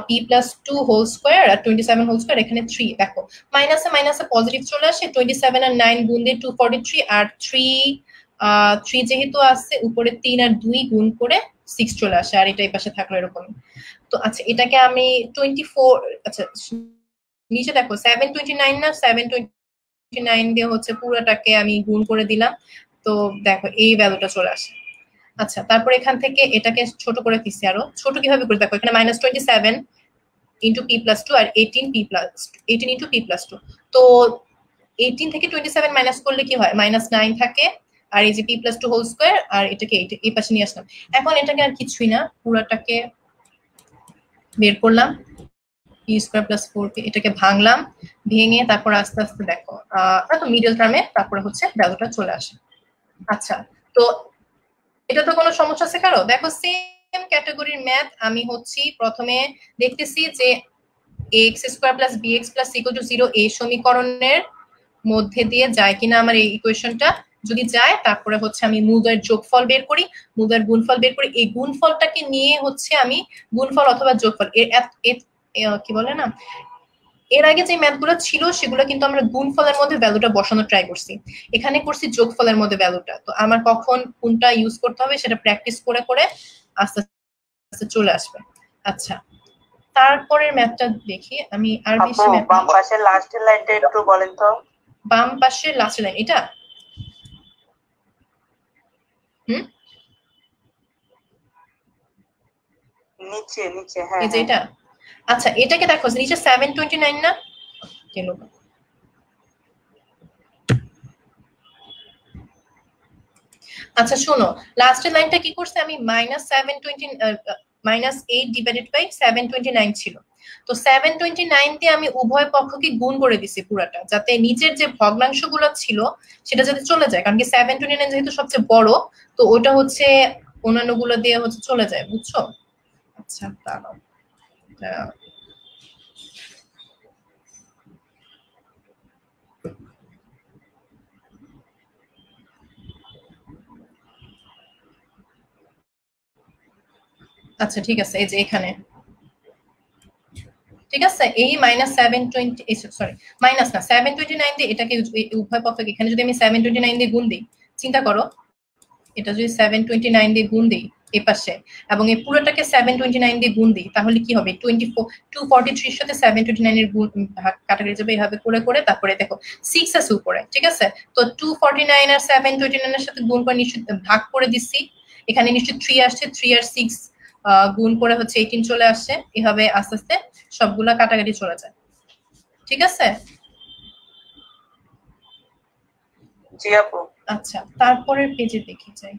পি প্লাস 2 হোল স্কয়ার আর 27 হোল স্কয়ার, এখানে 3। দেখো মাইনাসে মাইনাসে পজিটিভ চলে আসে, 27 আর 9 গুণ দিয়ে 243 আর 3 যেহেতু আছে উপরে 3 আর 2 গুণ করে 6 চলে আসে, আর এটা এই পাশে থাকলো এরকম। তো আচ্ছা এটাকে আমি 24, আচ্ছা নিচে দেখো 729 না, 729 দিয়ে হচ্ছে পুরোটাকে আমি গুণ করে দিলাম, তো দেখো এই ভ্যালুটা চলে আসে। আচ্ছা তারপর এখান থেকে এটাকে ছোট করে দিচ্ছি, আরো ছোট কিভাবে করে দেখো, এখানে মাইনাস 27 ইন্টু পি প্লাস 2 আর 18 ইন্টু পি প্লাস 2। তো 18 থেকে 27 মাইনাস করলে কি হয়, মাইনাস 9 থাকে, আর এই যে পি প্লাস 2 হোল স্কয়ার আর এটাকে এই পাশে নিয়ে আসলাম। এখন এটাকে আর কিছুই না, পুরোটাকে বের করলাম, পি স্কয়ার প্লাস 4p, এটাকে ভাঙলাম, ভেঙে তারপর আস্তে আস্তে দেখো তো মিডল টার্মে তারপরে হচ্ছে ভ্যালুটা চলে আসে। আচ্ছা তো এটা তো কোনো সমস্যা আছে কারো? দেখো সেম ক্যাটাগরির ম্যাথ আমি হচ্ছে প্রথমে দেখতেছি যে ax square plus bx plus equal to 0 এই সমীকরণের মধ্যে দিয়ে যায় কিনা আমার এই ইকুয়েশনটা, যদি যায় তারপরে হচ্ছে আমি মূলদ্বয়ের যোগফল বের করি, মূলদ্বয়ের গুণফল বের করি, এই গুণফলটাকে নিয়ে হচ্ছে আমি গুণফল অথবা যোগফল কি বলে না, এর আগে যে ম্যাথগুলো ছিল সেগুলো কিন্তু আমরা গুণফলের মধ্যে ভ্যালুটা বসানোর ট্রাই করছি, এখানে করছি যোগফলের মধ্যে ভ্যালুটা। তো আমার কখন কোনটা ইউজ করতে হবে সেটা প্র্যাকটিস করে করে আস্তে আস্তে চলে আসবে। আচ্ছা তারপরের ম্যাথটা দেখি আমি, আর বেশি ম্যাথ বাম পাশের লাস্টের লাইনটা একটু বলেন তো। বাম পাশের লাস্টের লাইন এটা, নিচে নিচে, হ্যাঁ এই যে এটা। আচ্ছা এটাকে দেখো নিচে 729 না কেন, আচ্ছা শোনো লাস্টের লাইনটা কি করছে, আমি মাইনাস 8 ডিভাইডেড বাই 729 ছিল, তো 729 দিয়ে আমি উভয় পক্ষকে গুণ করে দিছি পুরাটা, যাতে নিচের যে ভগ্নাংশগুলো ছিল সেটা যাতে চলে যায়, কারণ কি 729 যেহেতু সবচেয়ে বড়, তো ওটা হচ্ছে অন্যান্য গুলো দিয়ে হচ্ছে চলে যায়, বুঝছো? আচ্ছা দাঁড়াও, আচ্ছা ঠিক আছে, এই যে এখানে ঠিক আছে, এই মাইনাস 720, সরি মাইনাস না 729 দিয়ে এটাকে উভয় পক্ষকে, এখানে যদি আমি 729 দিয়ে গুণ দিই, চিন্তা করো এটা যদি 729 দিয়ে গুণ দিই এই পাশে এবং এই পুরোটাকে 729 দিয়ে গুণ দিই, তাহলে কি হবে 243 এর সাথে 729 এর গুণ কাটাকাটি যাবে, এইভাবে করে করে তারপরে দেখো 6 আছে উপরে, ঠিক আছে? তো 249 আর 729 এর সাথে গুণ করে নিশ্চিত ভাগ করে দিচ্ছি, এখানে নিশ্চিত 3 আসছে, 3 আর 6 গুণ করে হচ্ছে 18 চলে আসছে, এভাবে আস্তে আস্তে সবগুলা কাটাকাটি চলে যায়, ঠিক আছে? জি আপু। আচ্ছা তারপরের পেজে দেখি যাই।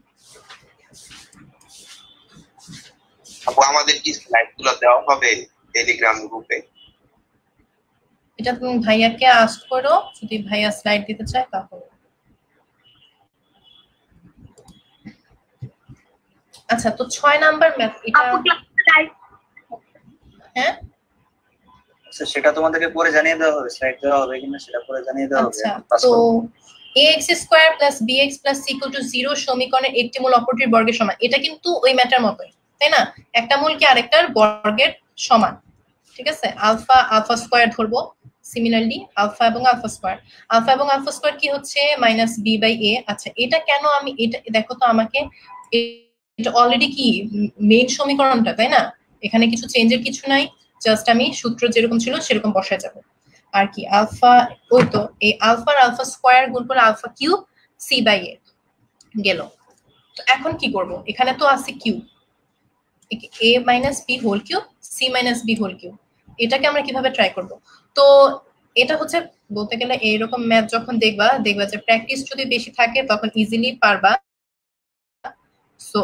আপু আমাদের কি স্লাইডগুলো দেওয়া হবে টেলিগ্রাম গ্রুপে? এটা তুমি ভাইয়াকে আস্ক করো, যদি ভাইয়া স্লাইড দিতে চায় তাহলে। আচ্ছা তো 6 নাম্বার ম্যাথ, এটা হ্যাঁ আচ্ছা সেটা তোমাদেরকে পরে জানিয়ে দেওয়া হবে, স্লাইড দেওয়া হবে কিনা সেটা পরে জানিয়ে দেওয়া হবে। আচ্ছা তো ax² + bx + c = 0 সমীকরণের একটি মূল অপরটির বর্গের সমান, এটা কিন্তু ওই ম্যাটার মতোই, তাই না? একটা মূল কি আরেকটার বর্গের সমান, ঠিক আছে? আলফা স্কয়ার ধরবো, সিমিলারলি আলফা এবং আলফা স্কয়ার কি হচ্ছে -b/a। আচ্ছা এটা কেন আমি এটা দেখো তো, আমাকে এটা অলরেডি কি মেইন সমীকরণটা, তাই না? এখানে কিছু চেঞ্জের কিছু নাই, জাস্ট আমি সূত্র যেরকম ছিল সেরকম বসায় যাব। আর কি আলফা, ওই তো এই আলফা স্কয়ার গুণ করে আলফা কিউব c/a গেল। তো এখন কি করব, এখানে তো আছে cube, a - b whole cube c - b whole cube, এটাকে আমরা কিভাবে ট্রাই করব? তো এটা হচ্ছে বলতে গেলে এইরকম ম্যাথ যখন দেখবা যে প্র্যাকটিস যদি বেশি থাকে তখন ইজিলি পারবা। সো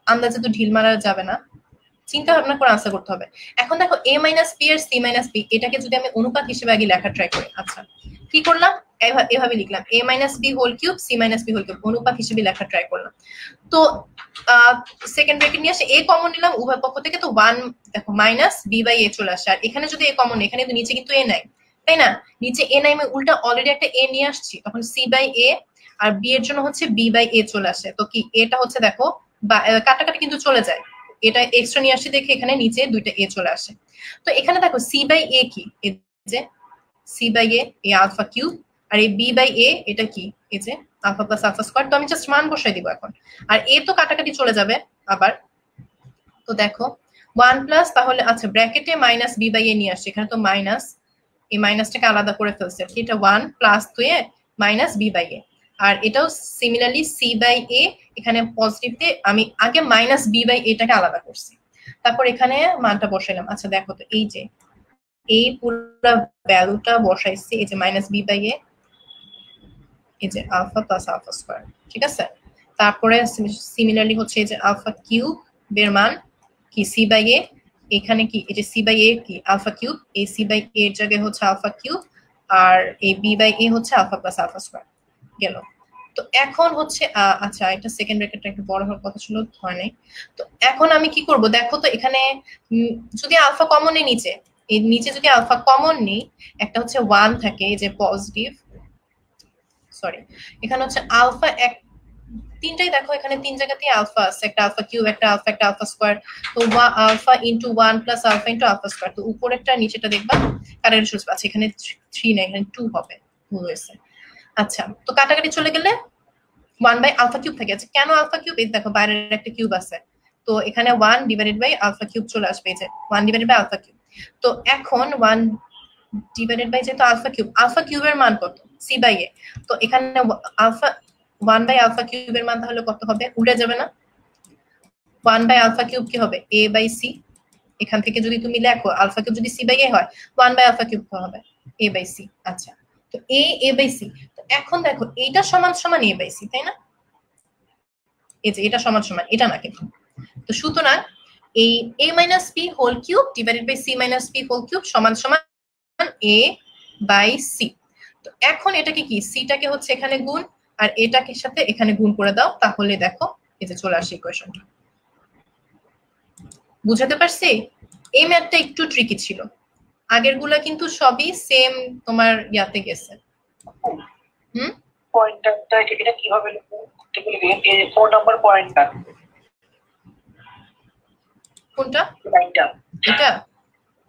আন্দাজে তো ঢিল মারা যাবে না, চিন্তা ভাবনা করে আনসার করতে হবে। এখন দেখো a - b R c - b এটাকে যদি আমি অনুপাত হিসেবে আগে লেখা ট্রাই করি, আচ্ছা কি করলাম, এভাবে লিখলাম a - b whole cube c - b whole cube, অনুপাত হিসেবে লেখা ট্রাই করলাম। তো সেকেন্ড ব্র্যাকেট নিয়ে আসে a কমন নিলাম উভয় পক্ষ থেকে, তো 1 দেখো -b/a চলে আসে। আর এখানে যদি a কমন, এখানে তো নিচে কিন্তু a নাই, তাই না? নিচে a নাই, আমি উল্টা অলরেডি একটা a নিয়ে আসছি, তখন c/a আর b এর জন্য হচ্ছে b/a চলে আসে। তো কি এটা হচ্ছে দেখো কাটাকাটি কিন্তু চলে যায়, এটা এক্সট্রা নিয়ে আসছি দেখে এখানে নিচে দুইটা a চলে আসে। তো এখানে দেখো c/a কি, এই যে c/a এই আলফা কিউব, আর এই b/a এটা কি, এই যে আলফা প্লাস আলফা স্কয়ার। তো আমি জাস্ট মান বসাই দিব এখন, আর a তো কাটাকাটি চলে যাবে আবার। তো দেখো 1 প্লাস, তাহলে আচ্ছা ব্র্যাকেটে -b/a নিয়ে আসছে, এখানে তো মাইনাস, এই মাইনাসটাকে আলাদা করে ফেলছে, এটা 1 প্লাস দিয়ে -b/a। আর এটাও সিমিলারলি c/a, এখানে পজিটিভ দিয়ে আমি আগে -b/a-টাকে আলাদা করছি, তারপর এখানে মানটা বসাইলাম। আচ্ছা দেখো তো এই যে এই পুরো ভ্যালুটা বসাইছি, এই যে -b/a, এই যে আলফা প্লাস আলফা স্কয়ার, ঠিক আছে? তারপরে সিমিলারলি হচ্ছে এই যে আলফা কিউব এর মান কি c/a, এখানে কি এই যে c/a কি আলফা কিউব, এই c/a এর জায়গায় হচ্ছে আলফা কিউব, আর এই b/a হচ্ছে আলফা প্লাস আলফা স্কয়ার গেল। তো এখন হচ্ছে আচ্ছা এটা সেকেন্ড ব্র্যাকেটটা একটু বড় হওয়ার কথা ছিল, হয় নাই। তো এখন আমি কি করব, দেখো তো এখানে যদি আলফা কমন নেই নিচে, এই নিচে যদি আলফা কমন নেই, একটা হচ্ছে 1 থাকে, এই যে পজিটিভ, সরি এখানে হচ্ছে আলফা এক তিনটাই দেখো, এখানে তিন জায়গাতেই আলফা আছে, একটা আলফা কিউব, একটা আলফা স্কয়ার। তো alpha into 1 plus alpha into alpha square, তো উপরেরটা নিচেটা দেখবা কারেন্ট সোর্স আছে, এখানে 3 না এখানে 2 হবে, ভুল হয়েছে। আচ্ছা তো কাটাকাটি চলে গেলে 1/আলফা কিউব থাকে। আচ্ছা কেন আলফা কিউব, এই দেখো বাইরের একটা কিউব আছে, তো এখানে 1/আলফা কিউব চলে আসবে, এই যে 1/আলফা কিউব। তো এখন 1/ যেহেতু আলফা কিউবের মান কত, c/a, তো এখানে আলফা 1/আলফা কিউবের মান তাহলে কত হবে, উড়ে যাবে না? 1/আলফা কিউব কি হবে, a/c, এখান থেকে যদি তুমি লেখো আলফা কিউব যদি c/a হয়, 1/আলফা কিউব হবে a/c। আচ্ছা তো a/c, তো এখন দেখো এইটা সমান সমান a/c, তাই না? এই যে এটা সমান সমান, এটা না কিন্তু। তো সুতরাং এই a - b whole cube divided by c - b whole cube সমান সমান a/c। তো এখন এটাকে কি, c-টাকে হচ্ছে এখানে গুণ, আর এটাকে সাথে এখানে গুণ করে দাও, তাহলে দেখো এই যে চলে আসে ইকুয়েশনটা। বুঝাতে পারছি? এই ম্যাথটা একটু ট্রিকি ছিল, আগের গুলা কিন্তু সবই সেম তোমার ইয়াতে গেছে। পয়েন্টারটা এটা কিভাবে লিখবো, এই 4 নাম্বার পয়েন্টার, কোনটা লাইনটা, এটা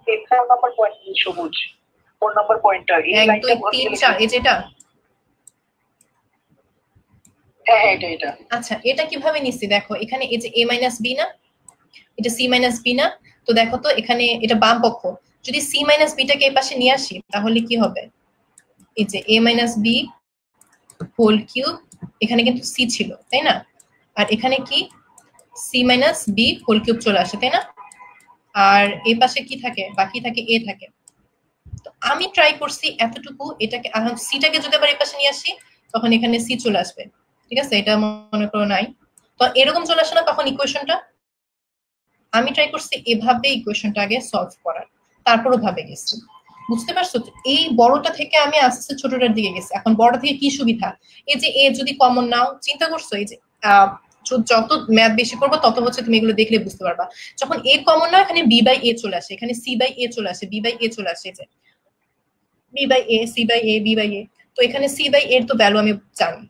এই 4 নাম্বার পয়েন্ট সবুজ 4 নাম্বার পয়েন্টার, এই 1 লাইনটা 2 3 4, এই যেটা, হ্যাঁ এটা। আচ্ছা এটা কিভাবে নিচ্ছি দেখো, এখানে এই যে a - b না, এটা c - b না, তো দেখো তো এখানে এটা বাম পক্ষ, যদি c - b-টাকে এই পাশে নিয়ে আসি তাহলে কি হবে, এই যে a - b হোল কিউব, এখানে কিন্তু c ছিল তাই না, আর এখানে কি c - b হোল কিউব চলে আসে, তাই না? আর এই পাশে কি থাকে, বাকি থাকে a থাকে। তো আমি ট্রাই করছি এতটুকু, এটাকে c-টাকে যদি আবার এই পাশে নিয়ে আসি তখন এখানে c চলে আসবে, ঠিক আছে? এটা মনে করো নাই, তো এরকম চলে আসে না তখন ইকুয়েশনটা। আমি ট্রাই করছি এভাবে ইকুয়েশনটা আগে সলভ করার, তারপরও ভাবে গেছি। বুঝতে পারছো? এই বড়টা থেকে আমি আস্তে আস্তে ছোটটার দিকে গেছি। এখন বড় থেকে কি সুবিধা, এই যে এ যদি কমন নাও, চিন্তা করছো এই যে যত ম্যাথ বেশি করবো তত হচ্ছে তুমি এগুলো দেখলে বুঝতে পারবা। যখন এ কমন না এখানে বি বাই এ চলে আসে, এখানে সি বাই এ চলে আসে, বি বাই এ চলে আসে, যে b by a, c by a, b by এ। তো এখানে সি বাই এর তো ভ্যালু আমি জানি,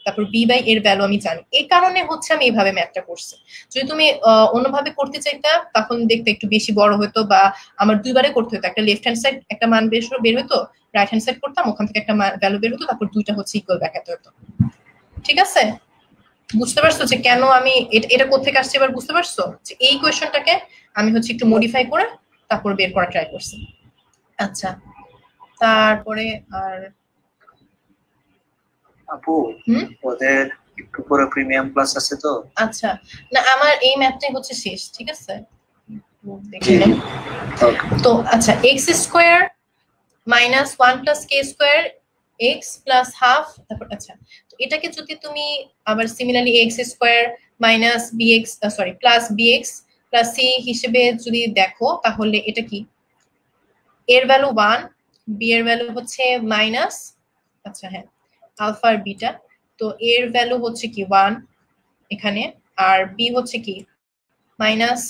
তারপর বি বাই এর ভ্যালু আমি জানি, এই কারণে হচ্ছে আমি এইভাবে ম্যাথটা করছি। যদি তুমি অন্যভাবে করতে চাইতা তখন দেখতে একটু বেশি বড় হতো, বা আমার দুইবারে করতে হতো, একটা লেফট হ্যান্ড সাইড একটা মান বের হতো, রাইট হ্যান্ড সাইড করতাম, ওখান থেকে একটা ভ্যালু বের হতো, তারপর দুইটা হচ্ছে ইকুয়াল দেখাতে হতো। ঠিক আছে, বুঝতে পারছো যে কেন আমি এটা কোত্থেকে আসছে? এবার বুঝতে পারছো যে এই কোয়েশ্চনটাকে আমি হচ্ছে একটু মডিফাই করে তারপর বের করা ট্রাই করছি। আচ্ছা, তারপরে আর আপু ওদের একটু পরে প্রিমিয়াম ক্লাস আছে তো। আচ্ছা, না আমার এই ম্যাথটাই হচ্ছে শেষ। ঠিক আছে, দেখে নেন। তো আচ্ছা, x square minus 1 plus k square x plus half, তারপর আচ্ছা তো এটাকে যদি তুমি আবার similarly x square minus b x sorry plus b x plus c হিসেবে যদি দেখো, তাহলে এটা কি? এর ভ্যালু 1, বি এর ভ্যালু হচ্ছে মাইনাস, আচ্ছা হ্যাঁ আলফা আর বিটা, তো এর ভ্যালু হচ্ছে কি 1 এখানে, আর বি হচ্ছে কি মাইনাস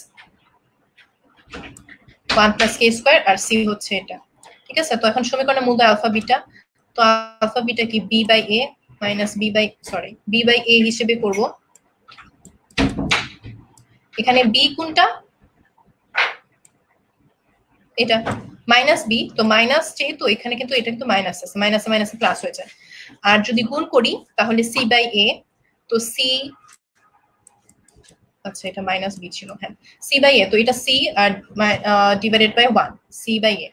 1 প্লাস কে স্কোয়ার, আর সি হচ্ছে এটা। ঠিক আছে, তো এখন সমীকরণের মূল আলফা বিটা, তো আলফা বিটা কি b by a minus b by a হিসেবে করব। এখানে বি কোনটা? এটা মাইনাস বি, তো মাইনাস যেহেতু এখানে কিন্তু এটা কিন্তু মাইনাস আছে, মাইনাসে মাইনাসে প্লাস হয়ে যায়। আর যদি গুণ করি তাহলে সি বাই এ, তো সি আচ্ছা এটা মাইনাস বি ছিল, হ্যাঁ সি বাই এ, তো এটা সি আর ডিভাইডেড বাই 1 সি বাই এ।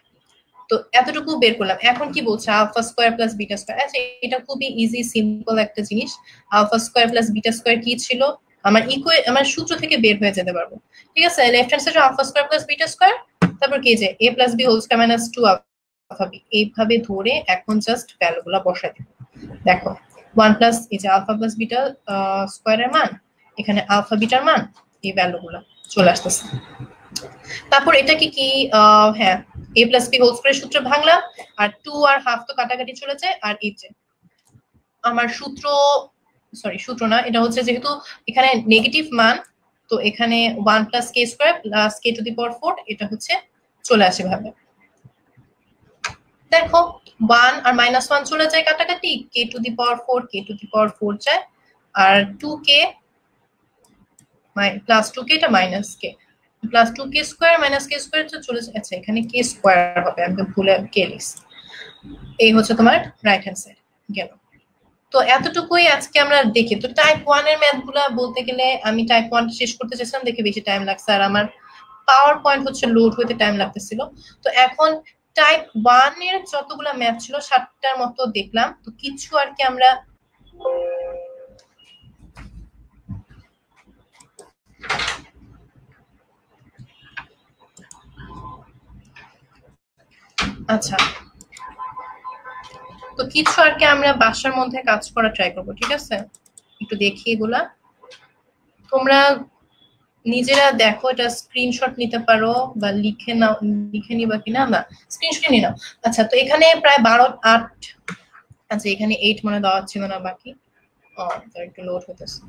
তো এতটুকু বের করলাম। এখন কি বলছে? Alpha square plus beta square. আচ্ছা এটা খুবই ইজি সিম্পল একটা জিনিস। Alpha square plus beta square কি ছিল? আমার সূত্র থেকে বের হয়ে যেতে পারবো। ঠিক আছে, লেফট হ্যান্ড সাইডে alpha square plus beta square, তারপর কি যে A plus B whole square minus 2 alpha B, এইভাবে ধরে এখন জাস্ট ভ্যালুগুলো বসাই দেব। দেখো 1 প্লাস এই যে আলফা প্লাস বিটা স্কোয়ারের মান, এখানে আলফা বিটার মান, এই ভ্যালুগুলো চলে আসতেছে। তারপর এটা কি হ্যাঁ a plus B whole square সূত্র ভাঙলাম, আর 2 আর হাফ তো কাটাকাটি চলে যায়, আর এই যে আমার সূত্র না, এটা হচ্ছে যেহেতু এখানে নেগেটিভ মান, তো এখানে 1 plus K square plus K to the power 4 এটা হচ্ছে চলে আসে ভাবে। দেখো 1 আর মাইনাস 1 চলে যায় কাটাকাটি, কে টু দি পাওয়ার 4 যায়, আর 2k প্লাস 2k এটা minus k plus 2k square minus কে স্কয়ার তো চলে যায়। আচ্ছা এখানে কে স্কয়ার হবে, আমি ভুলে কে লিখছি। এই হচ্ছে তোমার রাইট হ্যান্ড সাইড গেল। তো এতটুকুই আজকে আমরা দেখি। তো টাইপ 1 এর ম্যাথগুলো বলতে গেলে আমি টাইপ 1 শেষ করতে চেয়েছিলাম, দেখে বেশি টাইম লাগছে, আর আমার পাওয়ার পয়েন্ট হচ্ছে লোড হতে টাইম লাগতেছিল। তো এখন টাইপ 1 এর যতগুলো ম্যাথ ছিল 7টার মতো দেখলাম। তো কিছু আর কি আমরা আচ্ছা তো কিছু আর কি আমরা বাসার মধ্যে কাজ করা ট্রাই করবো। ঠিক আছে, একটু দেখি এগুলা, তোমরা নিজেরা দেখো, এটা স্ক্রিনশট নিতে পারো বা লিখে নিবা কিনা, না স্ক্রিনশট নিয়ে নাও। আচ্ছা তো এখানে প্রায় 8 আচ্ছা এখানে 8 মনে দেওয়া ছিল না, বাকি একটু লোড হতেছে।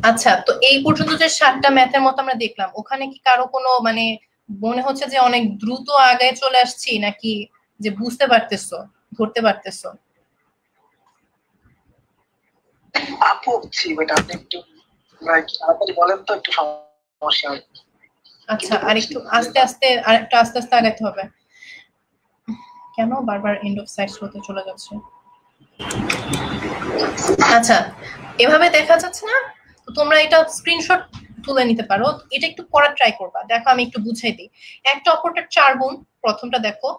আচ্ছা তো এই পর্যন্ত যে 7টা ম্যাথের মতো আমরা দেখলাম, ওখানে কি কারো কোনো মানে মনে হচ্ছে যে অনেক দ্রুত আগে চলে আসছি, নাকি যে বুঝতে পারতেছো, ধরতে পারতেছো? আপু বাট আপনি একটু তাড়াতাড়ি বলেন তো, একটু সমস্যা হয়। আচ্ছা আর একটু আস্তে আস্তে আগাইতে হবে। কেন বারবার এন্ড অফ সাইড হতে চলে যাচ্ছে? আচ্ছা এভাবে দেখা যাচ্ছে না? তো তোমরা এটা স্ক্রিনশট তুলে নিতে পারো, এটা একটু করার ট্রাই করবা। দেখো আমি একটু বুঝাই দিই। একটা অপরটার 4 গুণ, প্রথমটা দেখো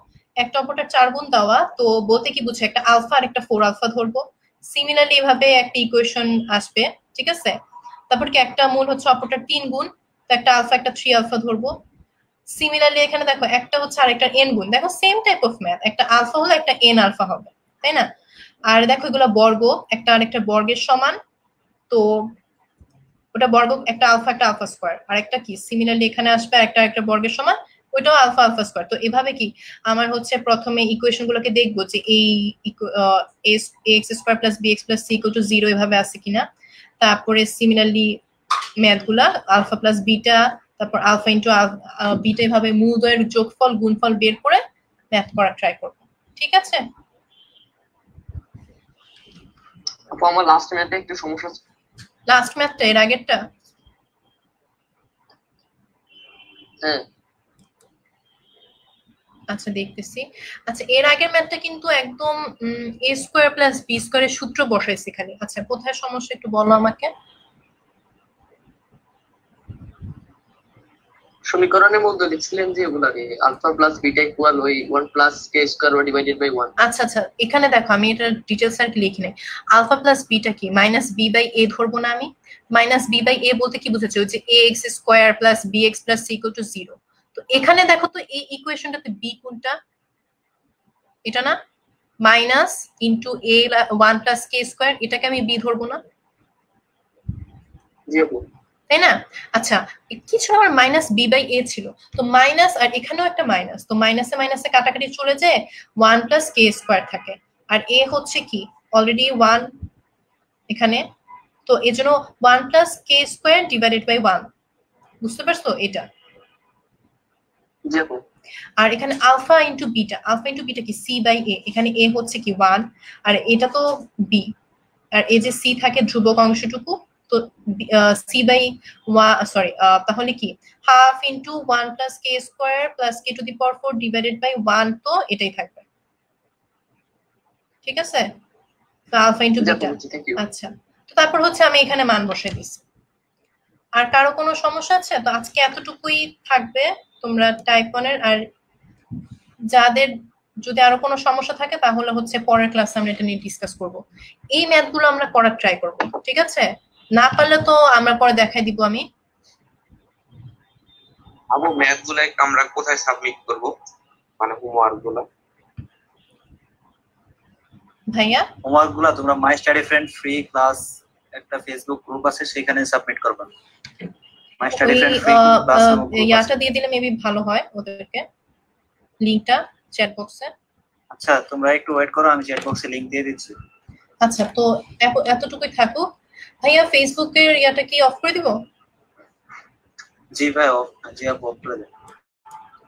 একটা অপরটার 4 গুণ দেওয়া, তো বলতে কি বুঝে একটা আলফা আর একটা 4 আলফা ধরবো। সিমিলারলি এভাবে একটা ইকুয়েশন আসবে। ঠিক আছে, তারপর কি একটা মূল হচ্ছে অপরটার 3 গুণ, তো একটা আলফা একটা 3 আলফা ধরবো। সিমিলারলি এখানে দেখো একটা হচ্ছে আর একটা n গুণ, দেখো সেম টাইপ অফ ম্যাথ, একটা আলফা হলে একটা n আলফা হবে, তাই না? আর দেখো এগুলো বর্গ, একটা আরেকটা বর্গের সমান, তো ওটা বর্গ একটা আলফা স্কয়ার, আর একটা কি সিমিলারলি এখানে আসবে একটা বর্গের সমান, ওইটাও আলফা আলফা স্কয়ার। তো এভাবে কি আমার হচ্ছে প্রথমে ইকুয়েশন গুলোকে দেখবো যে এই ax square plus bx plus c equal to 0 এভাবে আছে কিনা। তারপরে সিমিলারলি ম্যাথ গুলা আলফা প্লাস বিটা, তারপর আলফা ইন্টু বিটা, এভাবে মূলদ্বয়ের যোগফল গুণফল বের করে ম্যাথ করা ট্রাই করবো। ঠিক আছে? আপু আমার লাস্ট ম্যাথে একটু সমস্যা। লাস্ট ম্যাথটা এর আগেরটা? হ্যাঁ আচ্ছা দেখতেছি। আচ্ছা এর আগের ম্যাথটা কিন্তু একদম a স্কয়ার প্লাস b স্কয়ারের সূত্র বসাইছি খালি। আচ্ছা কোথায় সমস্যা একটু বলো আমাকে। সমীকরণের মধ্যে লিখছিলেন যে এগুলা alpha plus beta equal to 1 plus K square divided by 1। আচ্ছা আচ্ছা এখানে দেখো আমি এটা ডিটেইলস আর লিখি নাই। আলফা প্লাস বিটা কি মাইনাস বি বাই এ ধরবো না আমি? মাইনাস বি বাই এ বলতে কি বুঝাচ্ছে? ওই যে ax square plus bx plus c equal to 0। তো এখানে দেখো তো এই ইকুয়েশনটাতে বি কোনটা? এটা না? Minus into a 1 plus K square, এটাকে আমি বি ধরবো না? জি আপু। তাই না? আচ্ছা কি ছিল আমার? মাইনাস বি বাই এ ছিল। তো মাইনাস, আর এখানেও একটা মাইনাস, তো মাইনাসে মাইনাসে কাটাকাটি চলে যায় 1 প্লাস কে স্কয়ার থাকে। আর এ হচ্ছে কি অলরেডি 1 এখানে, তো এজন্য 1 plus K square divided by 1। বুঝতে পারছো এটা? জি আপু। আর এখানে আলফা ইনটু বিটা কি সি বাই এ, এখানে এ হচ্ছে কি 1 আর এটা তো বি, আর এই যে সি থাকে ধ্রুবক অংশটুকু, তো সি বাই সরি তাহলে কি half into 1 plus K square plus K to the power 4 divided by 1, তো এটাই থাকবে। ঠিক আছে? তো আলফা ইনটু বিটা। আচ্ছা তো তারপর হচ্ছে আমি এখানে মান বসাই দিছি। আর কারো কোনো সমস্যা আছে? তো আজকে এতটুকুই থাকবে তোমরা টাইপ 1 এর। আর যাদের যদি আরো কোনো সমস্যা থাকে তাহলে হচ্ছে পরের ক্লাসে আমরা এটা নিয়ে ডিসকাস করব। এই ম্যাথগুলো আমরা করার ট্রাই করব। ঠিক আছে? না পারলে তো আমরা পরে দেখাই দিব আমি। আপু ম্যাথ গুলো আমরা কোথায় সাবমিট করব, মানে হোমওয়ার্ক গুলো? ভাইয়া হোমওয়ার্ক গুলো তোমরা my study friend free class একটা ফেসবুক গ্রুপ আছে, সেখানে সাবমিট করবা। My study friend free class ইয়াটা দিয়ে দিলে মেবি ভালো হয় ওদেরকে, লিংকটা চ্যাট বক্সে। আচ্ছা তোমরা একটু ওয়েট করো, আমি চ্যাট বক্সে লিংক দিয়ে দিচ্ছি। আচ্ছা তো এতটুকুই থাকুক। ভাইয়া ফেসবুকের ইয়াটা কি অফ করে দিব? জি ভাই অফ, জি অফ করে দেন।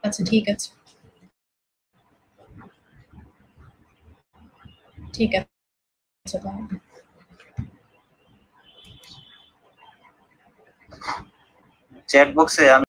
আচ্ছা ঠিক আছে, ঠিক আছে তাহলে। চ্যাট বক্সে আমি